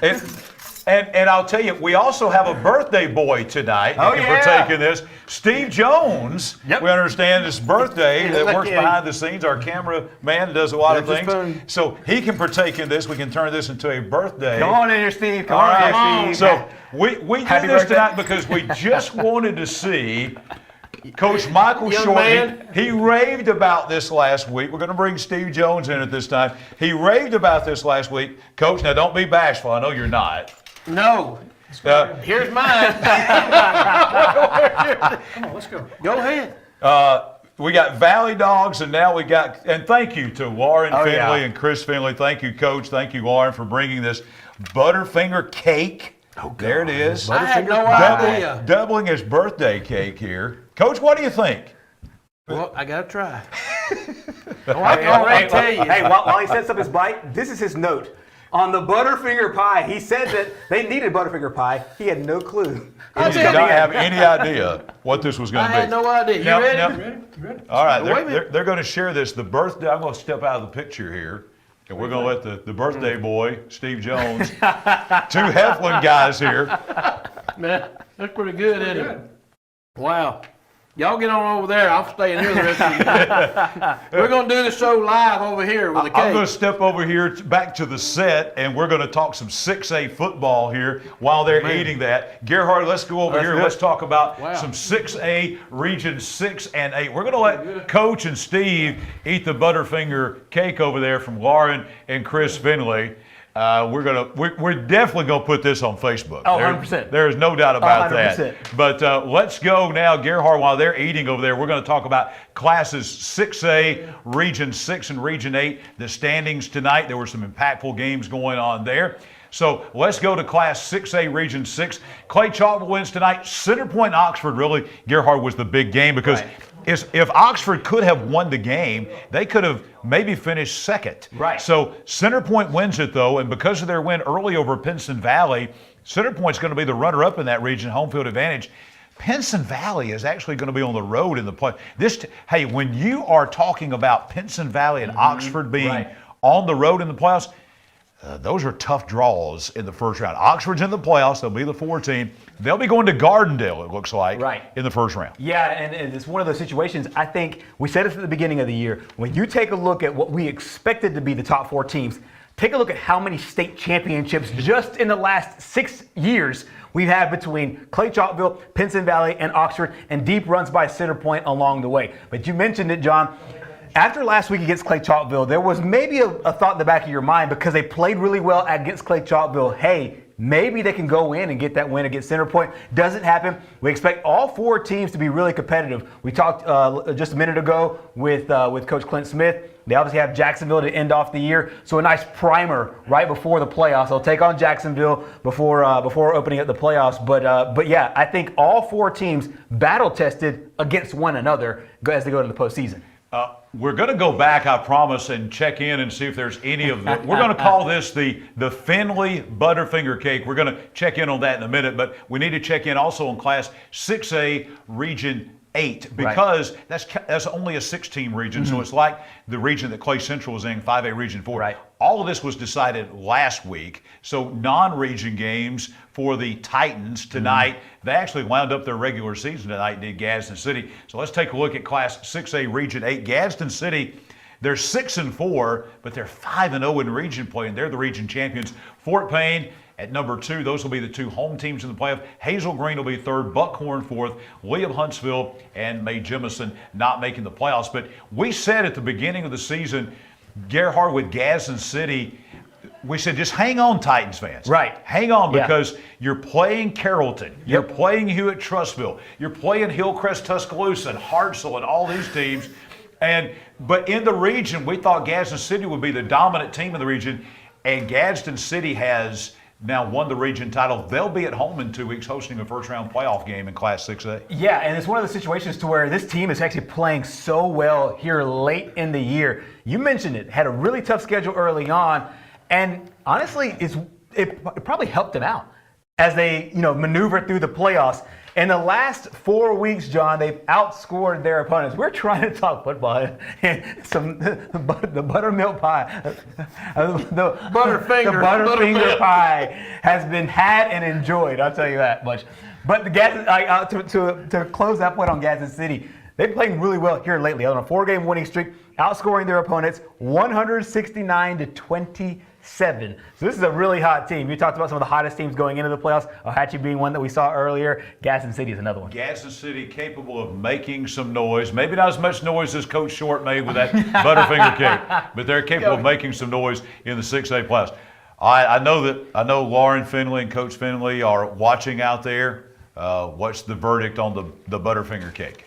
this. And I'll tell you, we also have a birthday boy tonight that can partake in this. Steve Jones, we understand his birthday, that works behind the scenes. Our cameraman does a lot of things. So he can partake in this. We can turn this into a birthday. Come on in here, Steve. Come on in, Steve. So we did this tonight because we just wanted to see Coach Michael Short. He raved about this last week. We're going to bring Steve Jones in at this time. He raved about this last week. Coach, now don't be bashful. I know you're not. No. Here's mine. Come on, let's go. Go ahead. We got Valley Dogs, and now we got, and thank you to Warren Finley and Chris Finley. Thank you, Coach. Thank you, Warren, for bringing this Butterfinger cake. There it is. I had no idea. Doubling his birthday cake here. Coach, what do you think? Well, I got to try. I can already tell you. Hey, while he sets up his bite, this is his note. On the Butterfinger pie, he said that they needed Butterfinger pie. He had no clue. He did not have any idea what this was going to be. I had no idea. You ready? All right, they're going to share this. The birthday, I'm going to step out of the picture here, and we're going to let the birthday boy, Steve Jones, two Heflin guys here. Man, that's pretty good, isn't it? Wow. Y'all get on over there. I'll stay in here the rest of the day. We're going to do the show live over here with the cake. I'm going to step over here back to the set, and we're going to talk some 6A football here while they're eating that. Gerhard, let's go over here and let's talk about some 6A Region 6 and 8. We're going to let Coach and Steve eat the Butterfinger cake over there from Lauren and Chris Finley. We're definitely going to put this on Facebook. Oh, 100%. There is no doubt about 100%. that. But let's go now, Gerhard, while they're eating over there, we're going to talk about classes 6A, Region 6 and Region 8, the standings tonight. There were some impactful games going on there. So let's go to Class 6A, Region 6. Clay Chalkville wins tonight. Center Point Oxford, really, Gerhard, was the big game because if Oxford could have won the game, they could have maybe finished second. Right. So Center Point wins it, though, and because of their win early over Pinson Valley, Center Point's going to be the runner-up in that region, home field advantage. Pinson Valley is actually going to be on the road in the play. Hey, when you are talking about Pinson Valley and Oxford being on the road in the playoffs, those are tough draws in the first round. Oxford's in the playoffs. They'll be the 4 team. They'll be going to Gardendale, it looks like, in the first round. Yeah, and it's one of those situations, I think, we said it at the beginning of the year. When you take a look at what we expected to be the top 4 teams, take a look at how many state championships just in the last 6 years we've had between Clay Chalkville, Pinson Valley, and Oxford, and deep runs by Center Point along the way. But you mentioned it, John. After last week against Clay Chalkville, there was maybe a thought in the back of your mind because they played really well against Clay Chalkville. Hey, maybe they can go in and get that win against Center Point. Doesn't happen. We expect all 4 teams to be really competitive. We talked just a minute ago with Coach Clint Smith. They obviously have Jacksonville to end off the year, so a nice primer right before the playoffs. They'll take on Jacksonville before opening up the playoffs. But yeah, I think all 4 teams battle tested against one another as they go into the postseason. We're going to go back, I promise, and check in and see if there's any of the. We're going to call this the Finley Butterfinger cake. We're going to check in on that in a minute, but we need to check in also on Class 6A Region 8 because that's only a 6-team region, so it's like the region that Clay Central is in, 5A Region 4. Right. All of this was decided last week, so non-region games for the Titans tonight. They actually wound up their regular season tonight, did Gadsden City. So let's take a look at Class 6A Region 8. Gadsden City, they're 6-4, but they're 5-0 in region play, and they're the region champions. Fort Payne at number 2, those will be the 2 home teams in the playoff. Hazel Green will be 3rd, Buckhorn 4th, William Huntsville and May Jemison not making the playoffs. But we said at the beginning of the season, Gerhard with Gadsden City, we said just hang on, Titans fans. Right. Hang on because you're playing Carrollton. You're playing Hewitt Trustville. You're playing Hillcrest Tuscaloosa and Hartselle and all these teams. But in the region, we thought Gadsden City would be the dominant team in the region, and Gadsden City has now won the region title. They'll be at home in 2 weeks hosting a first-round playoff game in Class 6A. Yeah, and it's one of the situations to where this team is actually playing so well here late in the year. You mentioned it, had a really tough schedule early on, and honestly, it probably helped them out. as they maneuver through the playoffs. In the last 4 weeks, John, they've outscored their opponents. We're trying to talk football. The buttermilk pie, the Butterfinger pie has been had and enjoyed. I'll tell you that much. But to close that point on Gadsden City, they've played really well here lately on a 4-game winning streak, outscoring their opponents 169-27. So this is a really hot team. You talked about some of the hottest teams going into the playoffs. Ohatchee being one that we saw earlier. Gadsden City is another one. Gadsden City capable of making some noise. Maybe not as much noise as Coach Short made with that Butterfinger cake, but they're capable of making some noise in the 6A playoffs. I know Lauren Finley and Coach Finley are watching out there. What's the verdict on the Butterfinger cake?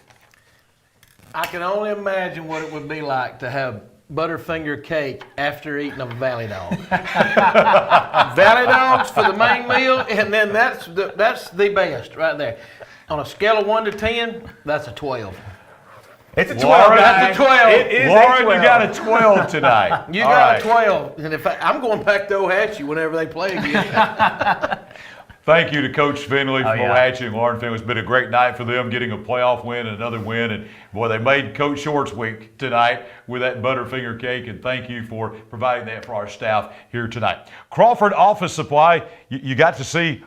I can only imagine what it would be like to have Butterfinger cake after eating a Valley Dog. Valley Dogs for the main meal, and then that's the best right there. On a scale of 1 to 10, that's a 12. It's a 12. Lauren, that's a 12. It is Lauren, a 12. You got a 12 tonight. You got a 12. And I'm going back to Ohatchee whenever they play again. Thank you to Coach Finley from Ohatchee and Lauren Finley. It's been a great night for them, getting a playoff win and another win. And boy, they made Coach Short's week tonight with that Butterfinger cake. And thank you for providing that for our staff here tonight. Crawford Office Supply, you got to see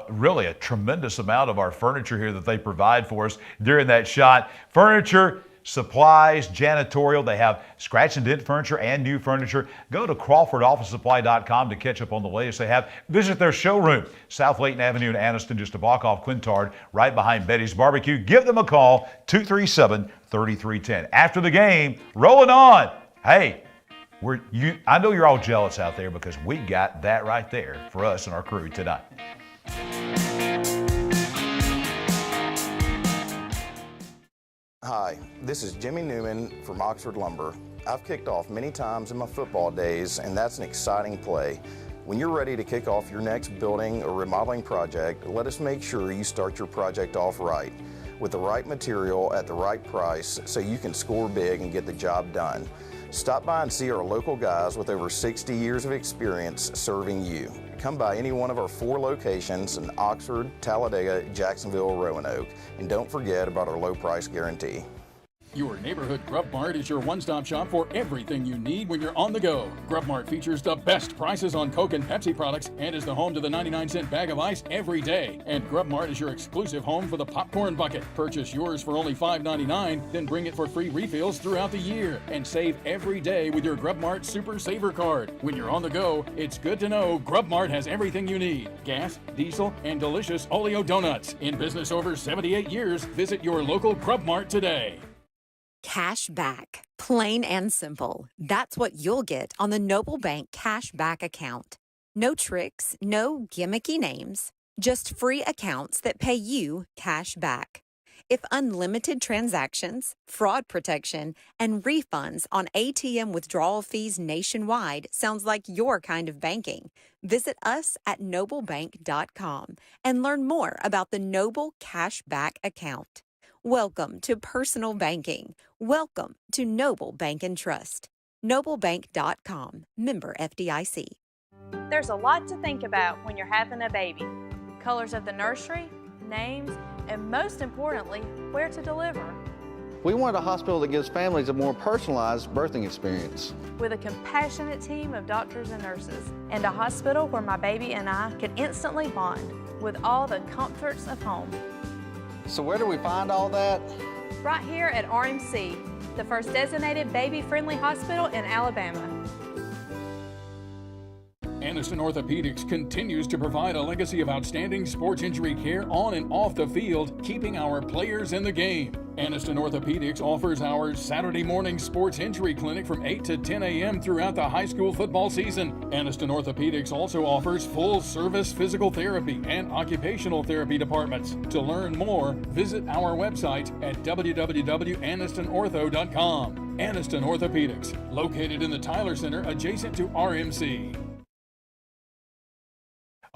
really a tremendous amount of our furniture here that they provide for us during that shot. Furniture, supplies, janitorial. They have scratch and dent furniture and new furniture. Go to CrawfordOfficeSupply.com to catch up on the latest they have. Visit their showroom, South Layton Avenue in Anniston, just a block off Quintard, right behind Betty's Barbecue. Give them a call, 237-3310. After the game, rolling on. Hey, I know you're all jealous out there because we got that right there for us and our crew tonight. Hi, this is Jimmy Newman from Oxford Lumber. I've kicked off many times in my football days, and that's an exciting play. When you're ready to kick off your next building or remodeling project, let us make sure you start your project off right, with the right material at the right price so you can score big and get the job done. Stop by and see our local guys with over 60 years of experience serving you. Come by any one of our 4 locations in Oxford, Talladega, Jacksonville, Roanoke, and don't forget about our low price guarantee. Your neighborhood Grub Mart is your one-stop shop for everything you need when you're on the go. Grub Mart features the best prices on Coke and Pepsi products and is the home to the 99-cent bag of ice every day. And Grub Mart is your exclusive home for the popcorn bucket. Purchase yours for only $5.99, then bring it for free refills throughout the year. And save every day with your Grub Mart Super Saver card. When you're on the go, it's good to know Grub Mart has everything you need. Gas, diesel, and delicious Oleo donuts. In business over 78 years, visit your local Grub Mart today. Cash back. Plain and simple. That's what you'll get on the Noble Bank Cash Back account. No tricks, no gimmicky names, just free accounts that pay you cash back. If unlimited transactions, fraud protection, and refunds on ATM withdrawal fees nationwide sounds like your kind of banking, visit us at noblebank.com and learn more about the Noble Cash Back account. Welcome to personal banking. Welcome to Noble Bank and Trust. Noblebank.com. Member FDIC. There's a lot to think about when you're having a baby. Colors of the nursery, names, and most importantly, where to deliver. We want a hospital that gives families a more personalized birthing experience. With a compassionate team of doctors and nurses, and a hospital where my baby and I can instantly bond with all the comforts of home. So where do we find all that? Right here at RMC, the first designated baby-friendly hospital in Alabama. Anniston Orthopedics continues to provide a legacy of outstanding sports injury care on and off the field, keeping our players in the game. Anniston Orthopedics offers our Saturday morning sports injury clinic from 8 to 10 a.m. throughout the high school football season. Anniston Orthopedics also offers full-service physical therapy and occupational therapy departments. To learn more, visit our website at www.annistonortho.com. Anniston Orthopedics, located in the Tyler Center adjacent to RMC.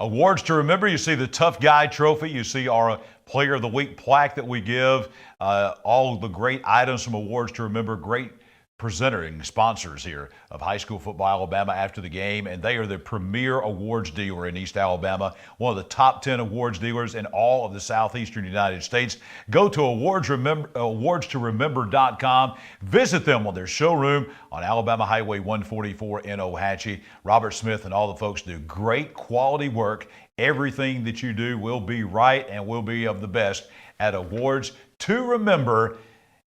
Awards to remember, you see the Tough Guy Trophy, you see our Player of the Week plaque that we give, all the great items from Awards to Remember, great presenting sponsors here of High School Football Alabama after the game, and they are the premier awards dealer in East Alabama, one of the top 10 awards dealers in all of the southeastern United States. Go to awardstορemember.com. Visit them on their showroom on Alabama Highway 144 in Ohatchee. Robert Smith and all the folks do great quality work. Everything that you do will be right and will be of the best at Awards to Remember.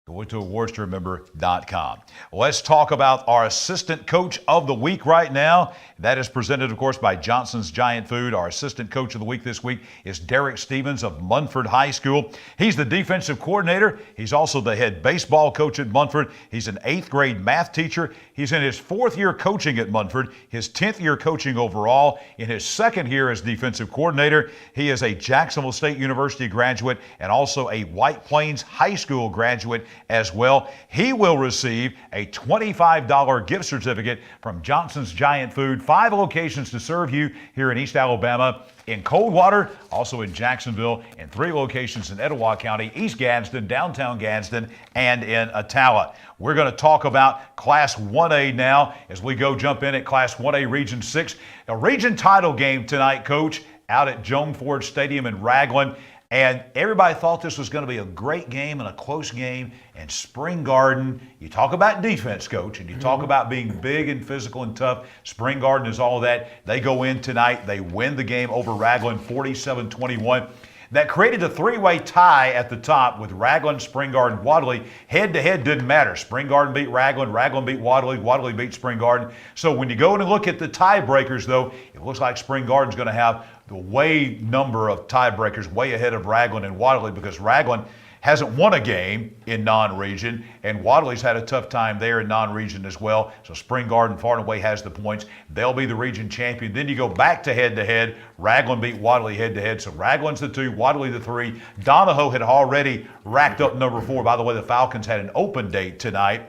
Go to awardstορemember.com. Let's talk about our assistant coach of the week right now. That is presented, of course, by Johnson's Giant Food. Our assistant coach of the week this week is Derek Stevens of Munford High School. He's the defensive coordinator. He's also the head baseball coach at Munford. He's an 8th grade math teacher. He's in his 4th year coaching at Munford, his 10th year coaching overall. In his 2nd year as defensive coordinator, he is a Jacksonville State University graduate and also a White Plains High School graduate as well. He will receive a $25 gift certificate from Johnson's Giant Food. 5 locations to serve you here in East Alabama, in Coldwater, also in Jacksonville, and 3 locations in Etowah County, East Gadsden, downtown Gadsden, and in Attala. We're going to talk about Class 1A now as we go jump in at Class 1A Region 6. A region title game tonight, Coach, out at Joan Ford Stadium in Ragland. And everybody thought this was going to be a great game and a close game. And Spring Garden, you talk about defense, Coach, and you talk about being big and physical and tough. Spring Garden is all that. They go in tonight. They win the game over Ragland 47-21. That created a 3-way tie at the top with Ragland, Spring Garden, Wadley. Head-to-head didn't matter. Spring Garden beat Ragland, Ragland beat Wadley, Wadley beat Spring Garden. So when you go in and look at the tiebreakers, though, it looks like Spring Garden's going to have the way number of tiebreakers way ahead of Ragland and Wadley because Ragland hasn't won a game in non-region, and Wadley's had a tough time there in non-region as well. So Spring Garden far and away has the points. They'll be the region champion. Then you go back to head-to-head. Ragland beat Wadley head-to-head. So Ragland's the 2, Wadley the 3. Donahoe had already racked up number 4. By the way, the Falcons had an open date tonight.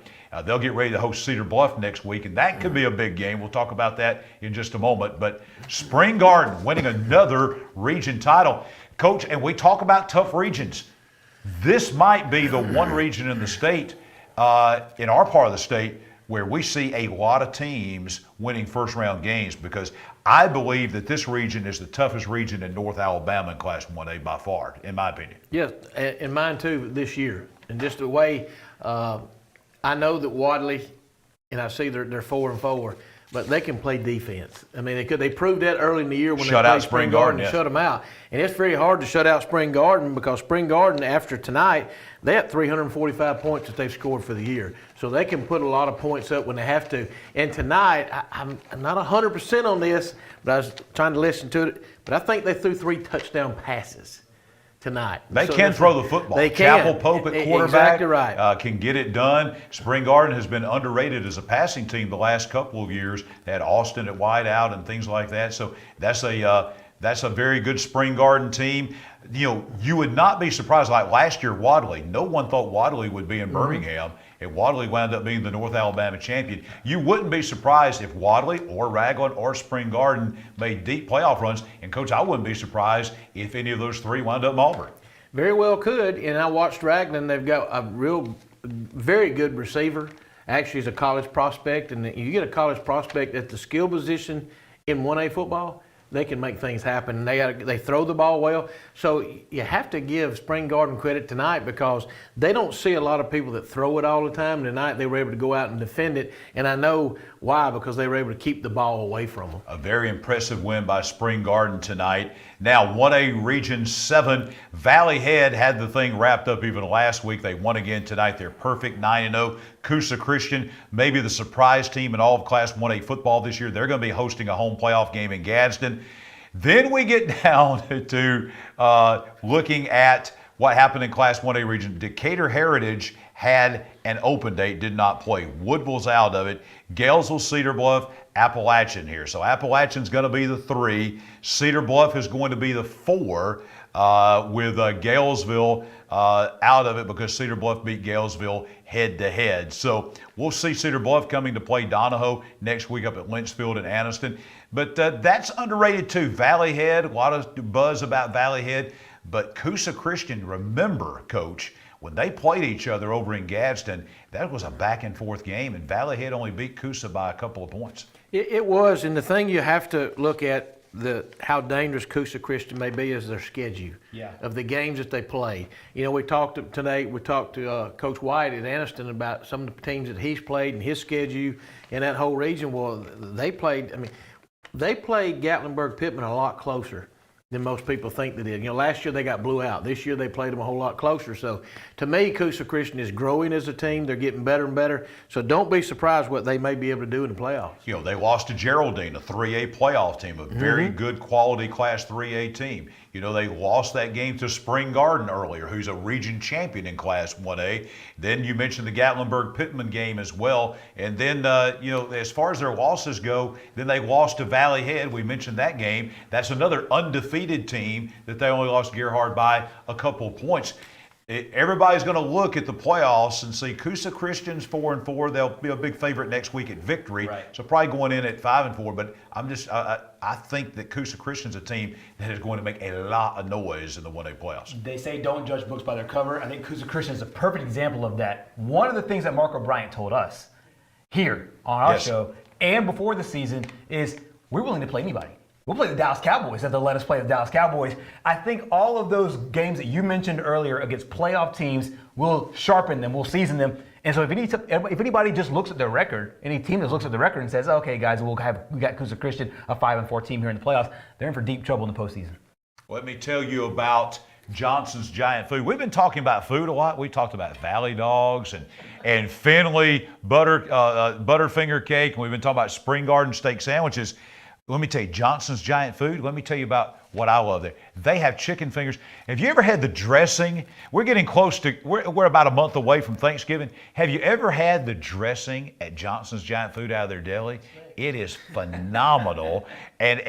They'll get ready to host Cedar Bluff next week, and that could be a big game. We'll talk about that in just a moment. But Spring Garden winning another region title. Coach, and we talk about tough regions. This might be the one region in the state, in our part of the state, where we see a lot of teams winning first-round games because I believe that this region is the toughest region in North Alabama in Class 1A by far, in my opinion. Yes, and mine too this year. And just the way I know that Wadley, and I see they're 4-4, but they can play defense. I mean, they proved that early in the year when they played Spring Garden and shut them out. And it's very hard to shut out Spring Garden because Spring Garden, after tonight, they have 345 points that they've scored for the year. So they can put a lot of points up when they have to. And tonight, I'm not 100% on this, but I was trying to listen to it. But I think they threw 3 touchdown passes tonight. They can throw the football. They can. Chapel Pope at quarterback exactly right. Can get it done. Spring Garden has been underrated as a passing team the last couple of years. They had Austin at wide out and things like that. So that's a very good Spring Garden team. You know, you would not be surprised. Like last year, Wadley. No one thought Wadley would be in Birmingham. And Wadley wound up being the North Alabama champion. You wouldn't be surprised if Wadley or Ragland or Spring Garden made deep playoff runs. And, Coach, I wouldn't be surprised if any of those 3 wound up in Auburn. Very well could. And I watched Ragland. They've got a very good receiver. Actually, he's a college prospect. And you get a college prospect at the skill position in 1A football, they can make things happen. They throw the ball well. So you have to give Spring Garden credit tonight because they don't see a lot of people that throw it all the time. Tonight they were able to go out and defend it, and I know why, because they were able to keep the ball away from them. A very impressive win by Spring Garden tonight. Now 1A Region 7, Valley Head had the thing wrapped up even last week. They won again tonight. They're perfect 9-0. Coosa Christian, maybe the surprise team in all of Class 1A football this year. They're going to be hosting a home playoff game in Gadsden. Then we get down to looking at what happened in Class 1A region. Decatur Heritage had an open date, did not play. Woodville's out of it. Galesville, Cedar Bluff, Appalachian here. So Appalachian's going to be the 3. Cedar Bluff is going to be the 4 with Galesville out of it because Cedar Bluff beat Galesville head-to-head. So we'll see Cedar Bluff coming to play Donahoe next week up at Lynchfield and Anniston. But that's underrated too. Valley Head, a lot of buzz about Valley Head. But Coosa Christian, remember, Coach, when they played each other over in Gadsden, that was a back and forth game, and Valley Head only beat Coosa by a couple of points. It was, and the thing you have to look at, how dangerous Coosa Christian may be, is their schedule of the games that they play. You know, we talked to Coach White at Anniston about some of the teams that he's played and his schedule in that whole region. Well, they played Gatlinburg Pittman a lot closer than most people think they did. You know, last year they got blew out. This year they played them a whole lot closer. So to me, Coosa Christian is growing as a team. They're getting better and better. So don't be surprised what they may be able to do in the playoffs. You know, they lost to Geraldine, a 3A playoff team, a very good quality Class 3A team. You know, they lost that game to Spring Garden earlier, who's a region champion in Class 1A. Then you mentioned the Gatlinburg Pittman game as well. And then, you know, as far as their losses go, then they lost to Valley Head. We mentioned that game. That's another undefeated team that they only lost Gerhard by a couple of points. Everybody's going to look at the playoffs and see Coosa Christian's 4-4. They'll be a big favorite next week at Victory. So probably going in at 5-4. But I think that Coosa Christian's a team that is going to make a lot of noise in the 1A playoffs. They say don't judge books by their cover. I think Coosa Christian is a perfect example of that. One of the things that Marco Bryant told us here on our show and before the season is we're willing to play anybody. We'll play the Dallas Cowboys if they'll let us play the Dallas Cowboys. I think all of those games that you mentioned earlier against playoff teams will sharpen them, will season them. And so if anybody just looks at their record, any team that looks at the record and says, okay, guys, we got Coosa Christian, a 5-4 team here in the playoffs, they're in for deep trouble in the postseason. Let me tell you about Johnson's Giant Food. We've been talking about food a lot. We talked about Valley Dogs and Finley Butterfinger Cake, and we've been talking about Spring Garden Steak Sandwiches. Let me tell you, Johnson's Giant Food, let me tell you about what I love there. They have chicken fingers. Have you ever had the dressing? We're getting close to, we're about a month away from Thanksgiving. Have you ever had the dressing at Johnson's Giant Food out of their deli? It is phenomenal. And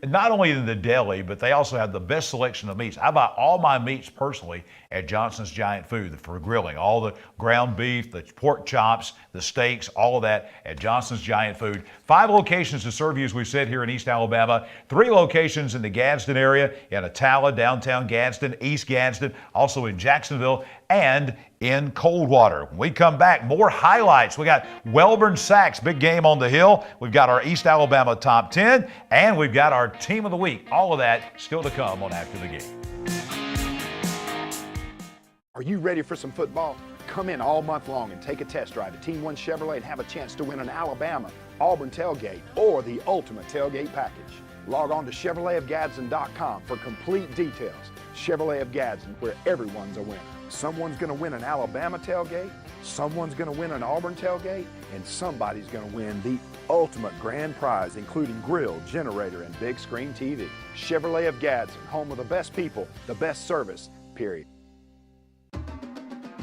not only in the deli, but they also have the best selection of meats. I buy all my meats personally at Johnson's Giant Food for grilling. All the ground beef, the pork chops, the steaks, all of that at Johnson's Giant Food. 5 locations to serve you, as we said, here in East Alabama. 3 locations in the Gadsden area, in Attala, downtown Gadsden, East Gadsden, also in Jacksonville, and in Coldwater. When we come back, more highlights. We got Welborn Sachs, big game on the hill. We've got our East Alabama Top 10, and we've got our Team of the Week. All of that still to come on After the Game. Are you ready for some football? Come in all month long and take a test drive at Team 1 Chevrolet and have a chance to win an Alabama, Auburn tailgate, or the ultimate tailgate package. Log on to ChevroletofGadsden.com for complete details. Chevrolet of Gadsden, where everyone's a winner. Someone's going to win an Alabama tailgate, someone's going to win an Auburn tailgate, and somebody's going to win the ultimate grand prize, including grill, generator, and big screen TV. Chevrolet of Gadsden, home of the best people, the best service, period.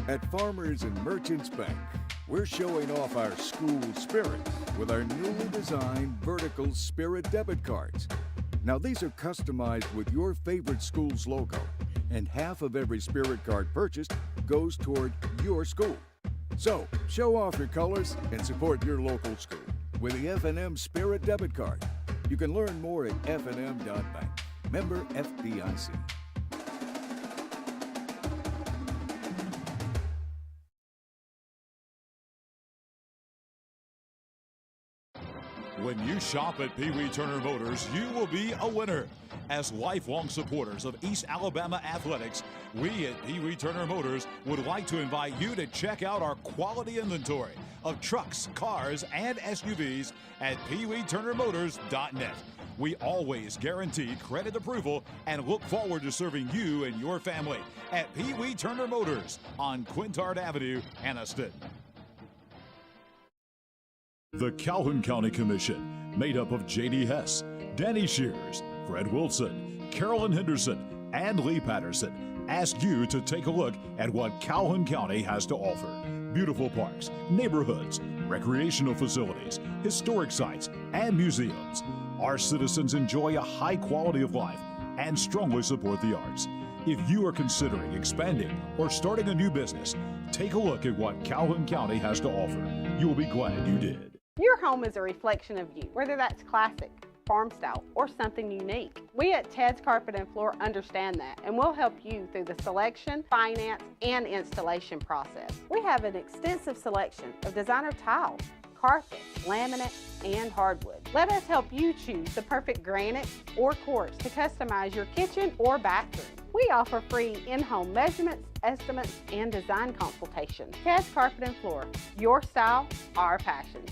At Farmers and Merchants Bank, we're showing off our school spirit with our newly designed vertical Spirit debit cards. Now these are customized with your favorite school's logo, and half of every Spirit card purchased goes toward your school. So show off your colors and support your local school with the F&M Spirit debit card. You can learn more at fnm.bank. Member FDIC. When you shop at Pee Wee Turner Motors, you will be a winner. As lifelong supporters of East Alabama athletics, we at Pee Wee Turner Motors would like to invite you to check out our quality inventory of trucks, cars, and SUVs at peeweeturnermotors.net. We always guarantee credit approval and look forward to serving you and your family at Pee Wee Turner Motors on Quintard Avenue, Anniston. The Calhoun County Commission, made up of J.D. Hess, Danny Shears, Fred Wilson, Carolyn Henderson, and Lee Patterson, ask you to take a look at what Calhoun County has to offer. Beautiful parks, neighborhoods, recreational facilities, historic sites, and museums. Our citizens enjoy a high quality of life and strongly support the arts. If you are considering expanding or starting a new business, take a look at what Calhoun County has to offer. You will be glad you did. Your home is a reflection of you, whether that's classic, farm style, or something unique. We at Ted's Carpet and Floor understand that, and we'll help you through the selection, finance, and installation process. We have an extensive selection of designer tiles, carpet, laminate, and hardwood. Let us help you choose the perfect granite or quartz to customize your kitchen or bathroom. We offer free in-home measurements, estimates, and design consultations. Ted's Carpet and Floor, your style, our passion.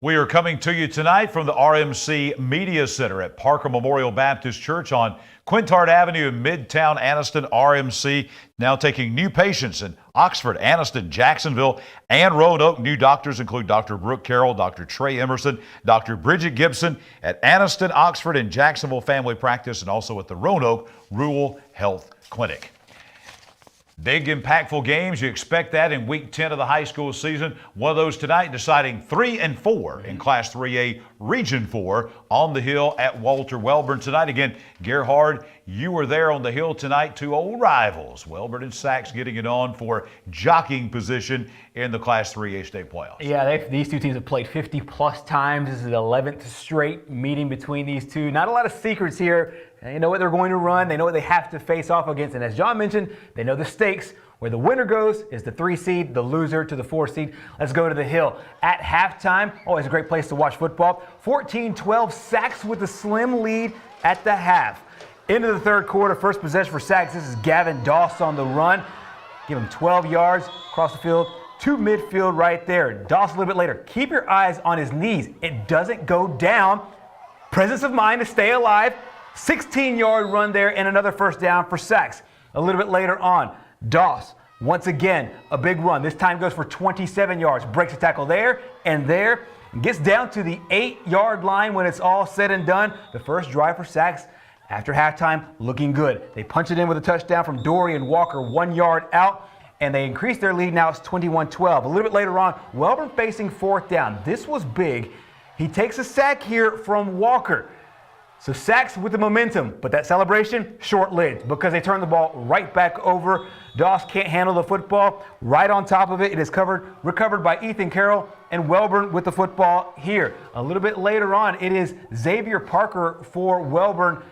We are coming to you tonight from the RMC Media Center at Parker Memorial Baptist Church on Quintard Avenue in Midtown Anniston. RMC now taking new patients in Oxford, Anniston, Jacksonville, and Roanoke. New doctors include Dr. Brooke Carroll, Dr. Trey Emerson, Dr. Bridget Gibson at Anniston, Oxford, and Jacksonville Family Practice, and also at the Roanoke Rural Health Clinic. Big, impactful games. You expect that in Week 10 of the high school season. One of those tonight, deciding 3 and 4 in Class 3A Region 4 on the Hill at Walter Wellborn tonight. Again, Gerhard, you were there on the Hill tonight. Two old rivals, Wellborn and Sachs, getting it on for jockeying position in the Class 3A state playoffs. Yeah, these two teams have played 50-plus times. This is the 11th straight meeting between these two. Not a lot of secrets here. They know what they're going to run. They know what they have to face off against. And as John mentioned, they know the stakes. Where the winner goes is the 3 seed, the loser to the 4 seed. Let's go to the Hill. At halftime, always a great place to watch football. 14-12, Sachs with a slim lead at the half. Into the third quarter, first possession for Sachs. This is Gavin Doss on the run. Give him 12 yards across the field to midfield right there. Doss a little bit later. Keep your eyes on his knees. It doesn't go down. Presence of mind to stay alive. 16-yard run there and another first down for Sachs. A little bit later on, Doss, once again, a big run. This time goes for 27 yards. Breaks a tackle there and gets down to the 8-yard line when it's all said and done. The first drive for Sachs after halftime looking good. They punch it in with a touchdown from Dorian Walker, 1 yard out, and they increase their lead. Now it's 21-12. A little bit later on, Wellborn facing fourth down. This was big. He takes a sack here from Walker. So Sachs with the momentum, but that celebration short-lived because they turn the ball right back over. Doss can't handle the football. Right on top of it, it is recovered by Ethan Carroll, and Wellborn with the football here. A little bit later on, it is Xavier Parker for Wellborn,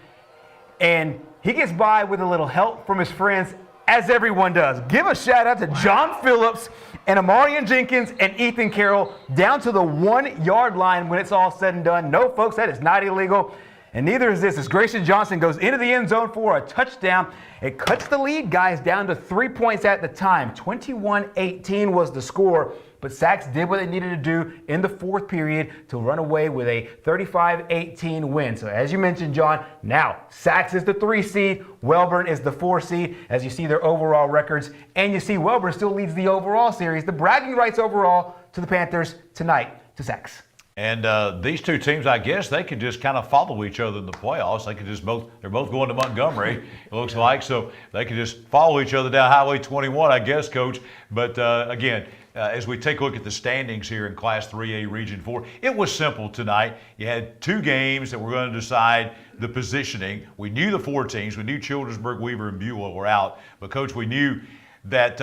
and he gets by with a little help from his friends, as everyone does. Give a shout out to John Phillips and Amarian Jenkins and Ethan Carroll down to the 1 yard line when it's all said and done. No, folks, that is not illegal. And neither is this, as Grayson Johnson goes into the end zone for a touchdown. It cuts the lead, guys, down to 3 points at the time. 21-18 was the score, but Sachs did what they needed to do in the fourth period to run away with a 35-18 win. So as you mentioned, John, now Sachs is the 3 seed, Wellborn is the 4 seed, as you see their overall records, and you see Wellborn still leads the overall series. The bragging rights overall to the Panthers tonight to Sachs. And these two teams, I guess, they could just kind of follow each other in the playoffs. They could just they're both going to Montgomery, it looks like. So they could just follow each other down Highway 21, I guess, Coach. But again, as we take a look at the standings here in Class 3A Region 4, it was simple tonight. You had 2 games that were going to decide the positioning. We knew the 4 teams. We knew Childersburg, Weaver, and Beulah were out. But, Coach, we knew that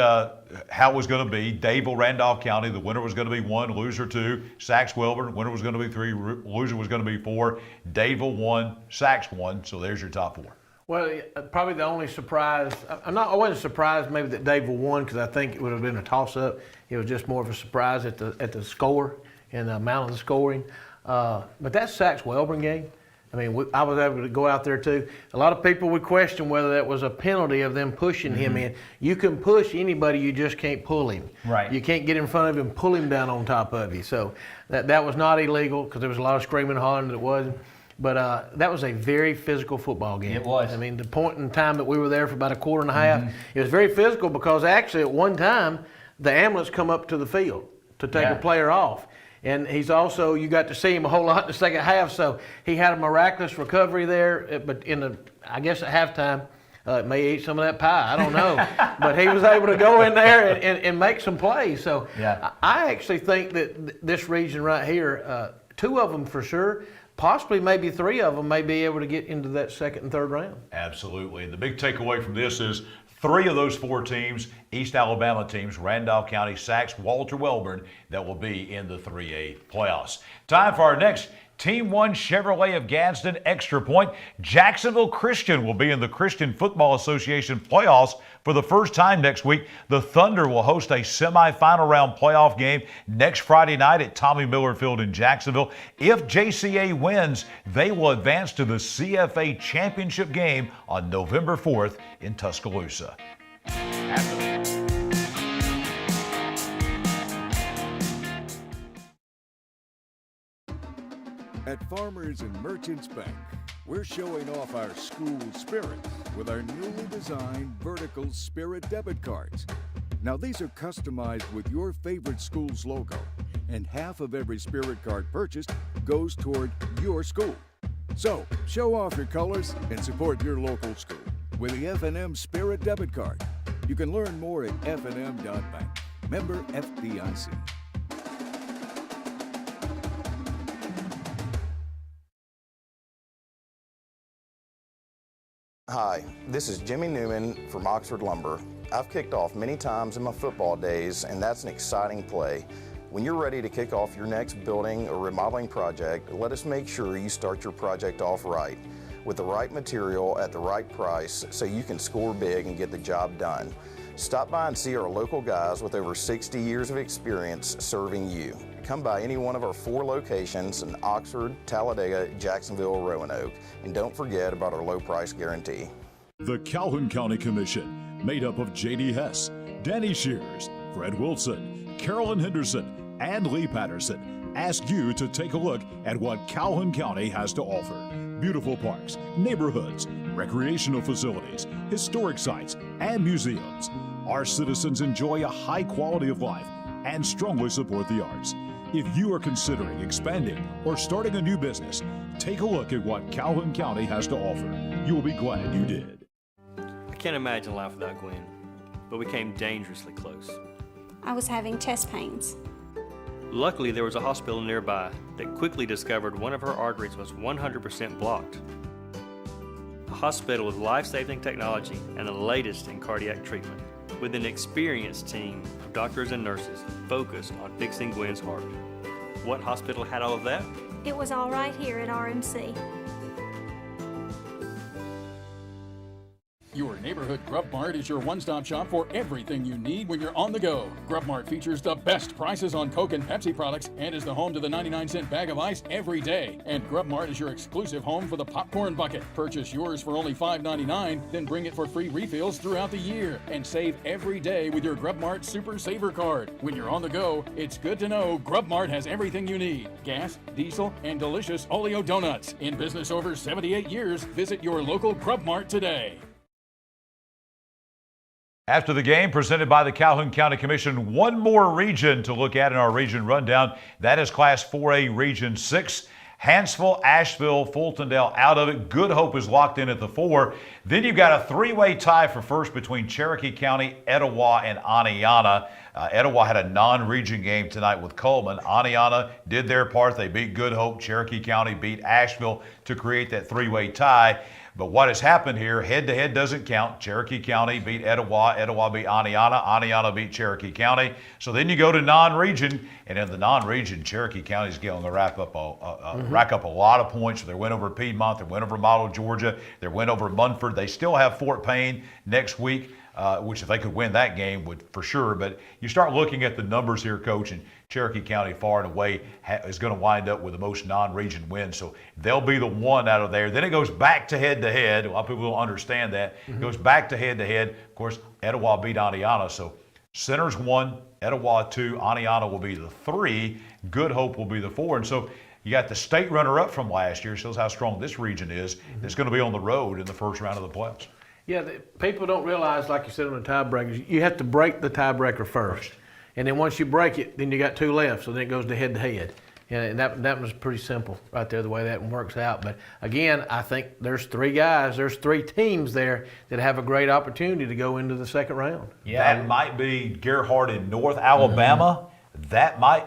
how it was going to be. Dadeville, Randolph County, the winner was going to be 1, loser 2. Sachs, Wellborn, winner was going to be 3, loser was going to be 4. Dadeville 1, Sachs 1. So there's your top 4. Well, probably the only surprise, I wasn't surprised maybe that Dadeville won because I think it would have been a toss-up. It was just more of a surprise at the score and the amount of the scoring. But that Sachs-Wellborn game, I mean, I was able to go out there too. A lot of people would question whether that was a penalty of them pushing him in. You can push anybody, you just can't pull him. Right. You can't get in front of him, pull him down on top of you. So that was not illegal because there was a lot of screaming and hollering that it wasn't. But that was a very physical football game. It was. I mean, the point in time that we were there for about a quarter and a half, it was very physical because actually at one time the ambulance come up to the field to take a player off. And he's also, you got to see him a whole lot in the second half, so he had a miraculous recovery there. But I guess at halftime, may eat some of that pie, I don't know. But he was able to go in there and make some plays. So I actually think that this region right here, 2 of them for sure, possibly maybe 3 of them may be able to get into that second and third round. Absolutely. And the big takeaway from this is 3 of those 4 teams, East Alabama teams, Randolph County, Sachs, Walter Wellborn, that will be in the 3A playoffs. Time for our next Team 1 Chevrolet of Gadsden Extra Point. Jacksonville Christian will be in the Christian Football Association playoffs for the first time next week. The Thunder will host a semifinal round playoff game next Friday night at Tommy Miller Field in Jacksonville. If JCA wins, they will advance to the CFA championship game on November 4th in Tuscaloosa. At Farmers and Merchants Bank, we're showing off our school spirit with our newly designed vertical Spirit debit cards. Now these are customized with your favorite school's logo, and half of every Spirit card purchased goes toward your school. So, show off your colors and support your local school with the F&M Spirit debit card. You can learn more at fnm.bank. Member FDIC. Hi, this is Jimmy Newman from Oxford Lumber. I've kicked off many times in my football days, and that's an exciting play. When you're ready to kick off your next building or remodeling project, let us make sure you start your project off right, with the right material at the right price so you can score big and get the job done. Stop by and see our local guys with over 60 years of experience serving you. Come by any one of our 4 locations in Oxford, Talladega, Jacksonville, Roanoke, and don't forget about our low price guarantee. The Calhoun County Commission, made up of J.D. Hess, Danny Shears, Fred Wilson, Carolyn Henderson, and Lee Patterson, ask you to take a look at what Calhoun County has to offer. Beautiful parks, neighborhoods, recreational facilities, historic sites, and museums. Our citizens enjoy a high quality of life and strongly support the arts. If you are considering expanding or starting a new business, take a look at what Calhoun County has to offer. You will be glad you did. I can't imagine life without Gwen, but we came dangerously close. I was having chest pains. Luckily, there was a hospital nearby that quickly discovered one of her arteries was 100% blocked. A hospital with life-saving technology and the latest in cardiac treatment, with an experienced team of doctors and nurses focused on fixing Gwen's heart. What hospital had all of that? It was all right here at RMC. Your neighborhood Grub Mart is your one-stop shop for everything you need when you're on the go. Grub Mart features the best prices on Coke and Pepsi products and is the home to the 99-cent bag of ice every day. And Grub Mart is your exclusive home for the popcorn bucket. Purchase yours for only $5.99, then bring it for free refills throughout the year. And save every day with your Grub Mart Super Saver card. When you're on the go, it's good to know Grub Mart has everything you need. Gas, diesel, and delicious Oleo donuts. In business over 78 years, visit your local Grub Mart today. After the game, presented by the Calhoun County Commission, one more region to look at in our region rundown. That is Class 4A Region 6. Hanceville, Asheville, Fultondale out of it. Good Hope is locked in at the 4. Then you've got a 3-way tie for first between Cherokee County, Etowah, and Aniana. Etowah had a non-region game tonight with Coleman. Aniana did their part. They beat Good Hope. Cherokee County beat Asheville to create that 3-way tie. But what has happened here, head-to-head doesn't count. Cherokee County beat Etowah. Etowah beat Aniana. Aniana beat Cherokee County. So then you go to non-region, and in the non-region, Cherokee County is going to rack up a lot of points. Their win over Piedmont, their win over Model, Georgia, their win over Munford. They still have Fort Payne next week, which if they could win that game would for sure. But you start looking at the numbers here, Coach, and Cherokee County far and away is going to wind up with the most non-region wins. So they'll be the one out of there. Then it goes back to head-to-head. A lot of people don't understand that. It goes back to head-to-head. Of course, Etowah beat Aniana. So Center's 1, Etowah 2, Aniana will be the 3, Good Hope will be the 4. And so you got the state runner-up from last year. Shows how strong this region is. It's going to be on the road in the first round of the playoffs. Yeah, people don't realize, like you said on the tiebreakers, you have to break the tiebreaker first. And then once you break it, then you got 2 left, so then it goes to head-to-head. And that was pretty simple right there, the way that one works out. But again, I think there's 3 guys, there's 3 teams there that have a great opportunity to go into the second round. Yeah, that might be Gerhardt in North Alabama.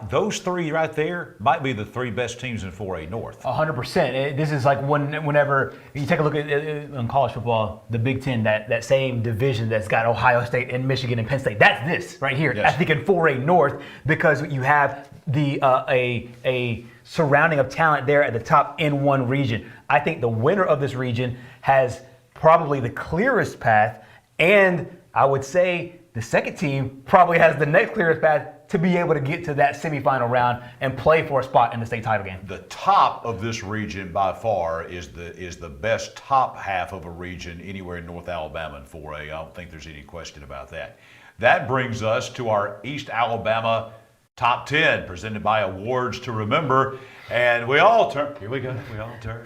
those three right there might be the three best teams in 4A North. 100%. This is like whenever you take a look at in college football, the Big Ten, that same division that's got Ohio State and Michigan and Penn State. That's this right here. Yes. I think in 4A North, because you have the a surrounding of talent there at the top in one region. I think the winner of this region has probably the clearest path, and I would say the second team probably has the next clearest path to be able to get to that semifinal round and play for a spot in the state title game. The top of this region by far is the best top half of a region anywhere in North Alabama in 4A. I don't think there's any question about that. That brings us to our East Alabama Top 10, presented by Awards to Remember. And we all turn, here we go, we all turn.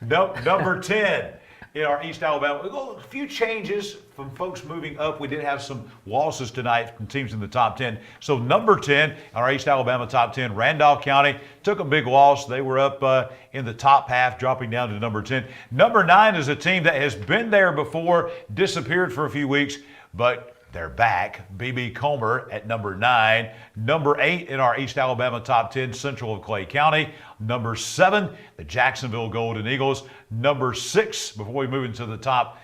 Number 10 in our East Alabama. A few changes from folks moving up. We did have some losses tonight from teams in the top 10. So number 10 in our East Alabama top 10, Randolph County took a big loss. They were up in the top half, dropping down to number 10. Number 9 is a team that has been there before, disappeared for a few weeks, but they're back. BB Comer at number 9. Number 8 in our East Alabama top 10, Central of Clay County. Number 7, the Jacksonville Golden Eagles. Number 6, before we move into the top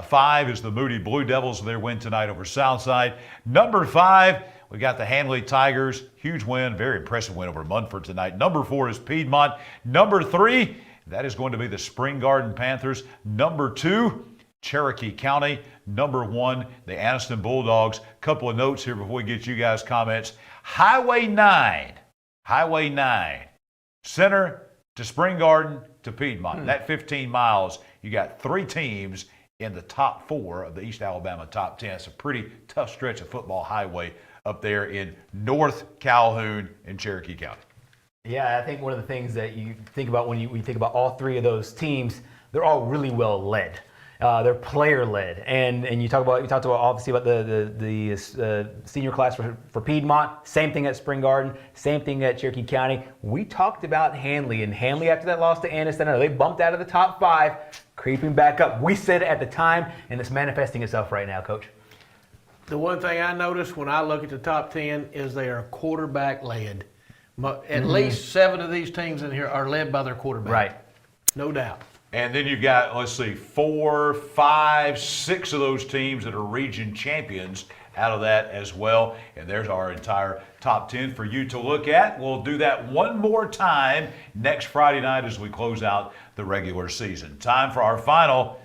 5, is the Moody Blue Devils. Their win tonight over Southside. Number 5, we got the Hanley Tigers. Huge win, very impressive win over Munford tonight. Number 4 is Piedmont. Number 3, that is going to be the Spring Garden Panthers. Number 2, Cherokee County. Number 1, the Anniston Bulldogs. Couple of notes here before we get you guys' comments. Highway 9, Center to Spring Garden to Piedmont. That 15 miles, you got 3 teams in the top 4 of the East Alabama top 10. It's a pretty tough stretch of football highway up there in North Calhoun and Cherokee County. Yeah, I think one of the things that you think about when you think about all 3 of those teams, they're all really well led. They're player led, and you talked about obviously about the senior class for Piedmont. Same thing at Spring Garden. Same thing at Cherokee County. We talked about Hanley, and Hanley after that loss to Anniston, I know they bumped out of the top 5, creeping back up. We said it at the time, and it's manifesting itself right now, Coach. The one thing I notice when I look at the top 10 is they are quarterback led. At least 7 of these teams in here are led by their quarterback. Right. No doubt. And then you've got, 4, 5, 6 of those teams that are region champions out of that as well. And there's our entire top 10 for you to look at. We'll do that one more time next Friday night as we close out the regular season. Time for our final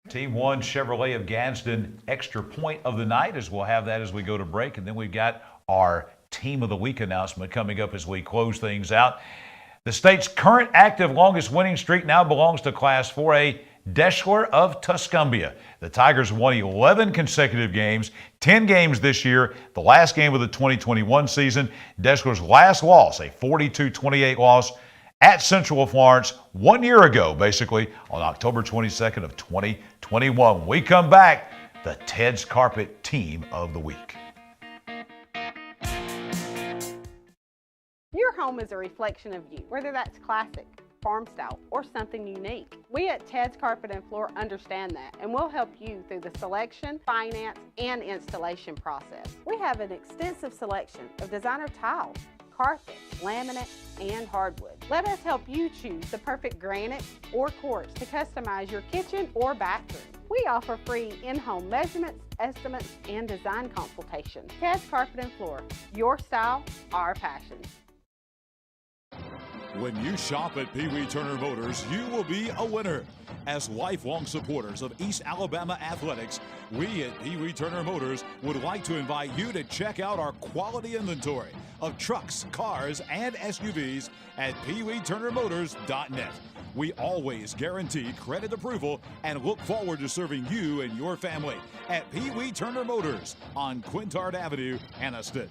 Team 1 Chevrolet of Gadsden extra point of the night, as we'll have that as we go to break. And then we've got our Team of the Week announcement coming up as we close things out. The state's current active longest winning streak now belongs to Class 4A Deschler of Tuscumbia. The Tigers won 11 consecutive games, 10 games this year, the last game of the 2021 season. Deschler's last loss, a 42-28 loss at Central of Florence 1 year ago, basically, on October 22nd of 2021. When we come back, the Ted's Carpet Team of the Week. Your home is a reflection of you, whether that's classic, farm style, or something unique. We at Ted's Carpet and Floor understand that, and we'll help you through the selection, finance, and installation process. We have an extensive selection of designer tiles, carpet, laminate, and hardwood. Let us help you choose the perfect granite or quartz to customize your kitchen or bathroom. We offer free in-home measurements, estimates, and design consultations. Ted's Carpet and Floor, your style, our passion. When you shop at Pee Wee Turner Motors, you will be a winner. As lifelong supporters of East Alabama athletics, we at Pee Wee Turner Motors would like to invite you to check out our quality inventory of trucks, cars, and SUVs at peeweeturnermotors.net. We always guarantee credit approval and look forward to serving you and your family at Pee Wee Turner Motors on Quintard Avenue, Anniston.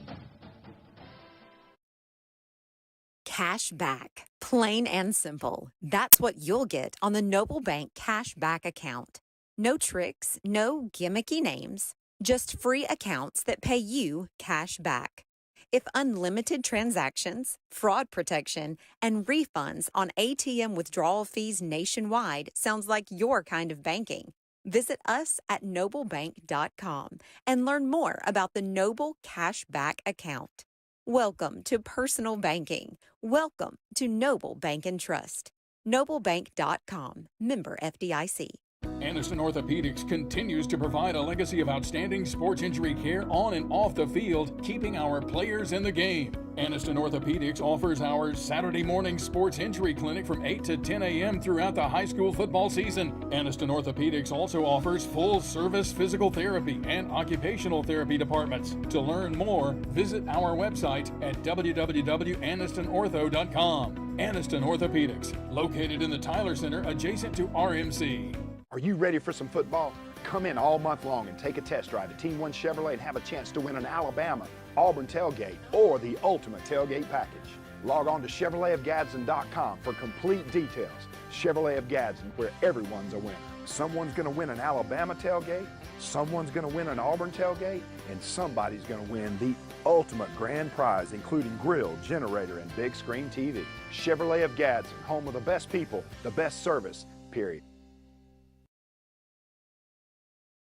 Cash back. Plain and simple. That's what you'll get on the Noble Bank Cash Back account. No tricks, no gimmicky names, just free accounts that pay you cash back. If unlimited transactions, fraud protection, and refunds on ATM withdrawal fees nationwide sounds like your kind of banking, visit us at noblebank.com and learn more about the Noble Cash Back account. Welcome to personal banking. Welcome to Noble Bank and Trust. NobleBank.com. Member FDIC. Aniston Orthopedics continues to provide a legacy of outstanding sports injury care on and off the field, keeping our players in the game. Aniston Orthopedics offers our Saturday morning sports injury clinic from 8 to 10 a.m. throughout the high school football season. Aniston Orthopedics also offers full-service physical therapy and occupational therapy departments. To learn more, visit our website at www.anistonortho.com. Aniston Orthopedics, located in the Tyler Center adjacent to RMC. Are you ready for some football? Come in all month long and take a test drive at Team 1 Chevrolet and have a chance to win an Alabama, Auburn tailgate, or the ultimate tailgate package. Log on to ChevroletofGadsden.com for complete details. Chevrolet of Gadsden, where everyone's a winner. Someone's going to win an Alabama tailgate, someone's going to win an Auburn tailgate, and somebody's going to win the ultimate grand prize, including grill, generator, and big screen TV. Chevrolet of Gadsden, home of the best people, the best service, period.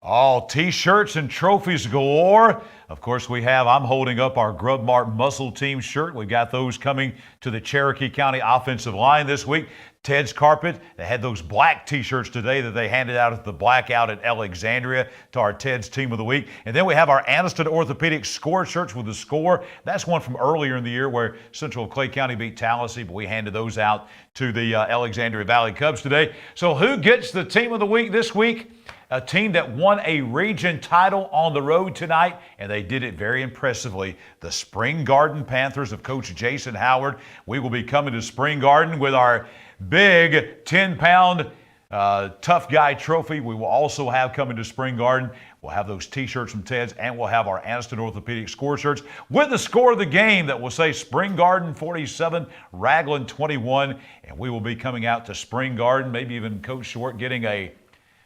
All T-shirts and trophies galore. Of course, I'm holding up our Grub Mart Muscle Team shirt. We've got those coming to the Cherokee County offensive line this week. Ted's Carpet, they had those black T-shirts today that they handed out at the Blackout at Alexandria to our Ted's Team of the Week. And then we have our Aniston Orthopedic score shirts with the score. That's one from earlier in the year where Central Clay County beat Tallahassee, but we handed those out to the Alexandria Valley Cubs today. So who gets the Team of the Week this week? A team that won a region title on the road tonight, and they did it very impressively. The Spring Garden Panthers of Coach Jason Howard. We will be coming to Spring Garden with our big 10-pound Tough Guy trophy. We will also have coming to Spring Garden. We'll have those T-shirts from Ted's, and we'll have our Aniston Orthopedic score shirts with the score of the game that will say Spring Garden 47, Raglan 21. And we will be coming out to Spring Garden, maybe even Coach Short getting a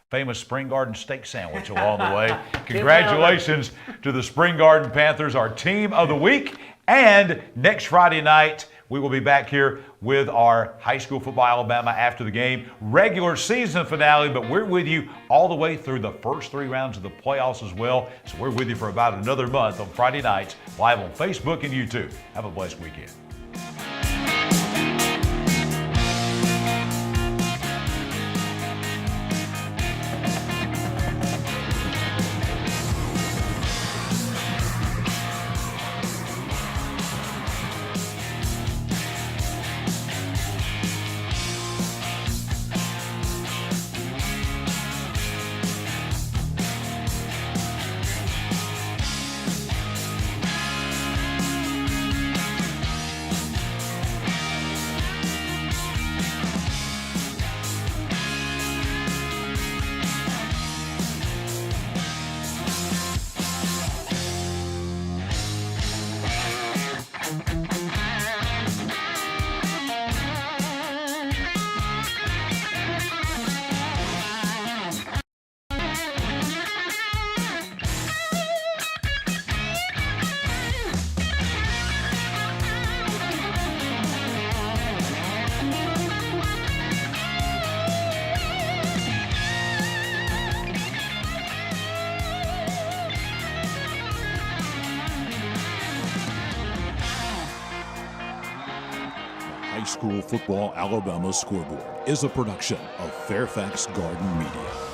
famous Spring Garden steak sandwich along the way. Congratulations to the Spring Garden Panthers, our Team of the Week. And next Friday night, we will be back here with our high school football Alabama after the game. Regular season finale, but we're with you all the way through the first 3 rounds of the playoffs as well. So we're with you for about another month on Friday nights, live on Facebook and YouTube. Have a blessed weekend. High School Football Alabama Scoreboard is a production of Fairfax Garden Media.